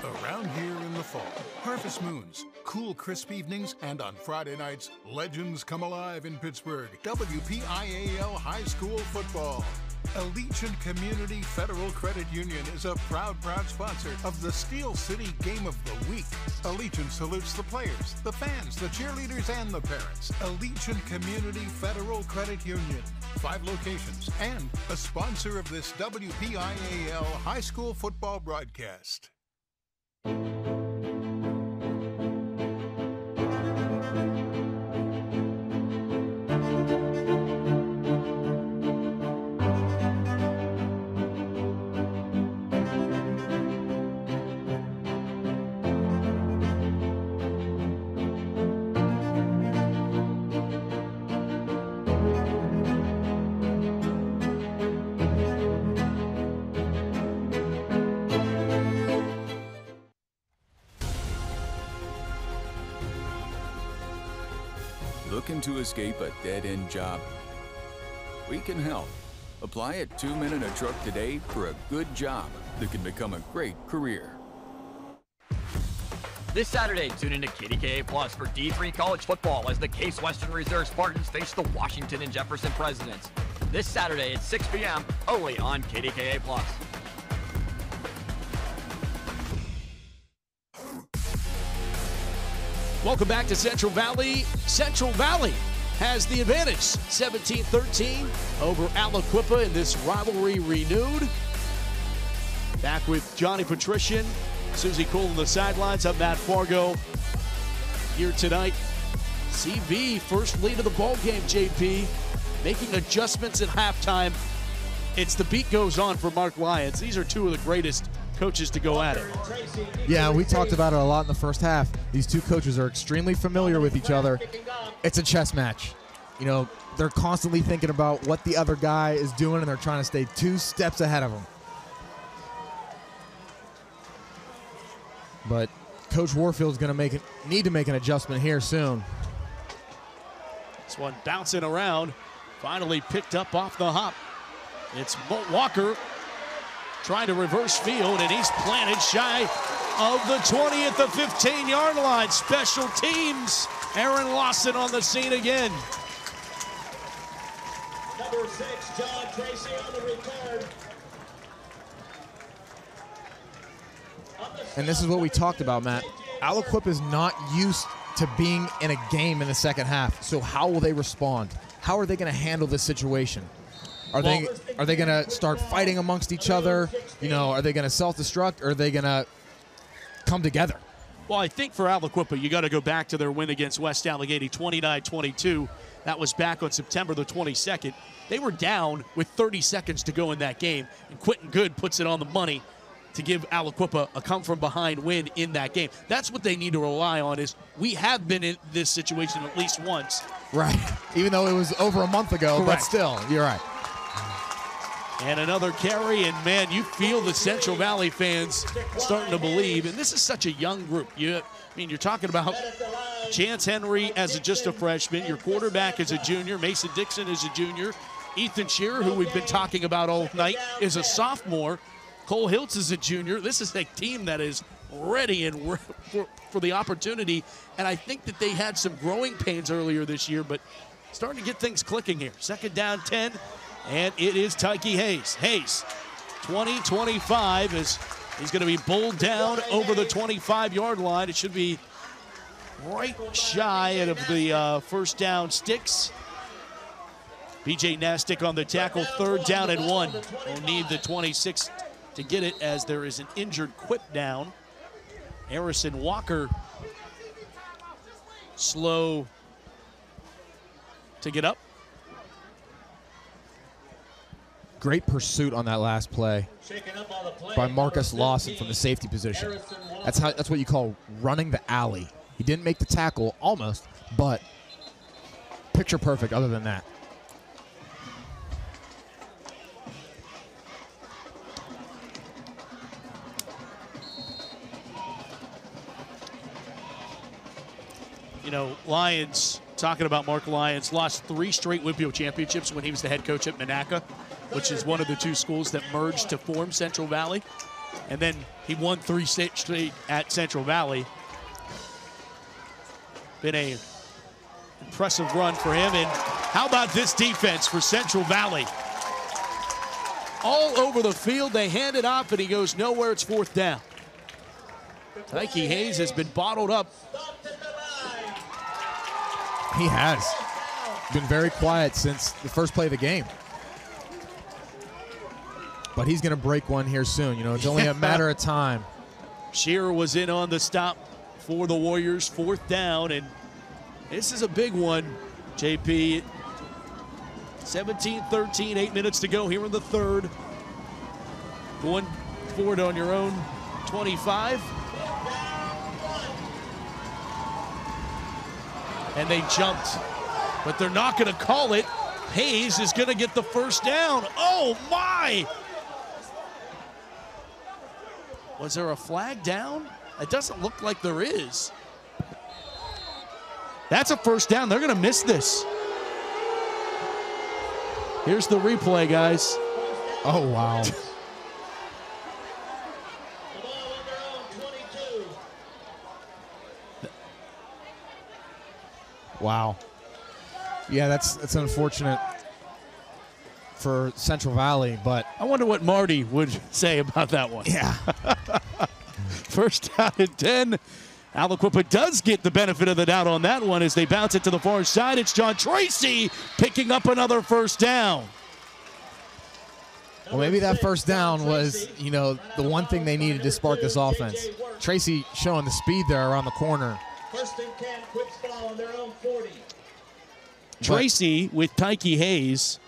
Around here in the fall, harvest moons, cool, crisp evenings, and on Friday nights, legends come alive in Pittsburgh. WPIAL High School football. Allegiant Community Federal Credit Union is a proud sponsor of the Steel City Game of the Week. Allegiant salutes the players, the fans, the cheerleaders, and the parents. Allegiant Community Federal Credit Union, 5 locations, and a sponsor of this WPIAL High School football broadcast. Looking to escape a dead-end job? We can help. Apply at 2 Men in a Truck today for a good job that can become a great career. This Saturday, tune into KDKA Plus for D3 college football as the Case Western Reserve Spartans face the Washington and Jefferson Presidents. This Saturday at 6 p.m. only on KDKA Plus. Welcome back to Central Valley. Central Valley has the advantage, 17-13 over Aliquippa in this rivalry renewed. Back with Johnny Patrician, Susie Cole on the sidelines. I'm Matt Fargo here tonight. CV, first lead of the ball game, JP, making adjustments at halftime. It's the beat goes on for Mark Lyons. These are two of the greatest coaches to go at it. Yeah, we talked about it a lot in the first half. These two coaches are extremely familiar with each other. It's a chess match. You know, they're constantly thinking about what the other guy is doing, and they're trying to stay 2 steps ahead of him. But Coach Warfield's going to need to make an adjustment here soon. This one bouncing around, finally picked up off the hop. It's Walker trying to reverse field, and he's planted shy of the 20 at the 15-yard line. Special teams, Aaron Lawson on the scene again. Number 6, John Tracy on the return. And this is what we talked about, Matt. Aliquippa is not used to being in a game in the second half, so how will they respond? How are they going to handle this situation? Are they going to start fighting amongst each other? You know, are they going to self-destruct, or are they going to come together? Well, I think for Aliquippa, you got to go back to their win against West Allegheny, 29-22. That was back on September the 22nd. They were down with 30 seconds to go in that game, and Quentin Good puts it on the money to give Aliquippa a come-from-behind win in that game. That's what they need to rely on. Is we have been in this situation at least once. Right. Even though it was over a month ago, Correct. But still, you're right. And another carry, and man, you feel the Central Valley fans starting to believe. And this is such a young group. You're talking about Chance Henry as just a freshman. Your quarterback is a junior. Mason Dixon is a junior. Ethan Shearer, who we've been talking about all night, is a sophomore. Cole Hiltz is a junior. This is a team that is ready and for the opportunity. And I think that they had some growing pains earlier this year, but starting to get things clicking here. Second down 10. And it is Tyke Hayes. Hayes, 20-25, as he's going to be bowled down over the 25-yard line. It should be right shy of the first down sticks. BJ Nastic on the tackle, 3rd down and 1. We'll need the 26 to get it, as there is an injured Quipp down. Harrison Walker slow to get up. Great pursuit on that last play by Marcus Lawson from the safety position. That's what you call running the alley. He didn't make the tackle, almost, but picture perfect other than that. You know, Lyons, talking about Mark Lyons, lost 3 straight WPIAL championships when he was the head coach at Monaca, which is one of the 2 schools that merged to form Central Valley. And then he won 3 straight at Central Valley. Been a impressive run for him. And how about this defense for Central Valley? All over the field, they hand it off, and he goes nowhere. It's 4th down. Tyke Hayes has been bottled up. He has been very quiet since the first play of the game. But he's going to break one here soon. You know, it's only a matter of time. Shearer was in on the stop for the Warriors, 4th down, and this is a big one, JP. 17-13, 8 minutes to go here in the 3rd. Going forward on your own 25. And they jumped, but they're not going to call it. Hayes is going to get the 1st down. Oh, my! Was there a flag down? It doesn't look like there is. That's a 1st down. They're going to miss this. Here's the replay, guys. Oh, wow. Wow. Yeah, that's unfortunate for Central Valley, but I wonder what Marty would say about that one. Yeah. 1st down and 10. Aliquippa does get the benefit of the doubt on that one as they bounce it to the far side. It's John Tracy picking up another 1st down. Well, maybe that 1st down was, you know, the one thing they needed to spark this offense. Tracy showing the speed there around the corner. 1st and 10, Quipps ball on their own 40. Tracy with Tyke Hayes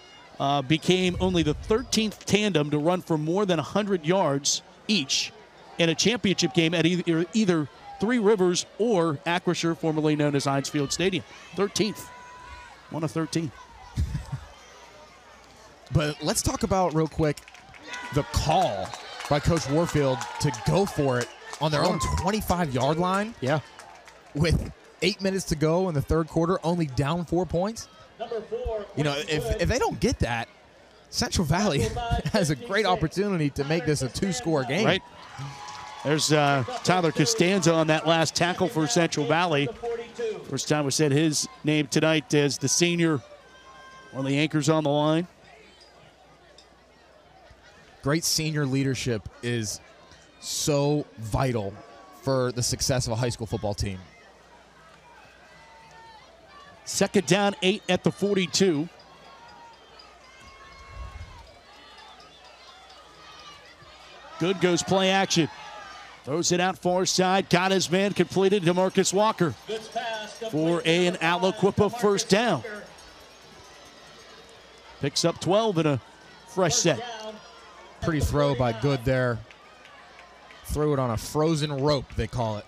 became only the 13th tandem to run for more than 100 yards each in a championship game at either Three Rivers or Acrisure, formerly known as Heinz Field Stadium. 13th. 1 of 13. But let's talk about real quick the call by Coach Warfield to go for it on their own 25-yard line. Yeah. With 8 minutes to go in the 3rd quarter, only down 4 points. You know, if they don't get that, Central Valley has a great opportunity to make this a 2-score game. Right. There's Tyler Costanza on that last tackle for Central Valley. First time we said his name tonight as the senior. One of the anchors on the line. Great senior leadership is so vital for the success of a high school football team. 2nd down, 8 at the 42. Good goes play action. Throws it out far side. Got his man completed to Marcus Walker for an Aliquippa 1st down. Picks up 12 in a fresh set. Pretty throw by Good there. Threw it on a frozen rope, they call it.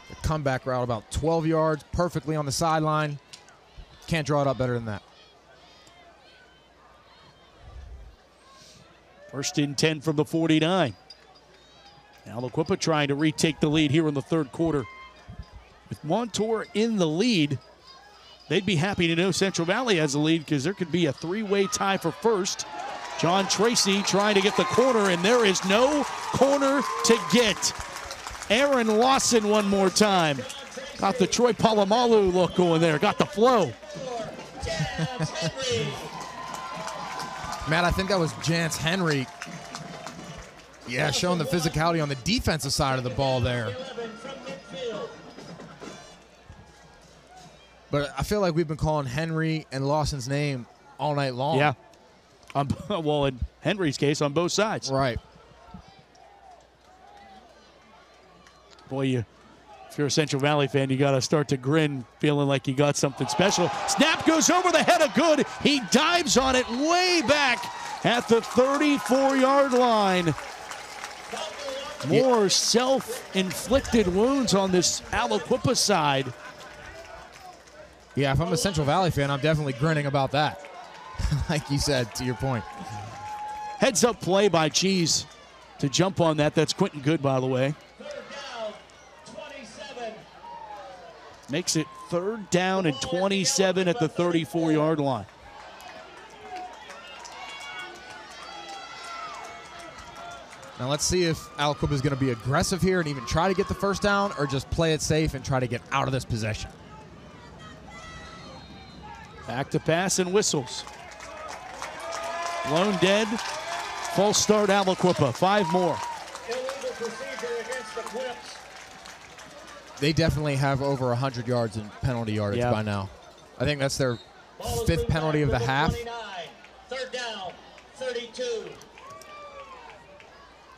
The comeback route about 12 yards, perfectly on the sideline. Can't draw it up better than that. 1st and 10 from the 49. Aliquippa trying to retake the lead here in the 3rd quarter. With Montour in the lead, they'd be happy to know Central Valley has the lead because there could be a 3-way tie for 1st. John Tracy trying to get the corner, and there is no corner to get. Aaron Lawson one more time. Got the Troy Polamalu look going there. Got the flow. Matt, I think that was Jance Henry. Yeah, showing the physicality on the defensive side of the ball there. But I feel like we've been calling Henry and Lawson's name all night long. Yeah. Well, in Henry's case, on both sides. Right. Boy, if you're a Central Valley fan, you got to start to grin, feeling like you got something special. Snap goes over the head of Good. He dives on it way back at the 34-yard line. More self-inflicted wounds on this Aliquippa side. Yeah, if I'm a Central Valley fan, I'm definitely grinning about that. Like you said, to your point. Heads-up play by Cheese to jump on that. That's Quentin Good, by the way. Makes it 3rd down and 27 at the 34-yard line. Now let's see if Aliquippa is going to be aggressive here and even try to get the first down, or just play it safe and try to get out of this possession. Back to pass and whistles. Blown dead. False start Aliquippa. 5 more. Illegal procedure against the Quipps. They definitely have over 100 yards in penalty yardage by now. I think that's their 5th penalty of the half. 3rd down, 32.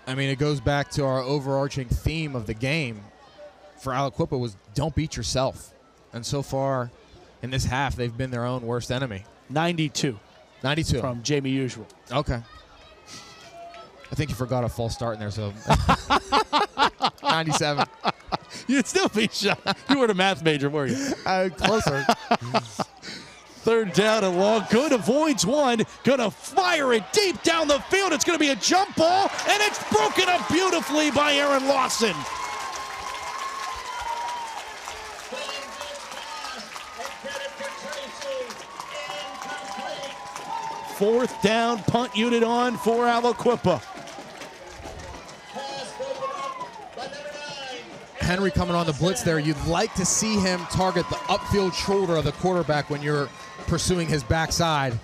I mean, it goes back to our overarching theme of the game for Aliquippa was don't beat yourself. And so far in this half, they've been their own worst enemy. 92. 92. From Jamie Usual. Okay. I think you forgot a false start in there, so 97. You'd still be shot. You weren't a math major, were you? Closer. 3rd down and long. Good, avoids one. Gonna fire it deep down the field. It's gonna be a jump ball, and it's broken up beautifully by Aaron Lawson. Fourth down, punt unit on for Aliquippa. Henry coming on the blitz there. You'd like to see him target the upfield shoulder of the quarterback when you're pursuing his backside.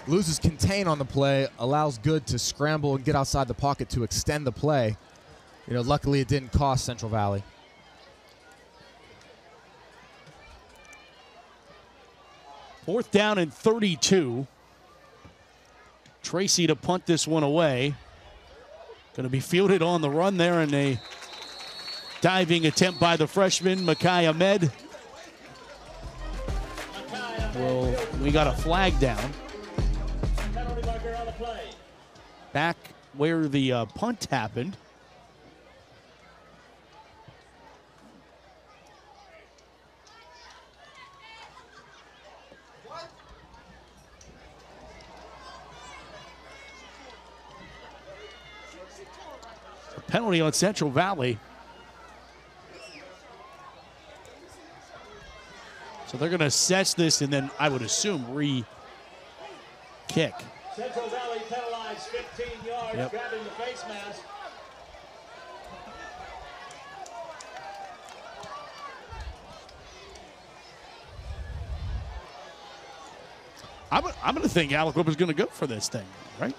Loses contain on the play, allows Good to scramble and get outside the pocket to extend the play. You know, luckily it didn't cost Central Valley. Fourth down and 32. Tracy to punt this one away. Going to be fielded on the run there in a diving attempt by the freshman, Makai Ahmed. Well, we got a flag down. Back where the punt happened. A penalty on Central Valley. So they're going to assess this and then, I would assume, re-kick. Central Valley penalized 15 yards, grabbing the face mask. I'm going to think Aliquippa is going to go for this thing, right?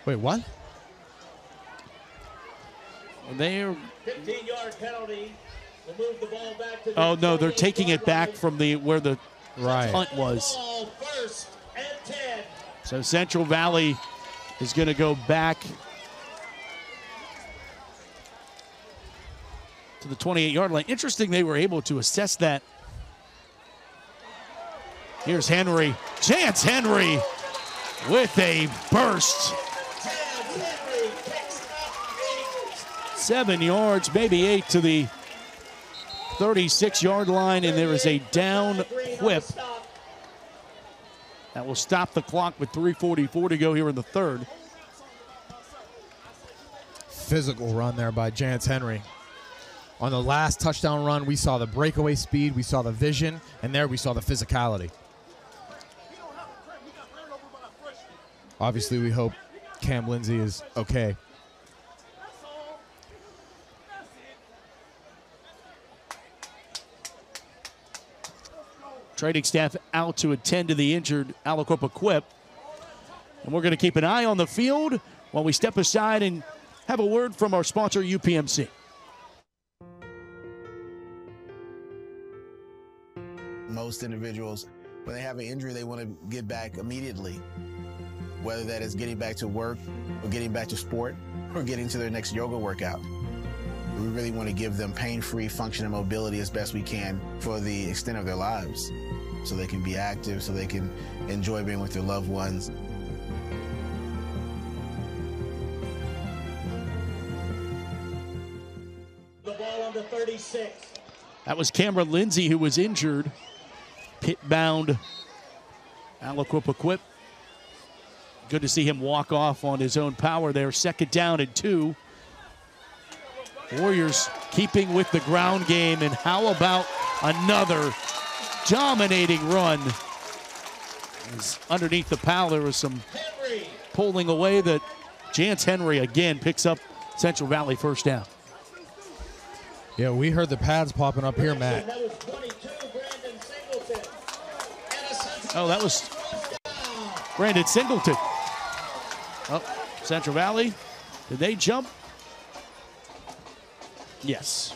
Wait, what? They're 15-yard penalty. We'll move the ball back to the oh no, they're taking it back from the where the punt was. First and 10. So Central Valley is going to go back to the 28-yard line. Interesting, they were able to assess that. Here's Henry, Chance Henry, with a burst. 7 yards, maybe 8 to the 36-yard line, and there is a down Quip. That will stop the clock with 3:44 to go here in the 3rd. Physical run there by Chance Henry. On the last touchdown run, we saw the breakaway speed, we saw the vision, and there we saw the physicality. Obviously, we hope Cam Lindsay is okay. Training staff out to attend to the injured Aliquippa Quip. And we're going to keep an eye on the field while we step aside and have a word from our sponsor, UPMC. Most individuals, when they have an injury, they want to get back immediately, whether that is getting back to work or getting back to sport or getting to their next yoga workout. We really want to give them pain-free function and mobility as best we can for the extent of their lives, so they can be active, so they can enjoy being with their loved ones. The ball on the 36. That was Cameron Lindsay, who was injured. Pit-bound Aliquippa Quip. Good to see him walk off on his own power there. 2nd down and 2. Warriors keeping with the ground game, and how about another dominating run? As underneath the pile, there was some pulling away that Jance Henry again picks up Central Valley 1st down. Yeah, we heard the pads popping up here, Matt. Oh, that was Brandon Singleton. Oh, Central Valley, did they jump? Yes.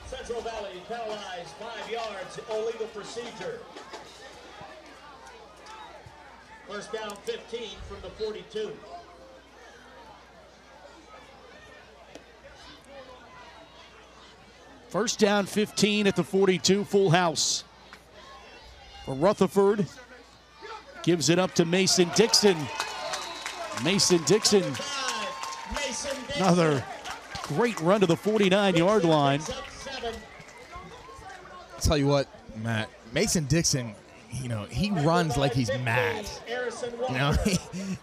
Central Valley penalized 5 yards, illegal procedure. 1st down 15 from the 42. First down 15 at the 42, full house. For Rutherford, gives it up to Mason Dixon. Mason Dixon, another great run to the 49-yard line. I'll tell you what, Matt, Mason Dixon, you know, he runs like he's mad. You know,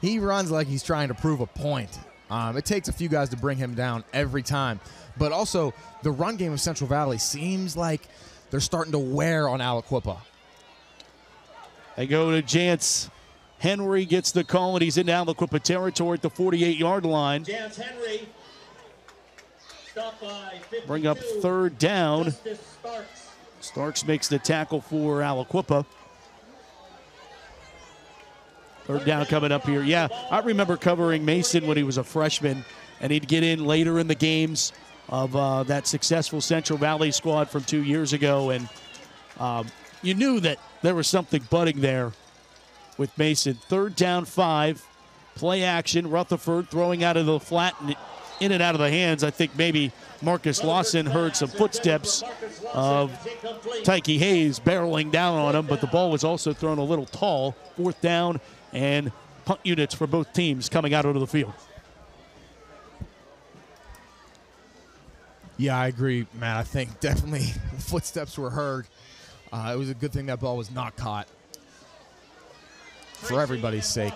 he runs like he's trying to prove a point. It takes a few guys to bring him down every time. But also, the run game of Central Valley seems like they're starting to wear on Aliquippa. They go to Jance. Henry gets the call, and he's in Aliquippa territory at the 48-yard line. Jance Henry, stopped by 52. Bring up 3rd down. Starks makes the tackle for Aliquippa. 3rd down coming up here. Yeah, I remember covering Mason when he was a freshman, and he'd get in later in the games of that successful Central Valley squad from 2 years ago, and you knew that there was something budding there with Mason. 3rd down 5, play action. Rutherford throwing out of the flat and in and out of the hands. I think maybe Marcus Lawson heard some footsteps of Tyke Hayes barreling down on him, but the ball was also thrown a little tall. 4th down, and punt units for both teams coming out onto the field. Yeah, I agree, Matt. I think definitely the footsteps were heard. It was a good thing that ball was not caught for everybody's sake.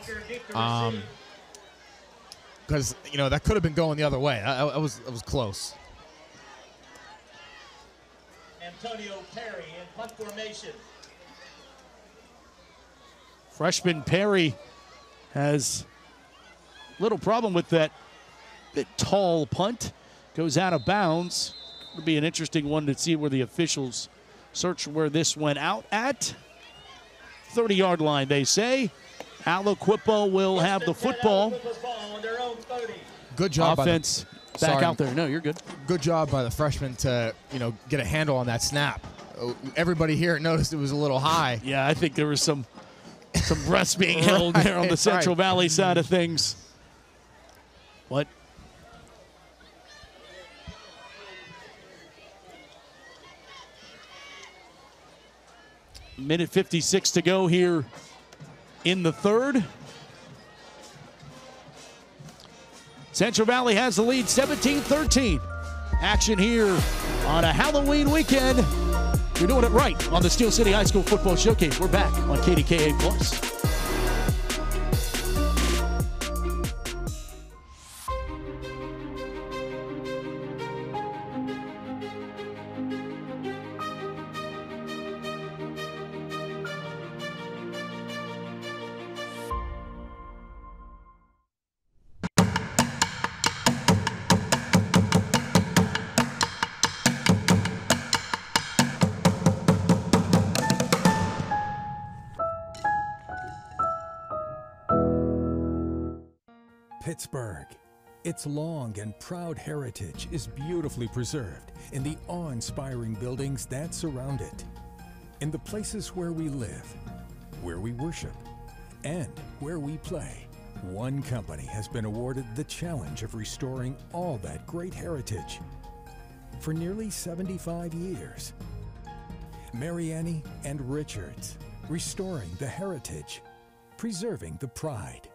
Because, you know, that could have been going the other way. It was close. Antonio Perry in punt formation. Freshman Perry has little problem with that bit tall punt. Goes out of bounds. It'll be an interesting one to see where the officials search where this went out at. 30-yard line, they say. Aliquippa will have the football. Good job. Offense back out there. No, you're good. Good job by the freshman to, you know, get a handle on that snap. Everybody here noticed it was a little high. Yeah, I think there was some breaths being held there on the Central Valley side of things. What? Minute 56 to go here in the 3rd. Central Valley has the lead, 17-13. Action here on a Halloween weekend. You're doing it right on the Steel City High School Football Showcase. We're back on KDKA Plus. Pittsburgh. Its long and proud heritage is beautifully preserved in the awe-inspiring buildings that surround it, in the places where we live, where we worship, and where we play. One company has been awarded the challenge of restoring all that great heritage. for nearly 75 years. Mariani and Richards, restoring the heritage, preserving the pride.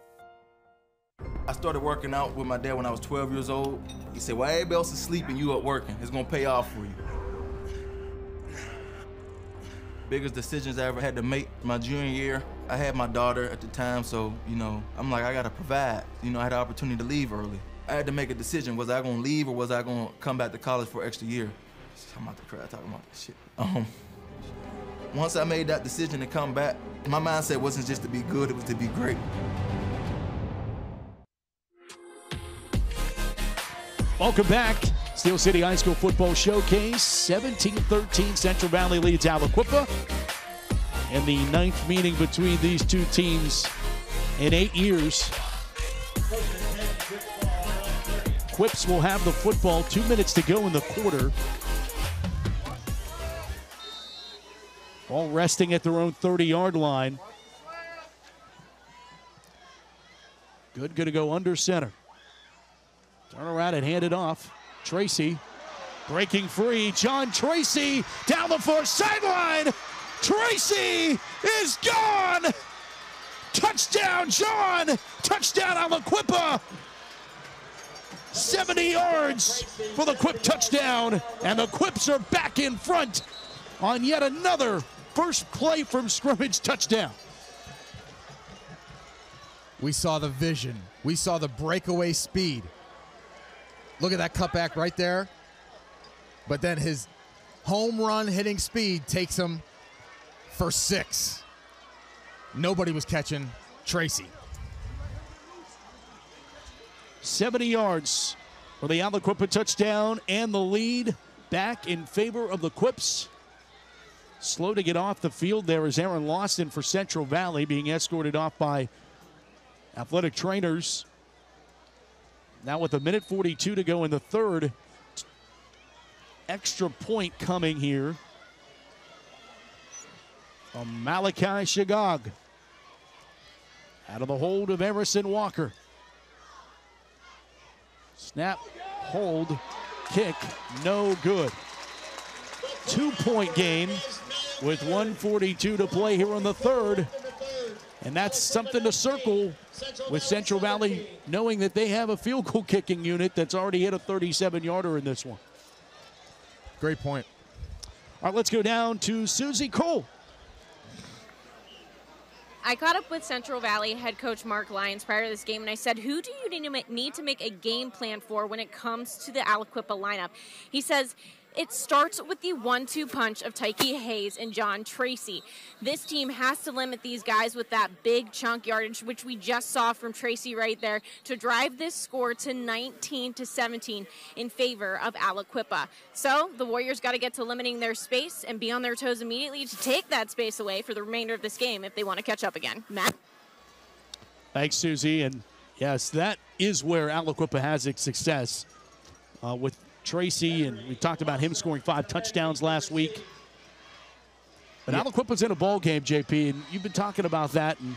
I started working out with my dad when I was 12 years old. He said, while everybody else is sleeping, you up working. It's gonna pay off for you. Biggest decisions I ever had to make my junior year. I had my daughter at the time, so, I'm like, I gotta provide. I had the opportunity to leave early. I had to make a decision. Was I gonna leave or was I gonna come back to college for an extra year? I'm about to cry talking about this shit. Once I made that decision to come back, my mindset wasn't just to be good, it was to be great. Welcome back. Steel City High School Football Showcase. 17-13, Central Valley leads Aliquippa. And the 9th meeting between these two teams in 8 years. Quipps will have the football, 2 minutes to go in the quarter. All resting at their own 30-yard line. Good, going to go under center. Turn around and hand it off. Tracy breaking free. John Tracy down the far sideline. Tracy is gone. Touchdown, John. Touchdown, Aliquippa. 70 yards for the Quip touchdown. And the Quipps are back in front on yet another first play from scrimmage touchdown. We saw the vision. We saw the breakaway speed. Look at that cutback right there. But then his home run hitting speed takes him for 6. Nobody was catching Tracy. 70 yards for the Aliquippa touchdown and the lead back in favor of the Quipps. Slow to get off the field there is Aaron Lawson for Central Valley, being escorted off by athletic trainers. Now with 1:42 to go in the third. Extra point coming here from Malachi Shagog. Out of the hold of Emerson Walker. Snap, hold, kick, no good. 2-point game with 1:42 to play here in the third. And that's something to circle with Central Valley, knowing that they have a field goal kicking unit that's already hit a 37-yarder in this one. Great point. All right, let's go down to Susie Cole. I caught up with Central Valley head coach Mark Lyons prior to this game, and I said, who do you need to make a game plan for when it comes to the Aliquippa lineup? He says, it starts with the 1-2 punch of Tyke Hayes and John Tracy. This team has to limit these guys with that big chunk yardage, which we just saw from Tracy right there, to drive this score to 19-17 in favor of Aliquippa. So the Warriors got to get to limiting their space and be on their toes immediately to take that space away for the remainder of this game if they want to catch up again. Matt? Thanks, Susie. And yes, that is where Aliquippa has its success with Tracy, and we talked about him scoring 5 touchdowns last week. But Aliquippa's in a ball game, JP, and you've been talking about that. And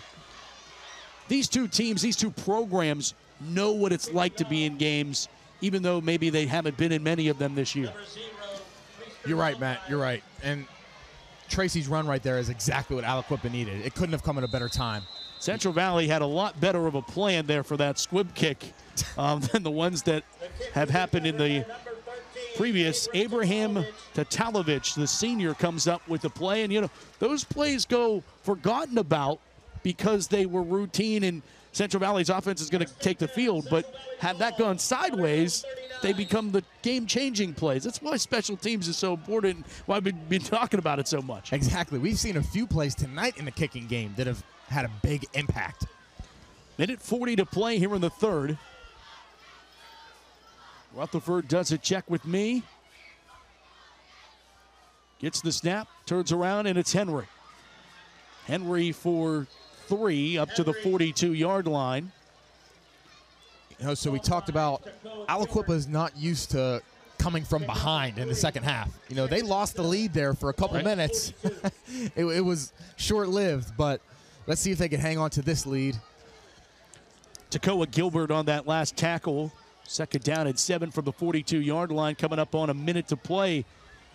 these two teams, these two programs know what it's like to be in games, even though maybe they haven't been in many of them this year. You're right, Matt. You're right. And Tracy's run right there is exactly what Aliquippa needed. It couldn't have come at a better time. Central Valley had a lot better of a plan there for that squib kick than the ones that have happened in the previous. Abraham Tatalovich, the senior, comes up with the play. And, those plays go forgotten about because they were routine and Central Valley's offense is going to take the field. But had that gone sideways, they become the game-changing plays. That's why special teams is so important, why we've been talking about it so much. Exactly. We've seen a few plays tonight in the kicking game that have had a big impact. 1:40 to play here in the third. Rutherford does a check with me. Gets the snap, turns around, and it's Henry. Henry for 3 up to the 42-yard line. So we talked about Aliquippa is not used to coming from behind in the second half. They lost the lead there for a couple minutes. It was short-lived, but let's see if they can hang on to this lead. Takoa Gilbert on that last tackle Second down and 7 from the 42-yard line, coming up on a minute to play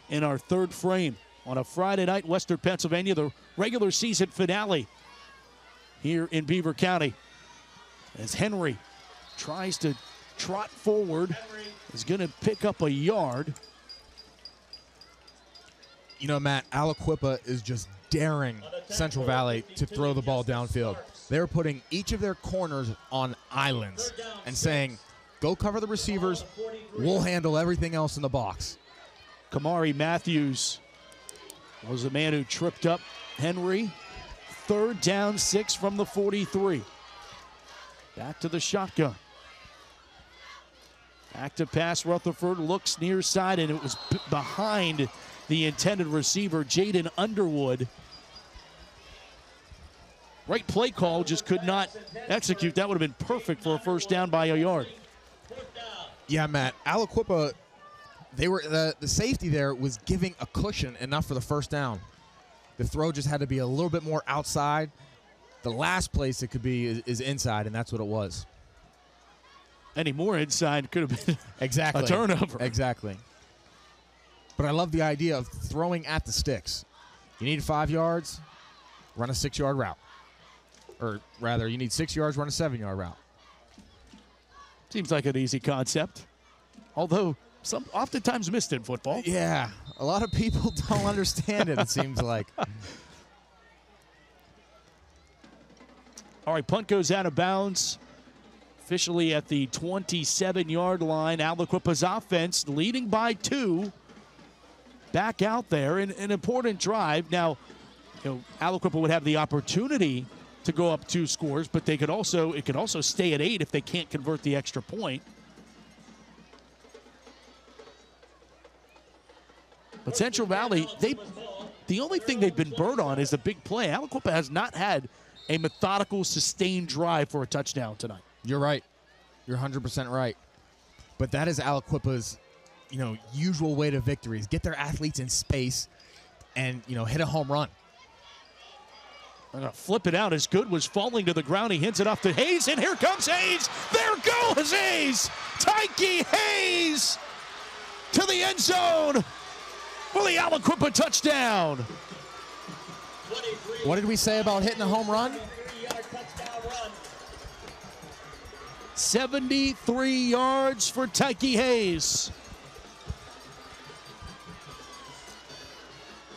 in our third frame. On a Friday night, Western Pennsylvania, the regular season finale here in Beaver County. As Henry tries to trot forward, is going to pick up a yard. You know, Matt, Aliquippa is just daring Central Valley to throw the ball downfield. They're putting each of their corners on islands and saying, go cover the receivers, we'll handle everything else in the box. Kamari Matthews was the man who tripped up Henry. Third down, 6 from the 43. Back to the shotgun. Back to pass, Rutherford looks near side, and it was behind the intended receiver, Jaden Underwood. Right play call, just could not execute. That would have been perfect for a first down by a yard. Yeah, Matt, Aliquippa, they were the safety there was giving a cushion enough for the first down. The throw just had to be a little bit more outside. The last place it could be is inside, and that's what it was. Any more inside could have been exactly a turnover. Exactly. But I love the idea of throwing at the sticks. You need 5 yards, run a 6-yard route. Or rather, you need 6 yards, run a 7-yard route. Seems like an easy concept, although some oftentimes missed in football. Yeah, a lot of people don't understand it, it seems like. All right, punt goes out of bounds. Officially at the 27-yard line. Aliquippa's offense leading by 2. Back out there in an important drive. Now, Aliquippa would have the opportunity to go up 2 scores, but it could also stay at 8 if they can't convert the extra point. But Central Valley, the only thing they've been burnt on is the big play. Aliquippa has not had a methodical, sustained drive for a touchdown tonight. You're right. You're 100% right. But that is Aliquippa's, usual way to victories. Get their athletes in space and, hit a home run. I'm going to flip it out as Good was falling to the ground. He hints it off to Hayes, and here comes Hayes. There goes Hayes. Tyke Hayes to the end zone for the Aliquippa touchdown. What did we say about hitting a home run? 73 yards for Tyke Hayes.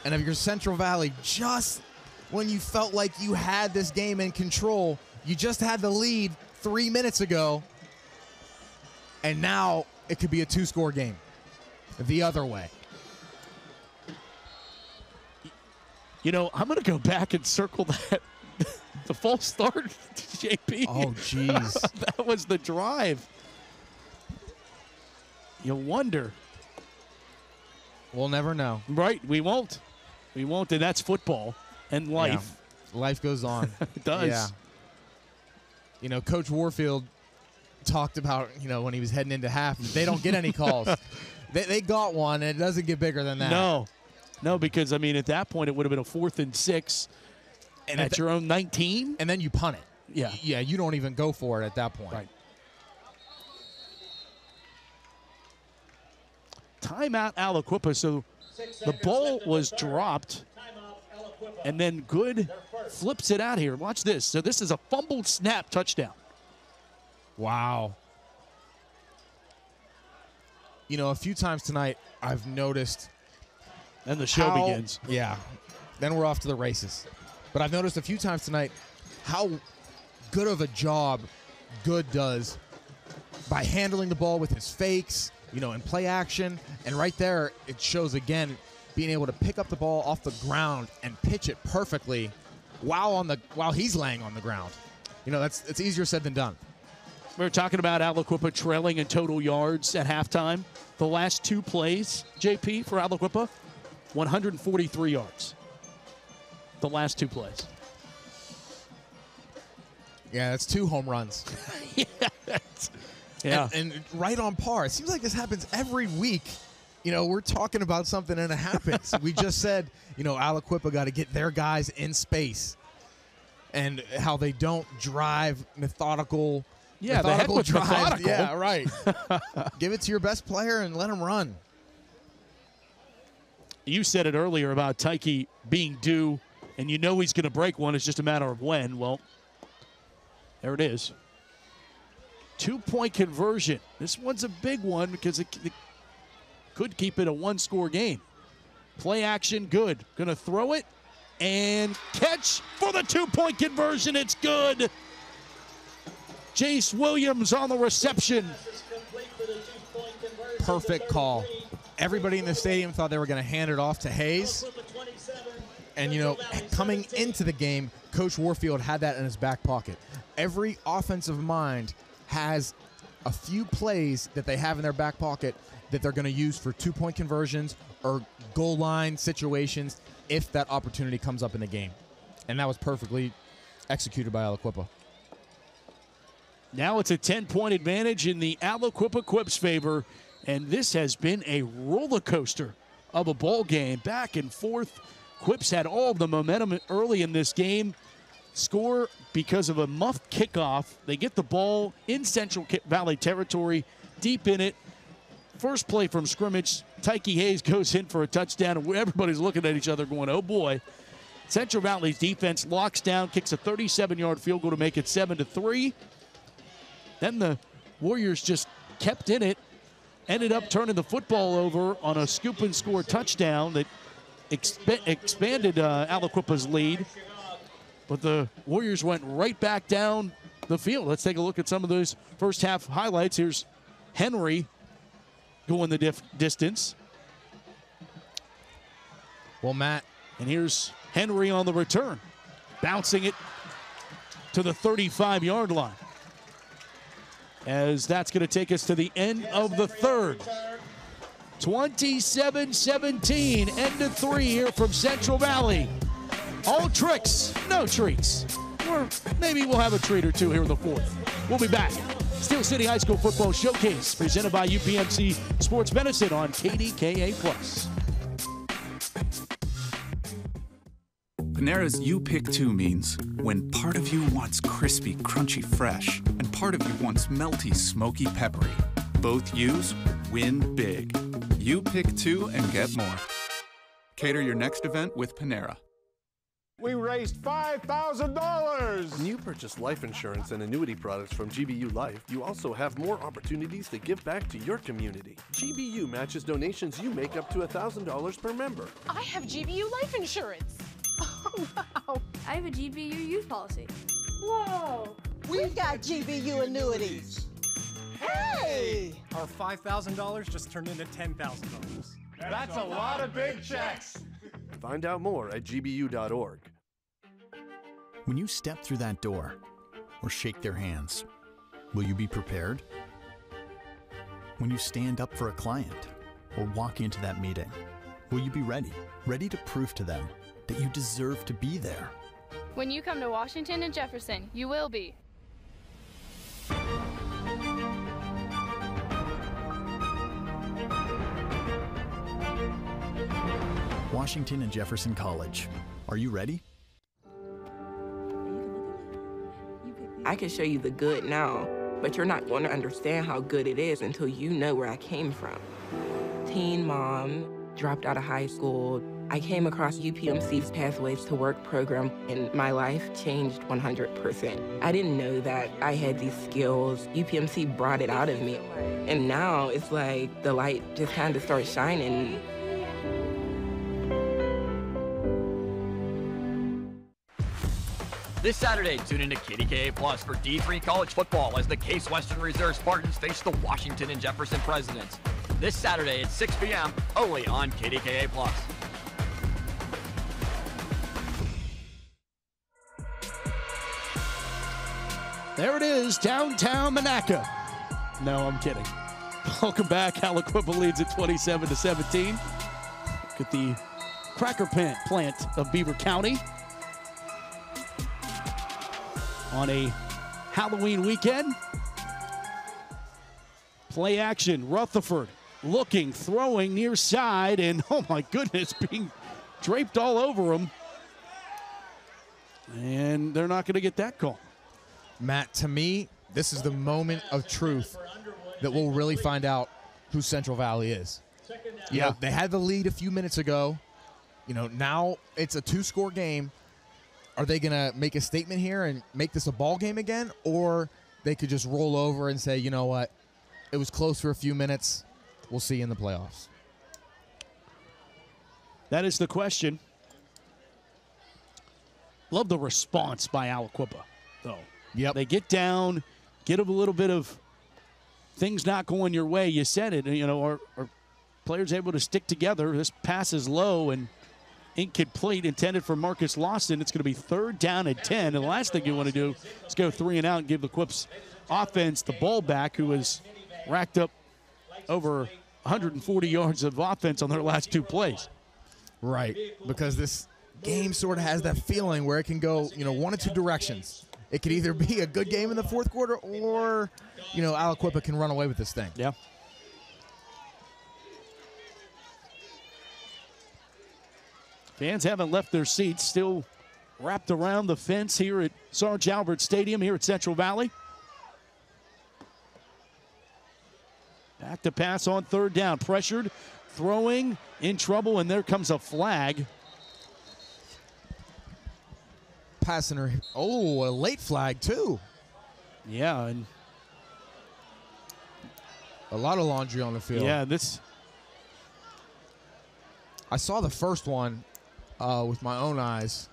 And if you're Central Valley, just when you felt like you had this game in control, you just had the lead 3 minutes ago, and now it could be a 2-score game the other way. I'm going to go back and circle that. The false start, JP. Oh, jeez. That was the drive. You wonder. We'll never know. Right, we won't. We won't, and that's football and life. Yeah. Life goes on. It does. Yeah. Coach Warfield talked about, when he was heading into half, they don't get any calls. They got one, and it doesn't get bigger than that. No, because, at that point, it would have been a 4th and 6 and at your own 19. And then you punt it. Yeah. Yeah, you don't even go for it at that point. Right. Timeout Aliquippa. So the ball was dropped, and then Good flips it out here. Watch this. So this is a fumbled snap touchdown. Wow. A few times tonight I've noticed. And the show begins. Yeah. Then we're off to the races. But I've noticed a few times tonight how good of a job Good does by handling the ball with his fakes, in play action. And right there, it shows again being able to pick up the ball off the ground and pitch it perfectly while he's laying on the ground. It's easier said than done. We were talking about Aliquippa trailing in total yards at halftime. The last 2 plays, JP, for Aliquippa, 143 yards. The last 2 plays. Yeah, that's 2 home runs. Yeah. And right on par. It seems like this happens every week. We're talking about something and it happens. We just said, Aliquippa got to get their guys in space and how they don't drive methodical, Yeah, the head was methodical. Yeah, right. Give it to your best player and let him run. You said it earlier about Tyke being due, and you know he's going to break one. It's just a matter of when. Well, there it is. 2-point conversion. This one's a big one because it could keep it a one-score game. Play action, good. Going to throw it and catch for the 2-point conversion. It's good. Jace Williams on the reception. Perfect call. Everybody in the stadium thought they were going to hand it off to Hayes. And, you know, coming into the game, Coach Warfield had that in his back pocket. Every offensive mind has a few plays that they have in their back pocket that they're going to use for 2-point conversions or goal line situations if that opportunity comes up in the game. And that was perfectly executed by Aliquippa. Now it's a 10-point advantage in the Aliquippa Quipps favor, and this has been a roller coaster of a ball game, back and forth. Quipps had all the momentum early in this game. Score because of a muffed kickoff. They get the ball in Central Valley territory, deep in it. First play from scrimmage, Tyke Hayes goes in for a touchdown, and everybody's looking at each other going, oh boy. Central Valley's defense locks down, kicks a 37-yard field goal to make it 7-3. Then the Warriors just kept in it, ended up turning the football over on a scoop and score touchdown that expanded Aliquippa's lead. But the Warriors went right back down the field. Let's take a look at some of those first half highlights. Here's Henry going the distance. Well, Matt. And here's Henry on the return, bouncing it to the 35-yard line. As that's going to take us to the end of the third. 27-17, end of 3 here from Central Valley. All tricks, no treats. Or maybe we'll have a treat or two here in the fourth. We'll be back. Steel City High School Football Showcase, presented by UPMC Sports Medicine on KDKA+. Panera's You Pick 2 means when part of you wants crispy, crunchy, fresh, and part of you wants melty, smoky, peppery. Both U's win big. You pick 2 and get more. Cater your next event with Panera. We raised $5,000! When you purchase life insurance and annuity products from GBU Life, you also have more opportunities to give back to your community. GBU matches donations you make up to $1,000 per member. I have GBU Life Insurance. Oh, wow. I have a GBU youth policy. Whoa. We've got GBU annuities. Hey! Our $5,000 just turned into $10,000. That's a lot of big checks. Find out more at gbu.org. When you step through that door or shake their hands, will you be prepared? When you stand up for a client or walk into that meeting, will you be ready? Ready to prove to them that you deserve to be there? When you come to Washington and Jefferson, you will be. Washington and Jefferson College. Are you ready? I can show you the good now, but you're not going to understand how good it is until you know where I came from. Teen mom, dropped out of high school. I came across UPMC's Pathways to Work program, and my life changed 100%. I didn't know that I had these skills. UPMC brought it out of me. And now it's like the light just kind of starts shining. This Saturday, tune into KDKA Plus for D3 college football as the Case Western Reserve Spartans face the Washington and Jefferson Presidents. This Saturday at 6 p.m. only on KDKA Plus. There it is, downtown Monaca. No, I'm kidding. Welcome back. Aliquippa leads at 27-17. Look at the cracker plant of Beaver County. On a Halloween weekend. Play action, Rutherford looking, throwing near side, and oh my goodness, being draped all over him. And they're not going to get that call. Matt, to me, this is the moment of truth that we'll really find out who Central Valley is. Yeah, they had the lead a few minutes ago. Now it's a 2-score game. Are they going to make a statement here and make this a ball game again? Or they could just roll over and say, you know what, it was close for a few minutes. We'll see you in the playoffs. That is the question. Love the response by Aliquippa, though. Yep. They get down, get a little bit of things not going your way. You said it, are players able to stick together? This pass is low and incomplete, intended for Marcus Lawson. It's going to be 3rd down and 10. And the last thing you want to do is go 3 and out and give the Quipps offense the ball back, who has racked up over 140 yards of offense on their last 2 plays. Right, because this game sort of has that feeling where it can go, one of 2 directions. It could either be a good game in the 4th quarter or, Aliquippa can run away with this thing. Yeah. Fans haven't left their seats, still wrapped around the fence here at Sarge Albert Stadium here at Central Valley. Back to pass on 3rd down. Pressured, throwing, in trouble, and there comes a flag. Passing her. Oh, a late flag, too. Yeah, and a lot of laundry on the field. Yeah, this. I saw the first one with my own eyes.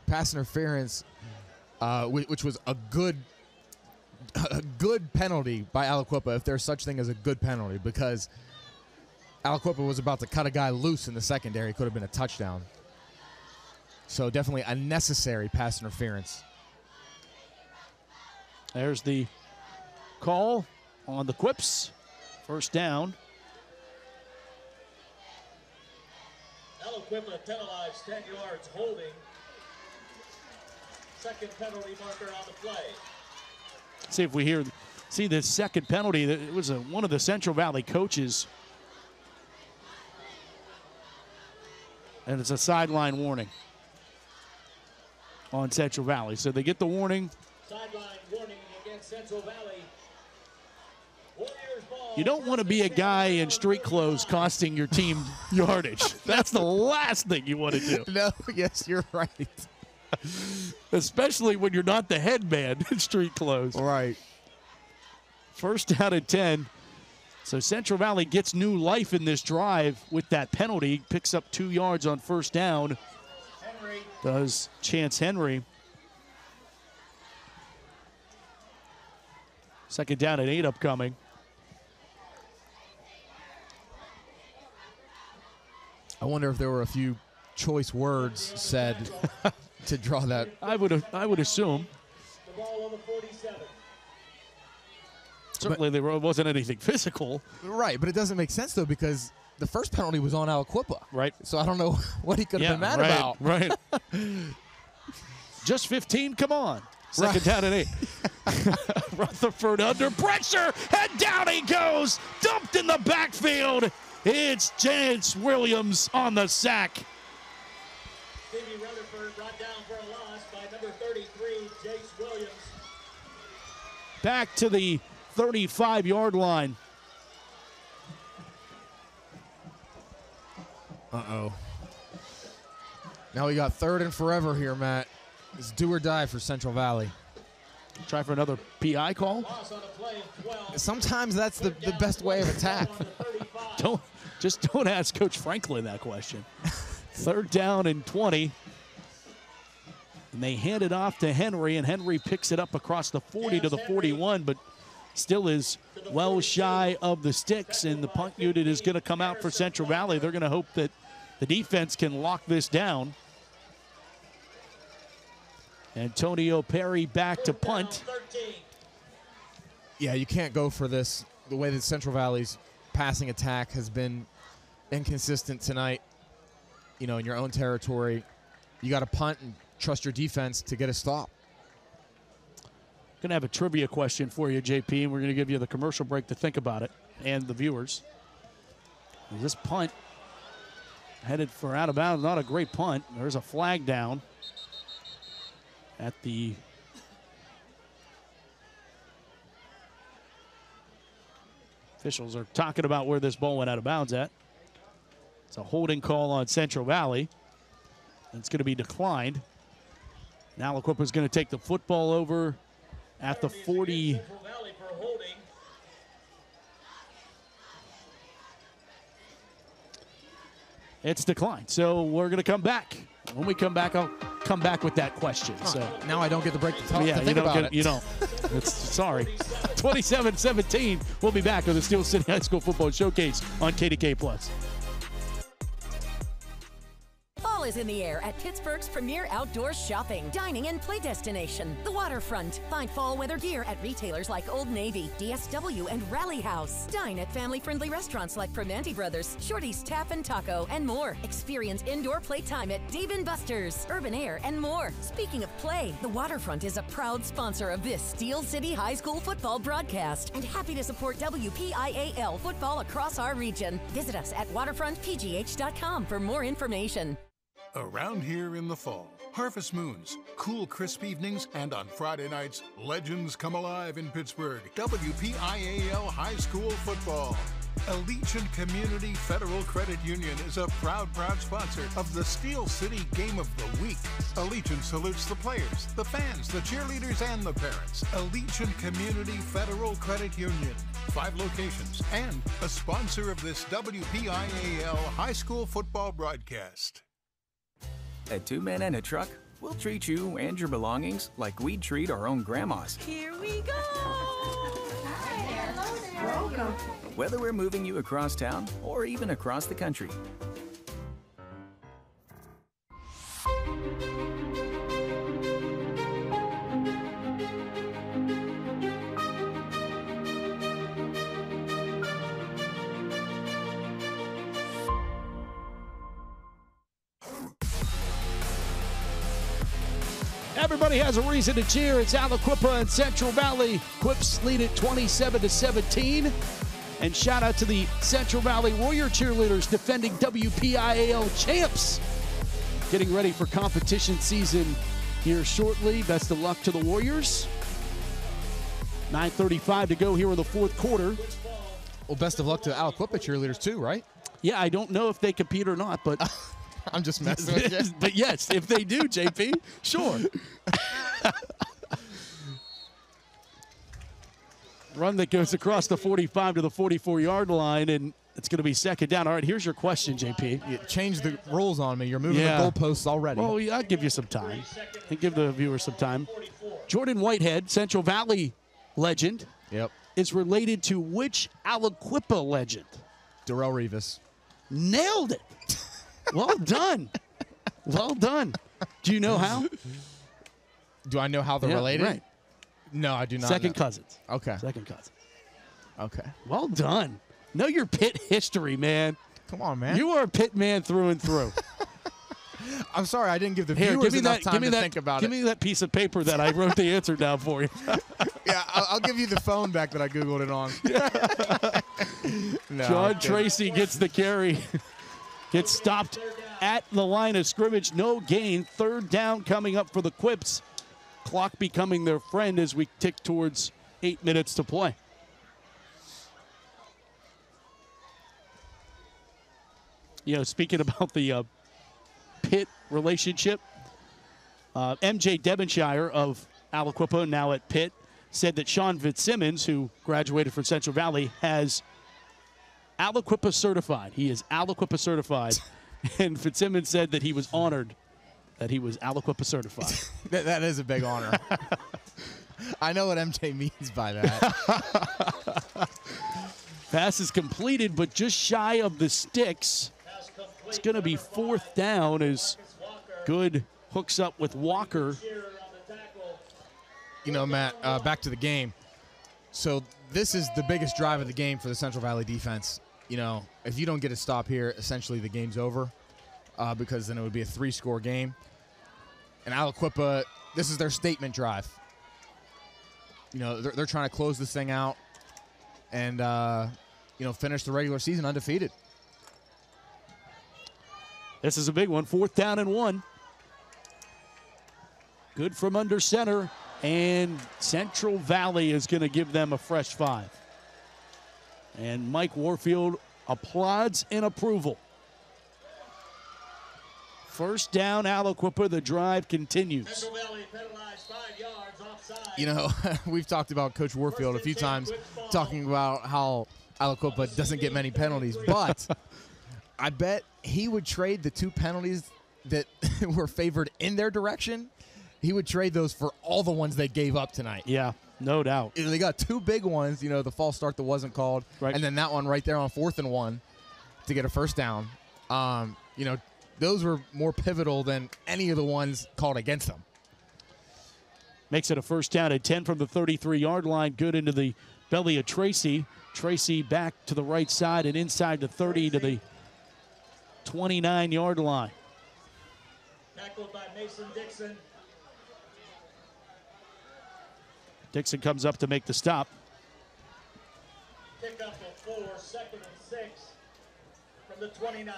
Pass interference, which was a good penalty by Aliquippa, if there's such thing as a good penalty, because Aliquippa was about to cut a guy loose in the secondary. It could have been a touchdown. So definitely a necessary pass interference. There's the call on the Quipps. 1st down. Aliquippa penalized 10 yards holding. 2nd penalty marker on the play. See if we see this 2nd penalty. It was one of the Central Valley coaches. And it's a sideline warning on Central Valley. So they get the warning. Sideline warning against Central Valley. Warriors ball. You don't want to be a guy in street clothes costing your team yardage. That's the last thing you want to do. No, yes, you're right. Especially when you're not the head man in street clothes. Right. 1st down and 10. So Central Valley gets new life in this drive with that penalty. Picks up 2 yards on 1st down. Does Chance Henry. 2nd down and 8 upcoming. I wonder if there were a few choice words said to draw that. I would assume. The ball on the 47. Certainly there wasn't anything physical. Right, but it doesn't make sense, though, because the first penalty was on Aliquippa. Right. So I don't know what he could have been mad about. Right. Just 15, come on. 2nd down and 8. Rutherford under pressure, and down he goes. Dumped in the backfield. It's Chance Williams on the sack. Stevie Rutherford brought down for a loss by number 33, Jace Williams. Back to the 35-yard line. Uh-oh. Now we got 3rd and forever here, Matt. It's do or die for Central Valley. Try for another PI call. Sometimes that's the best way of attack. Don't ask Coach Franklin that question. 3rd down and 20. And they hand it off to Henry, and Henry picks it up across the 40 to the 41, but still is well shy of the sticks, and the punt unit is going to come out for Central Valley. They're going to hope that the defense can lock this down. Antonio Perry back to punt. Yeah, you can't go for this. The way that Central Valley's passing attack has been inconsistent tonight, in your own territory. You got to punt and trust your defense to get a stop. Going to have a trivia question for you, JP, and we're going to give you the commercial break to think about it, and the viewers. This punt headed for out of bounds, not a great punt. There's a flag down at the Officials are talking about where this ball went out of bounds at. It's a holding call on Central Valley. It's going to be declined. Now Aliquippa is going to take the football over at the 40. It's declined. So we're going to come back. When we come back, I'll come back with that question. So now I don't get the break to talk. Yeah, to think about it. You don't. Sorry. 27-17. We'll be back with the Steel City High School Football Showcase on KDKA+. Fall is in the air at Pittsburgh's premier outdoor shopping, dining, and play destination, the Waterfront. Find fall weather gear at retailers like Old Navy, DSW, and Rally House. Dine at family-friendly restaurants like Primanti Brothers, Shorty's Tap and Taco, and more. Experience indoor playtime at Dave & Buster's, Urban Air, and more. Speaking of play, the Waterfront is a proud sponsor of this Steel City High School football broadcast and happy to support WPIAL football across our region. Visit us at waterfrontpgh.com for more information. Around here in the fall, harvest moons, cool, crisp evenings, and on Friday nights, legends come alive in Pittsburgh. WPIAL High School Football. Allegiant Community Federal Credit Union is a proud sponsor of the Steel City Game of the Week. Allegiant salutes the players, the fans, the cheerleaders, and the parents. Allegiant Community Federal Credit Union. 5 locations and a sponsor of this WPIAL High School Football broadcast. At 2 Men and a Truck, we'll treat you and your belongings like we'd treat our own grandmas. Here we go! Welcome. Whether we're moving you across town or even across the country. Everybody has a reason to cheer. It's Aliquippa and Central Valley. Quipps lead it 27-17. And shout out to the Central Valley Warrior cheerleaders, defending WPIAL champs. Getting ready for competition season here shortly. Best of luck to the Warriors. 9:35 to go here in the fourth quarter. Well, best of luck to Aliquippa cheerleaders too, right? Yeah, I don't know if they compete or not, but I'm just messing with you. But yes, if they do, JP, sure. Run that goes across the 45 to the 44-yard line, and it's going to be second down. All right, here's your question, JP. You changed the rules on me. You're moving the goalposts already. Well, yeah, I'll give you some time. And give the viewers some time. Jordan Whitehead, Central Valley legend, is related to which Aliquippa legend? Darrell Rivas. Nailed it. Well done. Well done. Do you know how? Do I know how they're related? Right. No, I do not. Second cousins. Okay. Second cousins. Okay. Well done. Know your Pitt history, man. Come on, man. You are a Pitt man through and through. I'm sorry, I didn't give the viewers enough time to think about it. Give me that piece of paper that I wrote the answer down for you. Yeah, I'll give you the phone back that I Googled it on. No, John Tracy gets the carry. Gets stopped at the line of scrimmage. No gain. Third down coming up for the Quipps. Clock becoming their friend as we tick towards 8 minutes to play. You know, speaking about the Pitt relationship, MJ Devonshire of Aliquippa, now at Pitt, said that Sean Fitzsimmons, who graduated from Central Valley, has Aliquippa certified. He is Aliquippa certified. And Fitzsimmons said that he was honored that he was Aliquippa certified. That is a big honor. I know what MJ means by that. Pass is completed, but just shy of the sticks. It's going to be fourth down as Good hooks up with Walker. You know, Matt, back to the game. So this is the biggest drive of the game for the Central Valley defense. You know, if you don't get a stop here, essentially the game's over because then it would be a 3-score game. And Aliquippa, this is their statement drive. You know, they're trying to close this thing out and, you know, finish the regular season undefeated. This is a big one. 4th down and 1. Good from under center. And Central Valley is going to give them a fresh 5. And Mike Warfield applauds in approval. First down, Aliquippa. The drive continues. You know, we've talked about Coach Warfield a few times, talking about how Aliquippa doesn't get many penalties, but I bet he would trade the 2 penalties that were favored in their direction. He would trade those for all the ones they gave up tonight. Yeah, no doubt. They got 2 big ones, you know, the false start that wasn't called, right, and then that one right there on 4th and 1 to get a first down. You know, those were more pivotal than any of the ones called against them. Makes it a first down at 10 from the 33-yard line. Good into the belly of Tracy. Tracy back to the right side and inside the 30 to the 29-yard line. Tackled by Mason Dixon. Dixon comes up to make the stop. Pick up a 4, 2nd and 6 from the 29.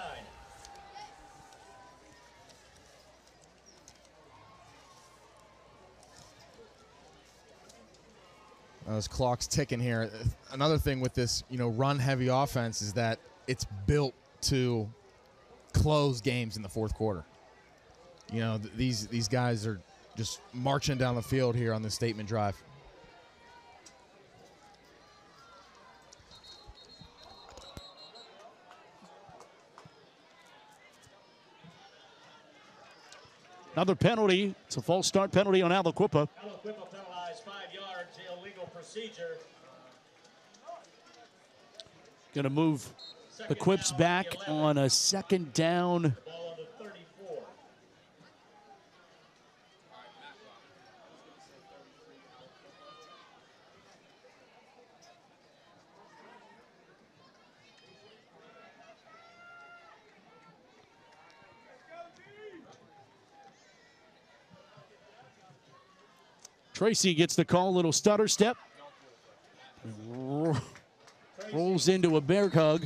This clock's ticking here. Another thing with this, you know, run-heavy offense is that it's built to close games in the 4th quarter. You know, these guys are just marching down the field here on this statement drive. Another penalty. It's a false start penalty on Aliquippa. Aliquippa penalized 5 yards, illegal procedure. Going to move the Quipps back on a 2nd down. Ball on the 34. Tracy gets the call, little stutter step. Rolls into a bear hug.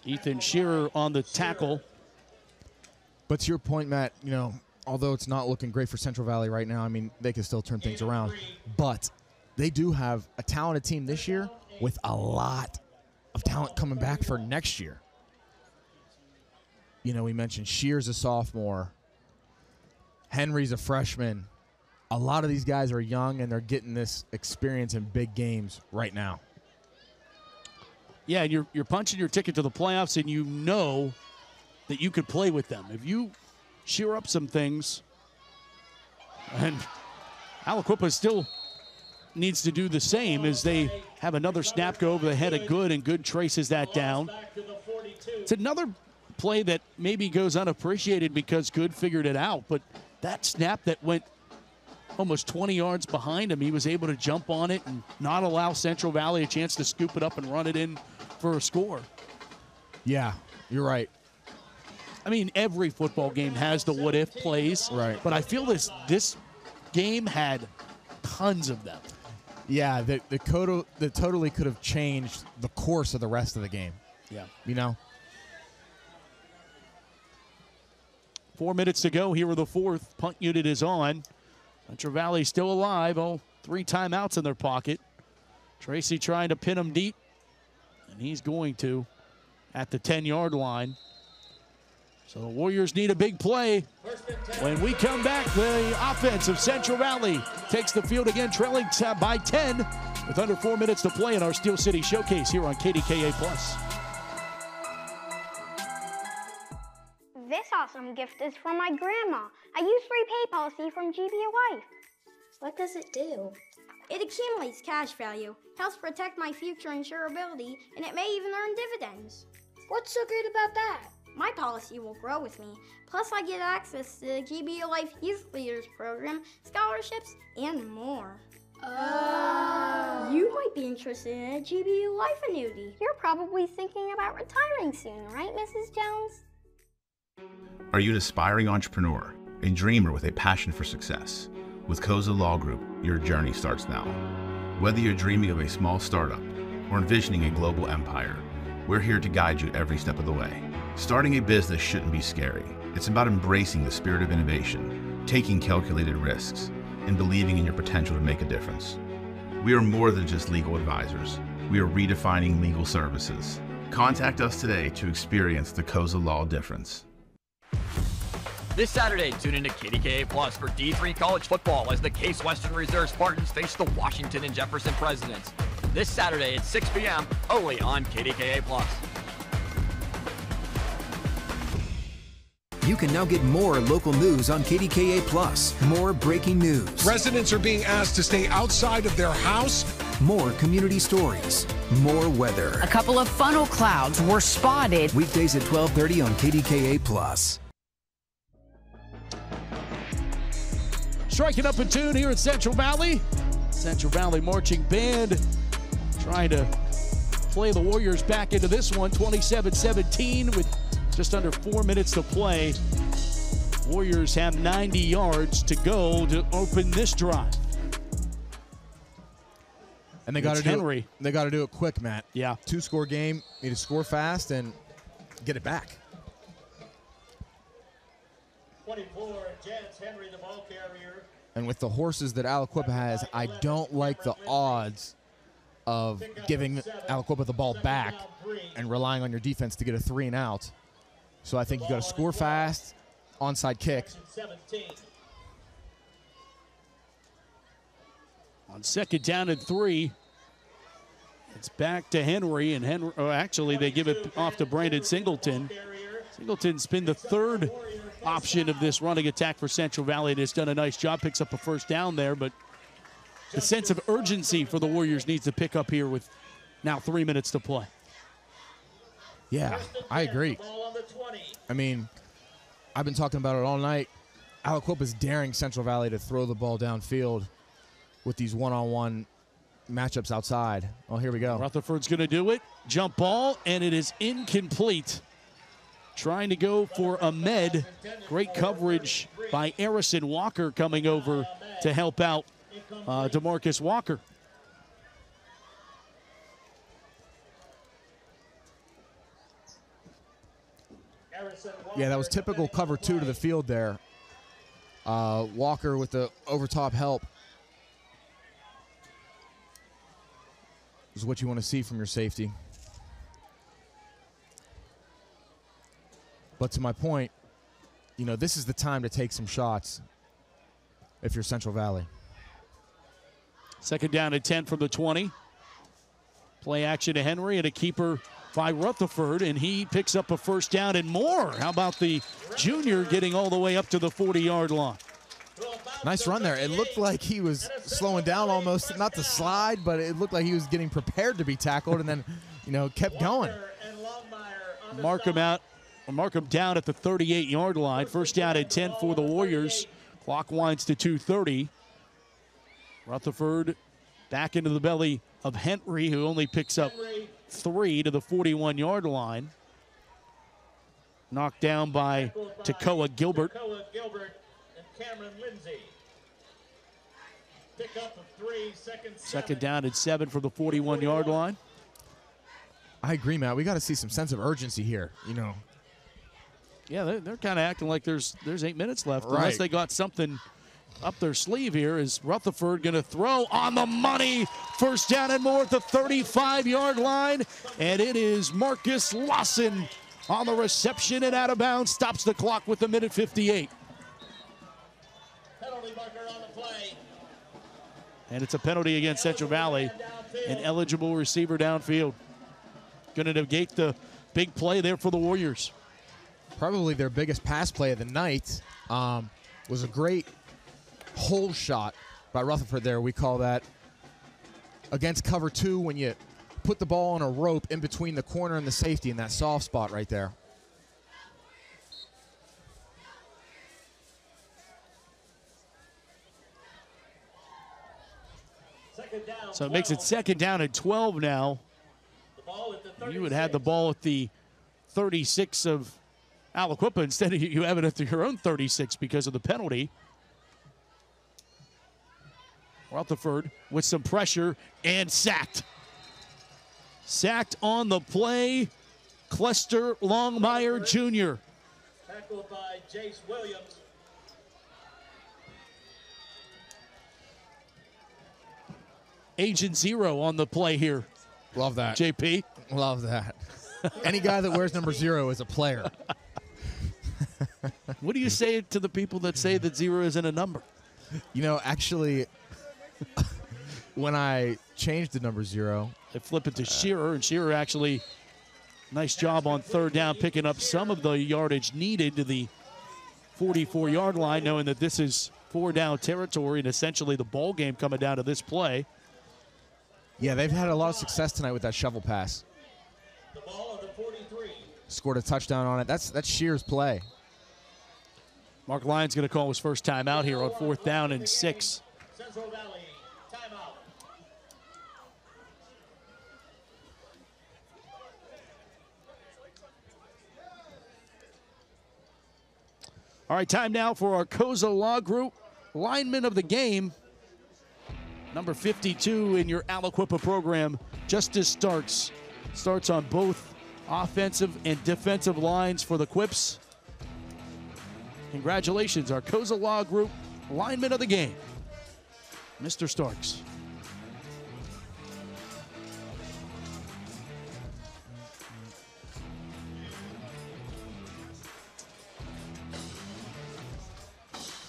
Ethan Shearer on the tackle. But to your point, Matt, you know, although it's not looking great for Central Valley right now, I mean, they can still turn things around. But they do have a talented team this year with a lot of talent coming back for next year. You know, we mentioned Shear's a sophomore. Henry's a freshman. A lot of these guys are young, and they're getting this experience in big games right now. Yeah, and you're punching your ticket to the playoffs, and you know that you could play with them. If you shear up some things, and Aliquippa still needs to do the same as they have another snap go over the head of Good, and Good traces that down. It's another play that maybe goes unappreciated because Good figured it out, but that snap that went almost 20 yards behind him, he was able to jump on it and not allow Central Valley a chance to scoop it up and run it in for a score. Yeah, you're right. I mean, every football game has the what-if plays, right? But I feel this game had tons of them. Yeah, that totally could have changed the course of the rest of the game. Yeah. You know? 4 minutes to go here with the 4th. Punt unit is on. Central Valley still alive. 3 timeouts in their pocket. Tracy trying to pin him deep, and he's going to at the 10-yard line. So the Warriors need a big play. When we come back, the offense of Central Valley takes the field again, trailing by 10 with under 4 minutes to play in our Steel City Showcase here on KDKA+. This awesome gift is from my grandma. I use free pay policy from GBU Life. What does it do? It accumulates cash value, helps protect my future insurability, and it may even earn dividends. What's so great about that? My policy will grow with me. Plus, I get access to the GBU Life Youth Leaders Program, scholarships, and more. Oh. You might be interested in a GBU Life annuity. You're probably thinking about retiring soon, right, Mrs. Jones? Are you an aspiring entrepreneur, a dreamer with a passion for success? With Koza Law Group, your journey starts now. Whether you're dreaming of a small startup or envisioning a global empire, we're here to guide you every step of the way. Starting a business shouldn't be scary. It's about embracing the spirit of innovation, taking calculated risks, and believing in your potential to make a difference. We are more than just legal advisors. We are redefining legal services. Contact us today to experience the KOZA Law difference. This Saturday, tune into KDKA Plus for D3 college football as the Case Western Reserve Spartans face the Washington and Jefferson Presidents. This Saturday at 6 p.m. only on KDKA Plus. You can now get more local news on KDKA Plus. More breaking news. Residents are being asked to stay outside of their house. More community stories. More weather. A couple of funnel clouds were spotted. Weekdays at 12:30 on KDKA Plus. Striking up a tune here at Central Valley. Central Valley Marching Band trying to play the Warriors back into this one. 27-17 with just under 4 minutes to play. Warriors have 90 yards to go to open this drive. And they got to do it. They got to do it quick, Matt. Yeah. 2-score game. Need to score fast and get it back. 24, Jets Henry, the ball carrier. And with the horses that Aliquippa has, I don't like the odds of giving Aliquippa the ball back and relying on your defense to get a 3 and out. So I think you got to score fast, onside kick. On 2nd down and 3, it's back to Henry, and Henry. Oh, actually, they give it off to Brandon Singleton. Singleton's been the 3rd option of this running attack for Central Valley, and has done a nice job. Picks up a 1st down there, but the sense of urgency for the Warriors needs to pick up here with now 3 minutes to play. Yeah, I agree. I mean, I've been talking about it all night. Aliquippa's daring Central Valley to throw the ball downfield with these one-on-one matchups outside. Oh, here we go. Rutherford's going to do it. Jump ball, and it is incomplete. Trying to go for Ahmed. Great coverage by Arison Walker coming over to help out DeMarcus Walker. Yeah, that was typical cover 2 to the field there. Walker with the over-top help is what you want to see from your safety. But to my point, you know, this is the time to take some shots if you're Central Valley. 2nd down and 10 from the 20. Play action to Henry and a keeper by Rutherford, and he picks up a 1st down and more. How about the junior getting all the way up to the 40-yard line? Nice run there. It looked like he was slowing down almost, not to slide, but it looked like he was getting prepared to be tackled and then, you know, kept going. Mark him out, or mark him down at the 38-yard line. 1st down and 10 for the Warriors. Clock winds to 2:30. Rutherford back into the belly of Henry, who only picks up 3 to the 41-yard line. Knocked down by Takoa Gilbert. And Cameron Lindsay. Pick up of 3, 2nd down and 7 from the 41-yard line. I agree, Matt. We got to see some sense of urgency here, you know. Yeah, they're kind of acting like there's 8 minutes left. Right. Unless they got something up their sleeve here. Is Rutherford going to throw on the money? 1st down and more at the 35-yard line. And it is Marcus Lawson on the reception and out of bounds. Stops the clock with 1:58. Penalty marker on the play. And it's a penalty against Central Valley. An eligible receiver downfield. Going to negate the big play there for the Warriors. Probably their biggest pass play of the night. Was a great hole shot by Rutherford there. We call that against cover 2 when you put the ball on a rope in between the corner and the safety in that soft spot right there. So it makes it 2nd down and 12 now. You would have the ball at the 36 of Aliquippa. Instead of you have it at your own 36 because of the penalty. Rutherford with some pressure and sacked. Sacked on the play, Clester Longmire Jr. Tackled by Jace Williams. Agent Zero on the play here. Love that. JP? Love that. Any guy that wears number 0 is a player. What do you say to the people that say that 0 isn't a number? You know, actually, when I changed the number 0, they flip it to Shearer, and Shearer actually, nice job on third down, picking up some of the yardage needed to the 44-yard line, knowing that this is 4-down territory and essentially the ball game coming down to this play. Yeah, they've had a lot of success tonight with that shovel pass. The ball of the 43. Scored a touchdown on it. That's Shearer's play. Mark Lyon's going to call his first time out here on 4th down and 6. Central Valley, timeout. All right, time now for our Koza Law Group lineman of the game. Number 52 in your Aliquippa program, Justice Starks. Starts on both offensive and defensive lines for the Quipps. Congratulations, our Koza Law Group lineman of the game, Mr. Starks.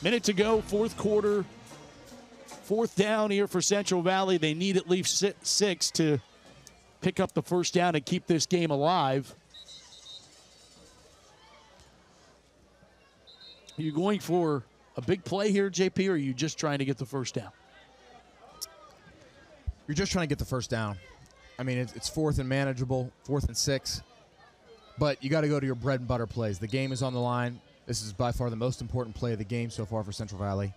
Minute to go, fourth quarter. 4th down here for Central Valley. They need at least 6 to pick up the first down and keep this game alive. Are you going for a big play here, JP, or are you just trying to get the first down? You're just trying to get the first down. I mean, it's 4th and manageable, 4th and 6. But you got to go to your bread and butter plays. The game is on the line. This is by far the most important play of the game so far for Central Valley.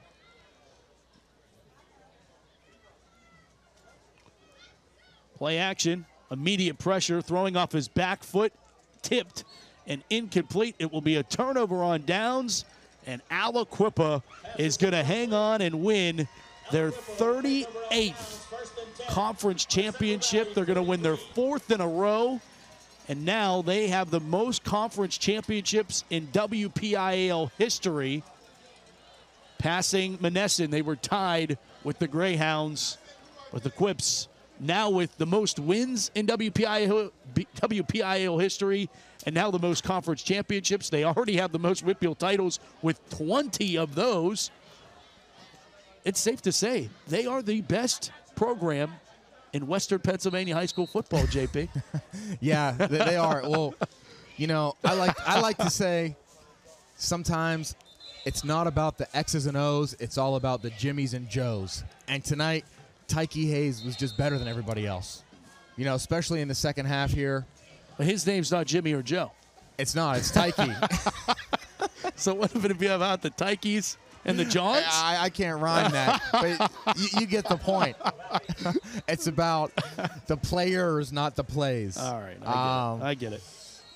Play action, immediate pressure, throwing off his back foot, tipped and incomplete. It will be a turnover on downs, and Aliquippa is going to hang on and win their 38th conference championship. They're going to win their 4th in a row, and now they have the most conference championships in WPIAL history, passing Monessen. They were tied with the Greyhounds, with the Quipps, now with the most wins in WPIAL history, and now the most conference championships. They already have the most WPIAL titles with 20 of those. It's safe to say they are the best program in Western Pennsylvania high school football, JP. Yeah, they are. Well, you know, I like to say sometimes it's not about the X's and O's, it's all about the Jimmies and Joes. And tonight, Tyke Hayes was just better than everybody else. You know, especially in the second half here. But his name's not Jimmy or Joe. It's not. It's Tyke. So what if you have out the Tykes and the Johns? I can't rhyme that. But you get the point. It's about the players, not the plays. All right. I get it.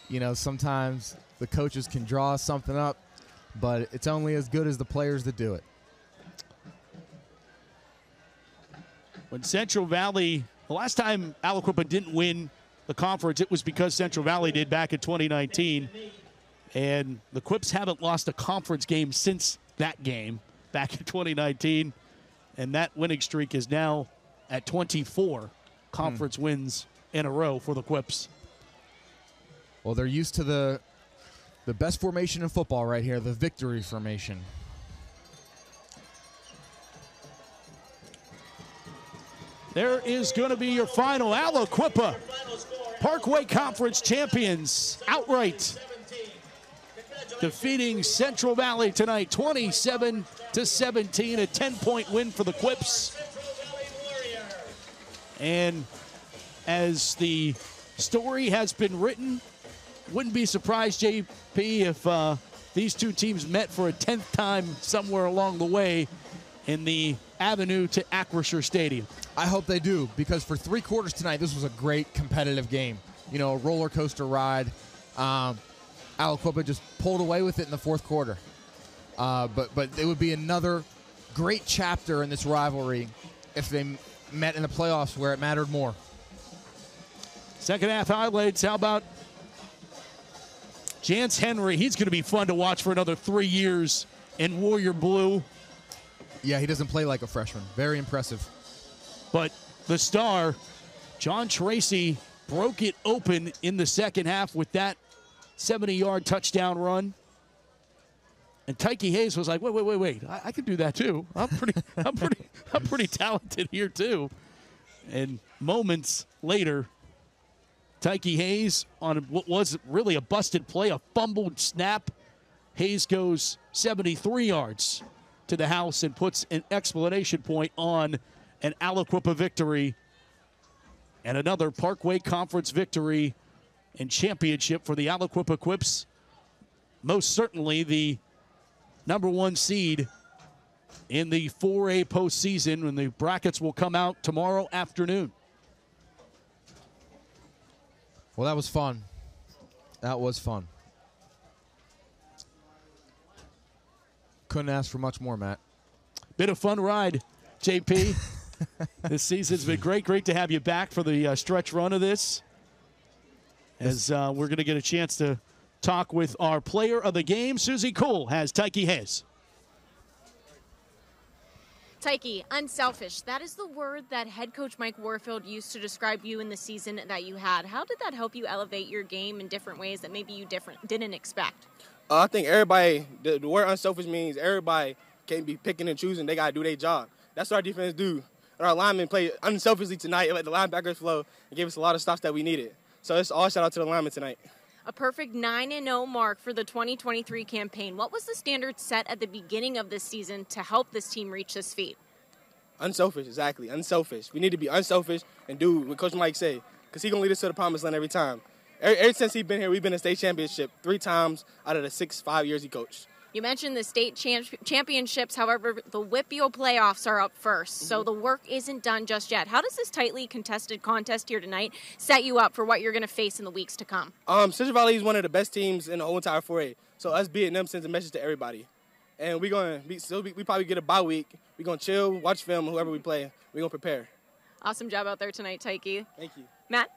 You know, sometimes the coaches can draw something up, but it's only as good as the players that do it. When Central Valley, the last time Aliquippa didn't win the conference, it was because Central Valley did back in 2019. And the Quipps haven't lost a conference game since that game back in 2019. And that winning streak is now at 24 conference wins in a row for the Quipps. Well, they're used to the best formation in football right here, the victory formation. There is going to be your final. Aliquippa, Parkway Conference champions, outright defeating Central Valley tonight, 27-17, a 10-point win for the Quipps. And as the story has been written, wouldn't be surprised, JP, if these two teams met for a 10th time somewhere along the way in the avenue to Acrisure Stadium. I hope they do, because for 3 quarters tonight, this was a great competitive game. You know, a roller coaster ride. Aliquippa just pulled away with it in the 4th quarter. But it would be another great chapter in this rivalry if they met in the playoffs where it mattered more. Second half highlights. How about Jance Henry? He's going to be fun to watch for another 3 years in Warrior Blue. Yeah, he doesn't play like a freshman. Very impressive. But the star. John Tracy broke it open in the second half with that 70-yard touchdown run. And Tyke Hayes was like, wait. I can do that too. I'm pretty talented here too. And moments later, Tyke Hayes on what was really a busted play, a fumbled snap. Hayes goes 73 yards to the house and puts an exclamation point on an Aliquippa victory and another Parkway Conference victory and championship for the Aliquippa Quipps. Most certainly the number 1 seed in the 4A postseason, when the brackets will come out tomorrow afternoon. Well, that was fun. That was fun. Couldn't ask for much more, Matt. Been a fun ride, JP. This season's been great. Great to have you back for the stretch run of this. As we're going to get a chance to talk with our player of the game. Susie Cole has Tyke Hayes. Tyke, unselfish. That is the word that head coach Mike Warfield used to describe you in the season that you had. How did that help you elevate your game in different ways that maybe you didn't expect? I think everybody, the word unselfish means everybody can't be picking and choosing. They got to do their job. That's what our defense do. And our linemen played unselfishly tonight. Let the linebackers flow and gave us a lot of stops that we needed. So it's all shout out to the linemen tonight. A perfect 9-0 mark for the 2023 campaign. What was the standard set at the beginning of this season to help this team reach this feat? Unselfish, exactly. Unselfish. We need to be unselfish and do what Coach Mike say, because he's going to lead us to the promised land every time. Ever since he's been here, we've been in state championship 3 times out of the 5 years he coached. You mentioned the state championships. However, the WPIAL playoffs are up first, so the work isn't done just yet. How does this tightly contested contest here tonight set you up for what you're going to face in the weeks to come? Central Valley is one of the best teams in the whole entire 4A, so us beating them sends a message to everybody. And we probably get a bye week. We're going to chill, watch film, whoever we play. We're going to prepare. Awesome job out there tonight, Tyke. Thank you. Matt?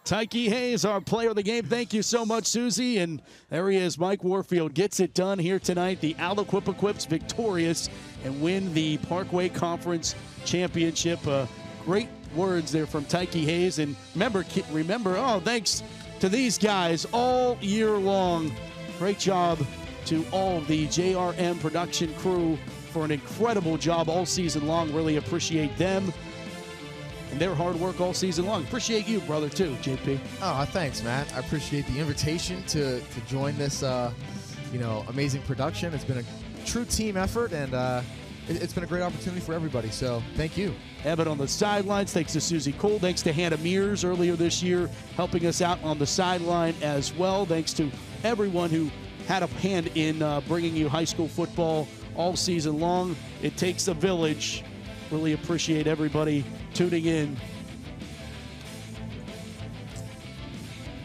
Tyke Hayes, our player of the game. Thank you so much, Susie. And there he is. Mike Warfield gets it done here tonight. The Aliquippa Quipps victorious and win the Parkway Conference Championship. Great words there from Tyke Hayes. And remember, thanks to these guys all year long. Great job to all the JRM production crew for an incredible job all season long. Really appreciate them and their hard work all season long. Appreciate you, brother, too, JP. Oh, thanks, Matt. I appreciate the invitation to join this, amazing production. It's been a true team effort, and it's been a great opportunity for everybody. So, thank you. Evan on the sidelines. Thanks to Susie Cole. Thanks to Hannah Mears earlier this year, helping us out on the sideline as well. Thanks to everyone who had a hand in bringing you high school football all season long. It takes a village. Really appreciate everybody tuning in.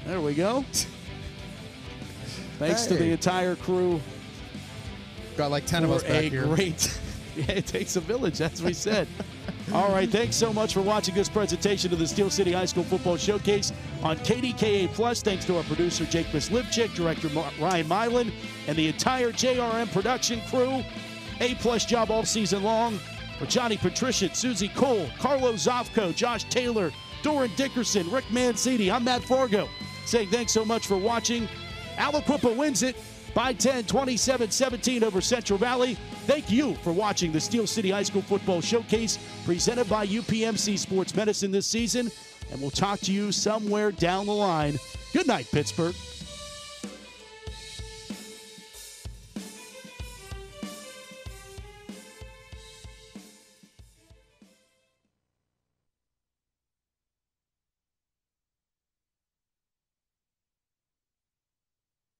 There we go. Thanks to the entire crew. Got like 10 of us back here. Yeah, it takes a village, as we said. All right, thanks so much for watching this presentation of the Steel City High School Football Showcase on KDKA+. Thanks to our producer, Jake Mislivchik, director Ryan Milan, and the entire JRM production crew. A-plus job all season long. For Johnny Patrician, Susie Cole, Carlo Zofko, Josh Taylor, Doran Dickerson, Rick Mancini, I'm Matt Fargo, saying thanks so much for watching. Aliquippa wins it by 10, 27-17 over Central Valley. Thank you for watching the Steel City High School Football Showcase presented by UPMC Sports Medicine this season, and we'll talk to you somewhere down the line. Good night, Pittsburgh.